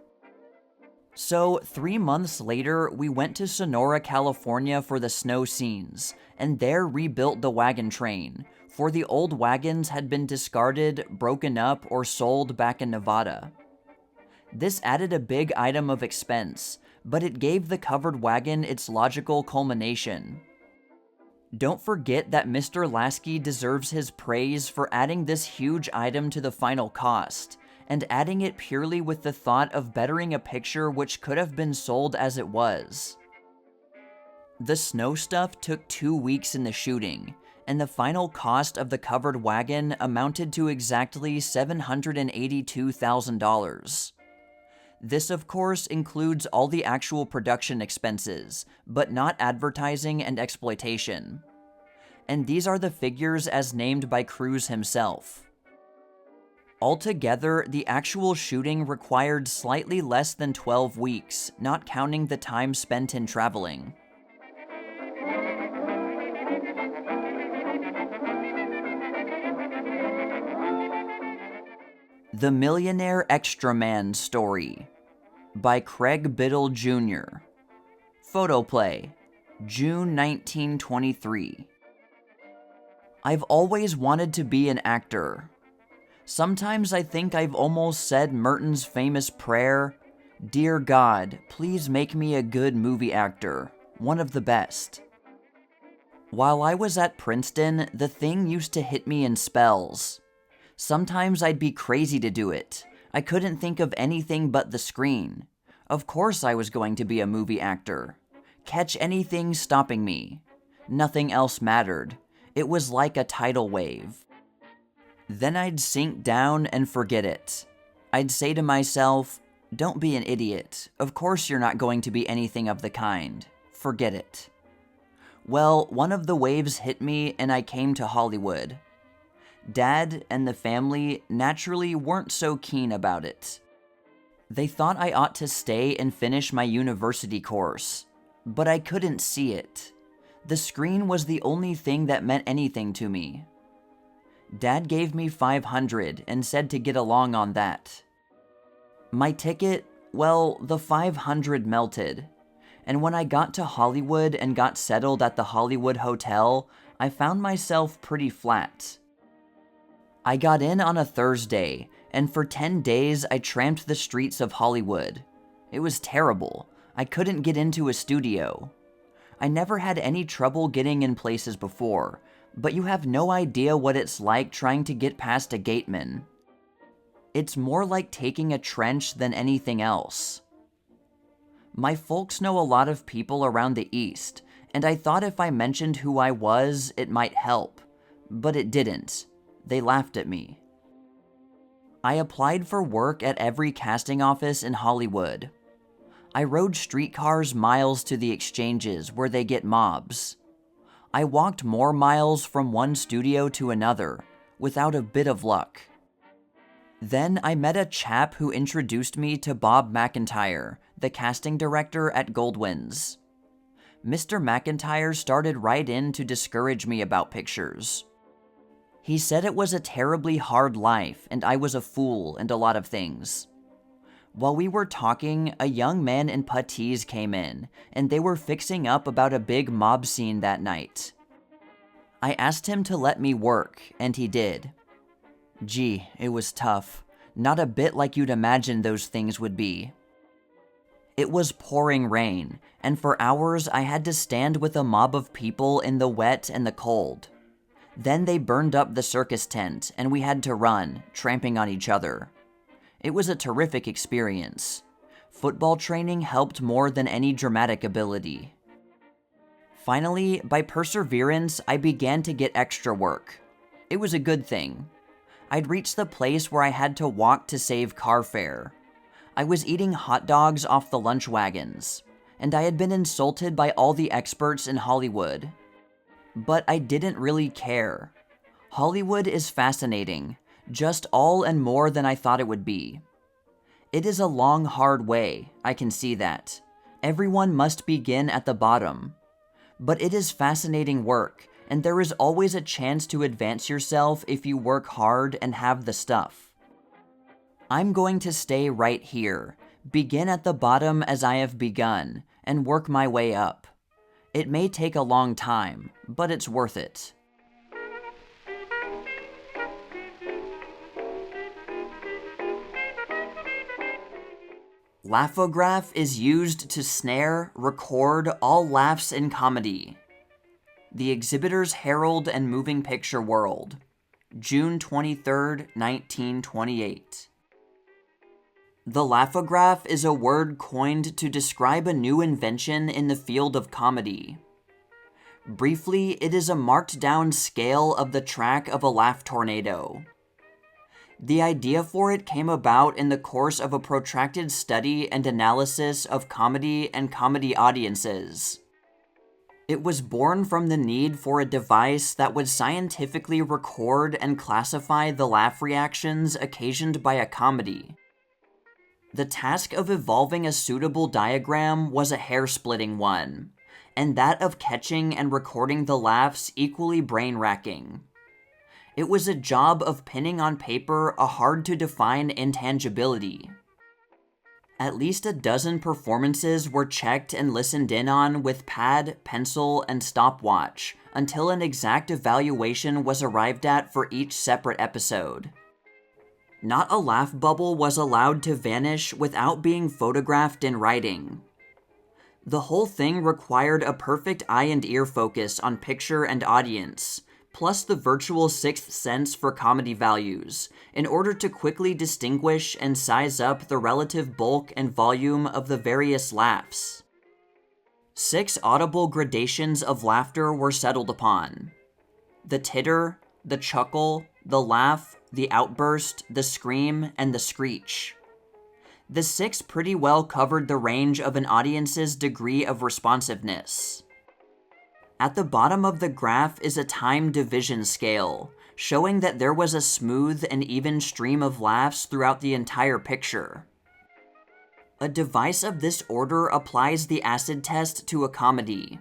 So, 3 months later, we went to Sonora, California for the snow scenes, and there rebuilt the wagon train, for the old wagons had been discarded, broken up, or sold back in Nevada. This added a big item of expense, but it gave the covered wagon its logical culmination. Don't forget that Mr. Lasky deserves his praise for adding this huge item to the final cost, and adding it purely with the thought of bettering a picture which could have been sold as it was. The snow stuff took 2 weeks in the shooting, and the final cost of the covered wagon amounted to exactly $782,000. This, of course, includes all the actual production expenses, but not advertising and exploitation. And these are the figures as named by Cruise himself. Altogether, the actual shooting required slightly less than 12 weeks, not counting the time spent in traveling. The Millionaire Extra Man Story by Craig Biddle Jr. Photoplay, June 1923. I've always wanted to be an actor. Sometimes I think I've almost said Merton's famous prayer, "Dear God, please make me a good movie actor, one of the best." While I was at Princeton, the thing used to hit me in spells. Sometimes I'd be crazy to do it. I couldn't think of anything but the screen. Of course I was going to be a movie actor. Catch anything stopping me. Nothing else mattered. It was like a tidal wave. Then I'd sink down and forget it. I'd say to myself, "Don't be an idiot. Of course you're not going to be anything of the kind. Forget it." Well, one of the waves hit me and I came to Hollywood. Dad and the family naturally weren't so keen about it. They thought I ought to stay and finish my university course, but I couldn't see it. The screen was the only thing that meant anything to me. Dad gave me $500 and said to get along on that. My ticket, well, the $500 melted, and when I got to Hollywood and got settled at the Hollywood Hotel, I found myself pretty flat. I got in on a Thursday, and for 10 days I tramped the streets of Hollywood. It was terrible. I couldn't get into a studio. I never had any trouble getting in places before, but you have no idea what it's like trying to get past a gateman. It's more like taking a trench than anything else. My folks know a lot of people around the East, and I thought if I mentioned who I was, it might help, but it didn't. They laughed at me. I applied for work at every casting office in Hollywood. I rode streetcars miles to the exchanges where they get mobs. I walked more miles from one studio to another, without a bit of luck. Then I met a chap who introduced me to Bob McIntyre, the casting director at Goldwyn's. Mr. McIntyre started right in to discourage me about pictures. He said it was a terribly hard life, and I was a fool and a lot of things. While we were talking, a young man in puttees came in, and they were fixing up about a big mob scene that night. I asked him to let me work, and he did. Gee, it was tough. Not a bit like you'd imagine those things would be. It was pouring rain, and for hours I had to stand with a mob of people in the wet and the cold. Then they burned up the circus tent, and we had to run, tramping on each other. It was a terrific experience. Football training helped more than any dramatic ability. Finally, by perseverance, I began to get extra work. It was a good thing. I'd reached the place where I had to walk to save car fare. I was eating hot dogs off the lunch wagons, and I had been insulted by all the experts in Hollywood. But I didn't really care. Hollywood is fascinating, just all and more than I thought it would be. It is a long, hard way, I can see that. Everyone must begin at the bottom. But it is fascinating work, and there is always a chance to advance yourself if you work hard and have the stuff. I'm going to stay right here, begin at the bottom as I have begun, and work my way up. It may take a long time, but it's worth it. Lafograph is used to snare, record all laughs in comedy. The Exhibitor's Herald and Moving Picture World, June 23, 1928. The Lafograph is a word coined to describe a new invention in the field of comedy. Briefly, it is a marked-down scale of the track of a laugh tornado. The idea for it came about in the course of a protracted study and analysis of comedy and comedy audiences. It was born from the need for a device that would scientifically record and classify the laugh reactions occasioned by a comedy. The task of evolving a suitable diagram was a hair-splitting one, and that of catching and recording the laughs equally brain-racking. It was a job of pinning on paper a hard-to-define intangibility. At least a dozen performances were checked and listened in on with pad, pencil, and stopwatch until an exact evaluation was arrived at for each separate episode. Not a laugh bubble was allowed to vanish without being photographed in writing. The whole thing required a perfect eye and ear focus on picture and audience, plus the virtual sixth sense for comedy values, in order to quickly distinguish and size up the relative bulk and volume of the various laughs. 6 audible gradations of laughter were settled upon: the titter, the chuckle, the laugh, the outburst, the scream, and the screech. The 6 pretty well covered the range of an audience's degree of responsiveness. At the bottom of the graph is a time division scale, showing that there was a smooth and even stream of laughs throughout the entire picture. A device of this order applies the acid test to a comedy.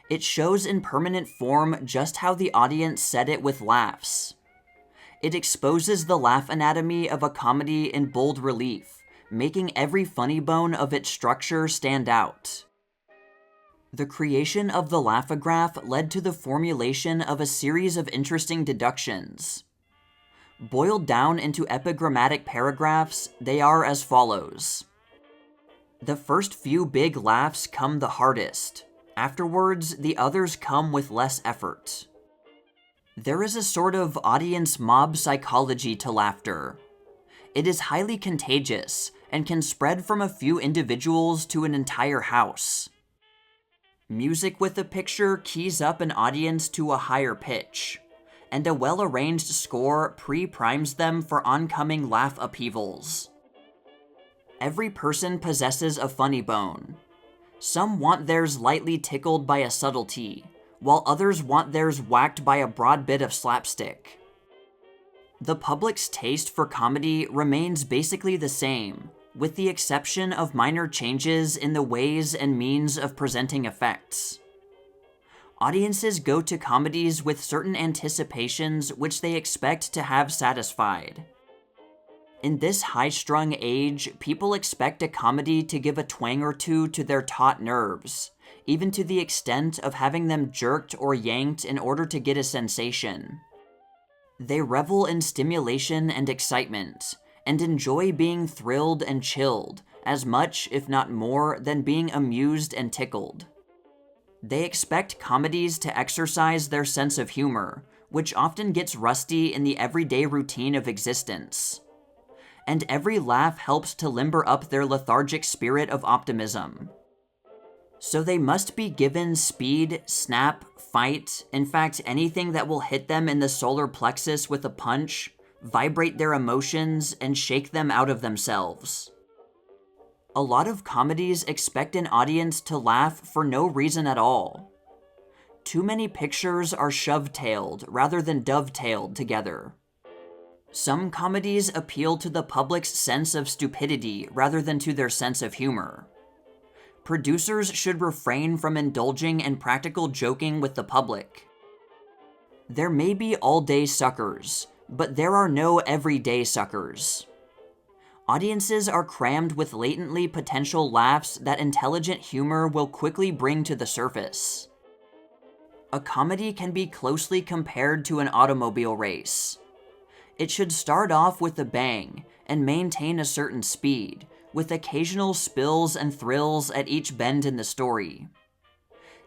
It shows in permanent form just how the audience said it with laughs. It exposes the laugh anatomy of a comedy in bold relief, making every funny bone of its structure stand out. The creation of the Lafograph led to the formulation of a series of interesting deductions. Boiled down into epigrammatic paragraphs, they are as follows. The first few big laughs come the hardest. Afterwards, the others come with less effort. There is a sort of audience mob psychology to laughter. It is highly contagious and can spread from a few individuals to an entire house. Music with a picture keys up an audience to a higher pitch, and a well-arranged score pre-primes them for oncoming laugh upheavals. Every person possesses a funny bone. Some want theirs lightly tickled by a subtlety, while others want theirs whacked by a broad bit of slapstick. The public's taste for comedy remains basically the same, with the exception of minor changes in the ways and means of presenting effects. Audiences go to comedies with certain anticipations which they expect to have satisfied. In this high-strung age, people expect a comedy to give a twang or two to their taut nerves, even to the extent of having them jerked or yanked in order to get a sensation. They revel in stimulation and excitement, and enjoy being thrilled and chilled, as much, if not more, than being amused and tickled. They expect comedies to exercise their sense of humor, which often gets rusty in the everyday routine of existence. And every laugh helps to limber up their lethargic spirit of optimism. So they must be given speed, snap, fight, in fact anything that will hit them in the solar plexus with a punch, vibrate their emotions, and shake them out of themselves. A lot of comedies expect an audience to laugh for no reason at all. Too many pictures are shove-tailed rather than dovetailed together. Some comedies appeal to the public's sense of stupidity rather than to their sense of humor. Producers should refrain from indulging in practical joking with the public. There may be all-day suckers, but there are no everyday suckers. Audiences are crammed with latently potential laughs that intelligent humor will quickly bring to the surface. A comedy can be closely compared to an automobile race. It should start off with a bang and maintain a certain speed, with occasional spills and thrills at each bend in the story.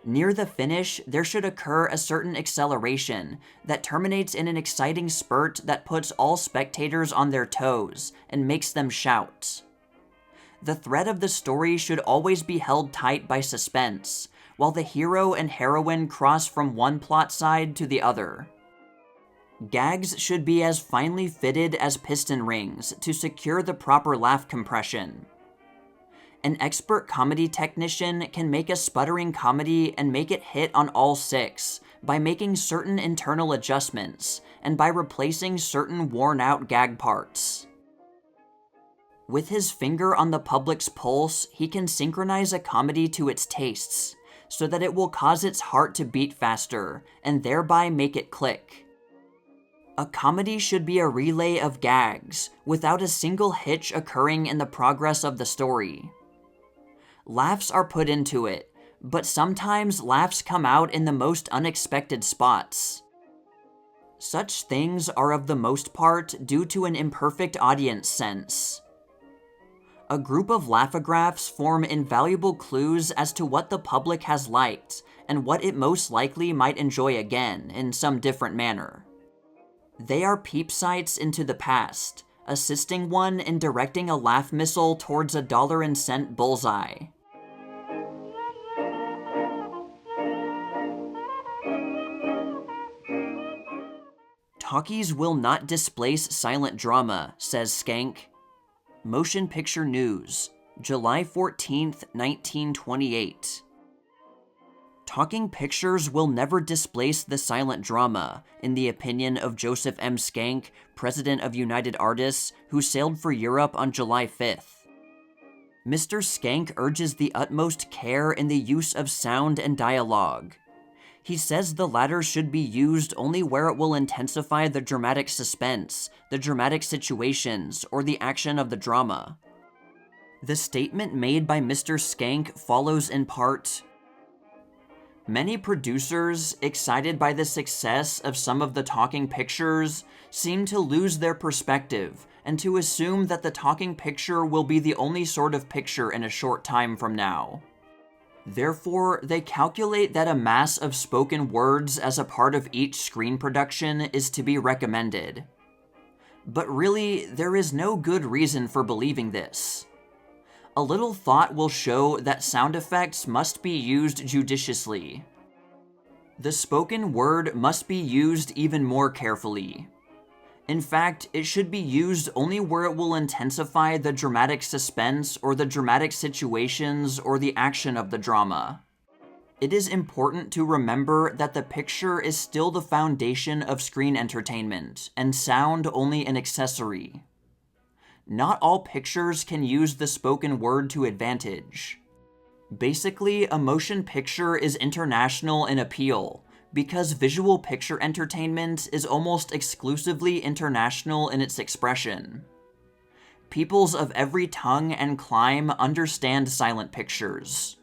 Near the finish, there should occur a certain acceleration that terminates in an exciting spurt that puts all spectators on their toes and makes them shout. The thread of the story should always be held tight by suspense, while the hero and heroine cross from one plot side to the other. Gags should be as finely fitted as piston rings to secure the proper laugh compression. An expert comedy technician can make a sputtering comedy and make it hit on all six by making certain internal adjustments and by replacing certain worn-out gag parts. With his finger on the public's pulse, he can synchronize a comedy to its tastes, so that it will cause its heart to beat faster, and thereby make it click. A comedy should be a relay of gags, without a single hitch occurring in the progress of the story. Laughs are put into it, but sometimes laughs come out in the most unexpected spots. Such things are of the most part due to an imperfect audience sense. A group of Lafographs form invaluable clues as to what the public has liked and what it most likely might enjoy again in some different manner. They are peep sights into the past, assisting one in directing a laugh missile towards a dollar-and-cent bullseye. Talkies will not displace silent drama, says Schenck. Motion Picture News, July 14, 1928. Talking pictures will never displace the silent drama, in the opinion of Joseph M. Schenck, president of United Artists, who sailed for Europe on July 5th. Mr. Schenck urges the utmost care in the use of sound and dialogue. He says the latter should be used only where it will intensify the dramatic suspense, the dramatic situations, or the action of the drama. The statement made by Mr. Schenck follows in part, "Many producers, excited by the success of some of the talking pictures, seem to lose their perspective and to assume that the talking picture will be the only sort of picture in a short time from now. Therefore, they calculate that a mass of spoken words as a part of each screen production is to be recommended. But really, there is no good reason for believing this. A little thought will show that sound effects must be used judiciously. The spoken word must be used even more carefully. In fact, it should be used only where it will intensify the dramatic suspense or the dramatic situations or the action of the drama. It is important to remember that the picture is still the foundation of screen entertainment, and sound only an accessory. Not all pictures can use the spoken word to advantage. Basically, a motion picture is international in appeal, because visual picture entertainment is almost exclusively international in its expression. Peoples of every tongue and clime understand silent pictures.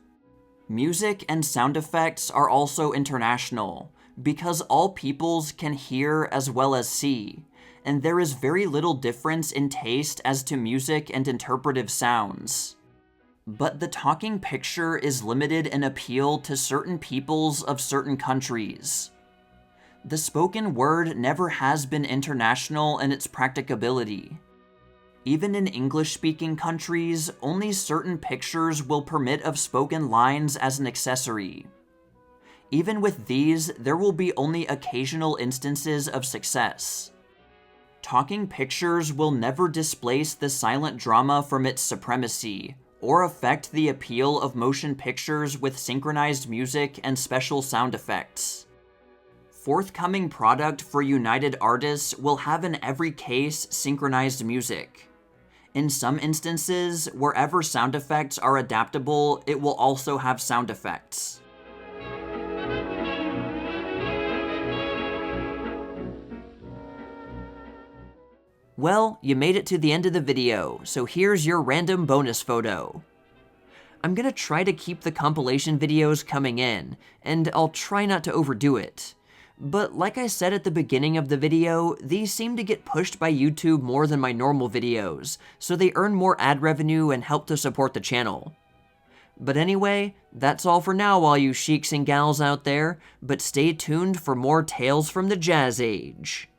Music and sound effects are also international, because all peoples can hear as well as see, and there is very little difference in taste as to music and interpretive sounds. But the talking picture is limited in appeal to certain peoples of certain countries. The spoken word never has been international in its practicability. Even in English-speaking countries, only certain pictures will permit of spoken lines as an accessory. Even with these, there will be only occasional instances of success. Talking pictures will never displace the silent drama from its supremacy, or affect the appeal of motion pictures with synchronized music and special sound effects. Forthcoming product for United Artists will have in every case synchronized music. In some instances, wherever sound effects are adaptable, it will also have sound effects. Well, you made it to the end of the video, so here's your random bonus photo. I'm gonna try to keep the compilation videos coming in, and I'll try not to overdo it. But like I said at the beginning of the video, these seem to get pushed by YouTube more than my normal videos, so they earn more ad revenue and help to support the channel. But anyway, that's all for now, all you sheiks and gals out there, but stay tuned for more tales from the Jazz Age.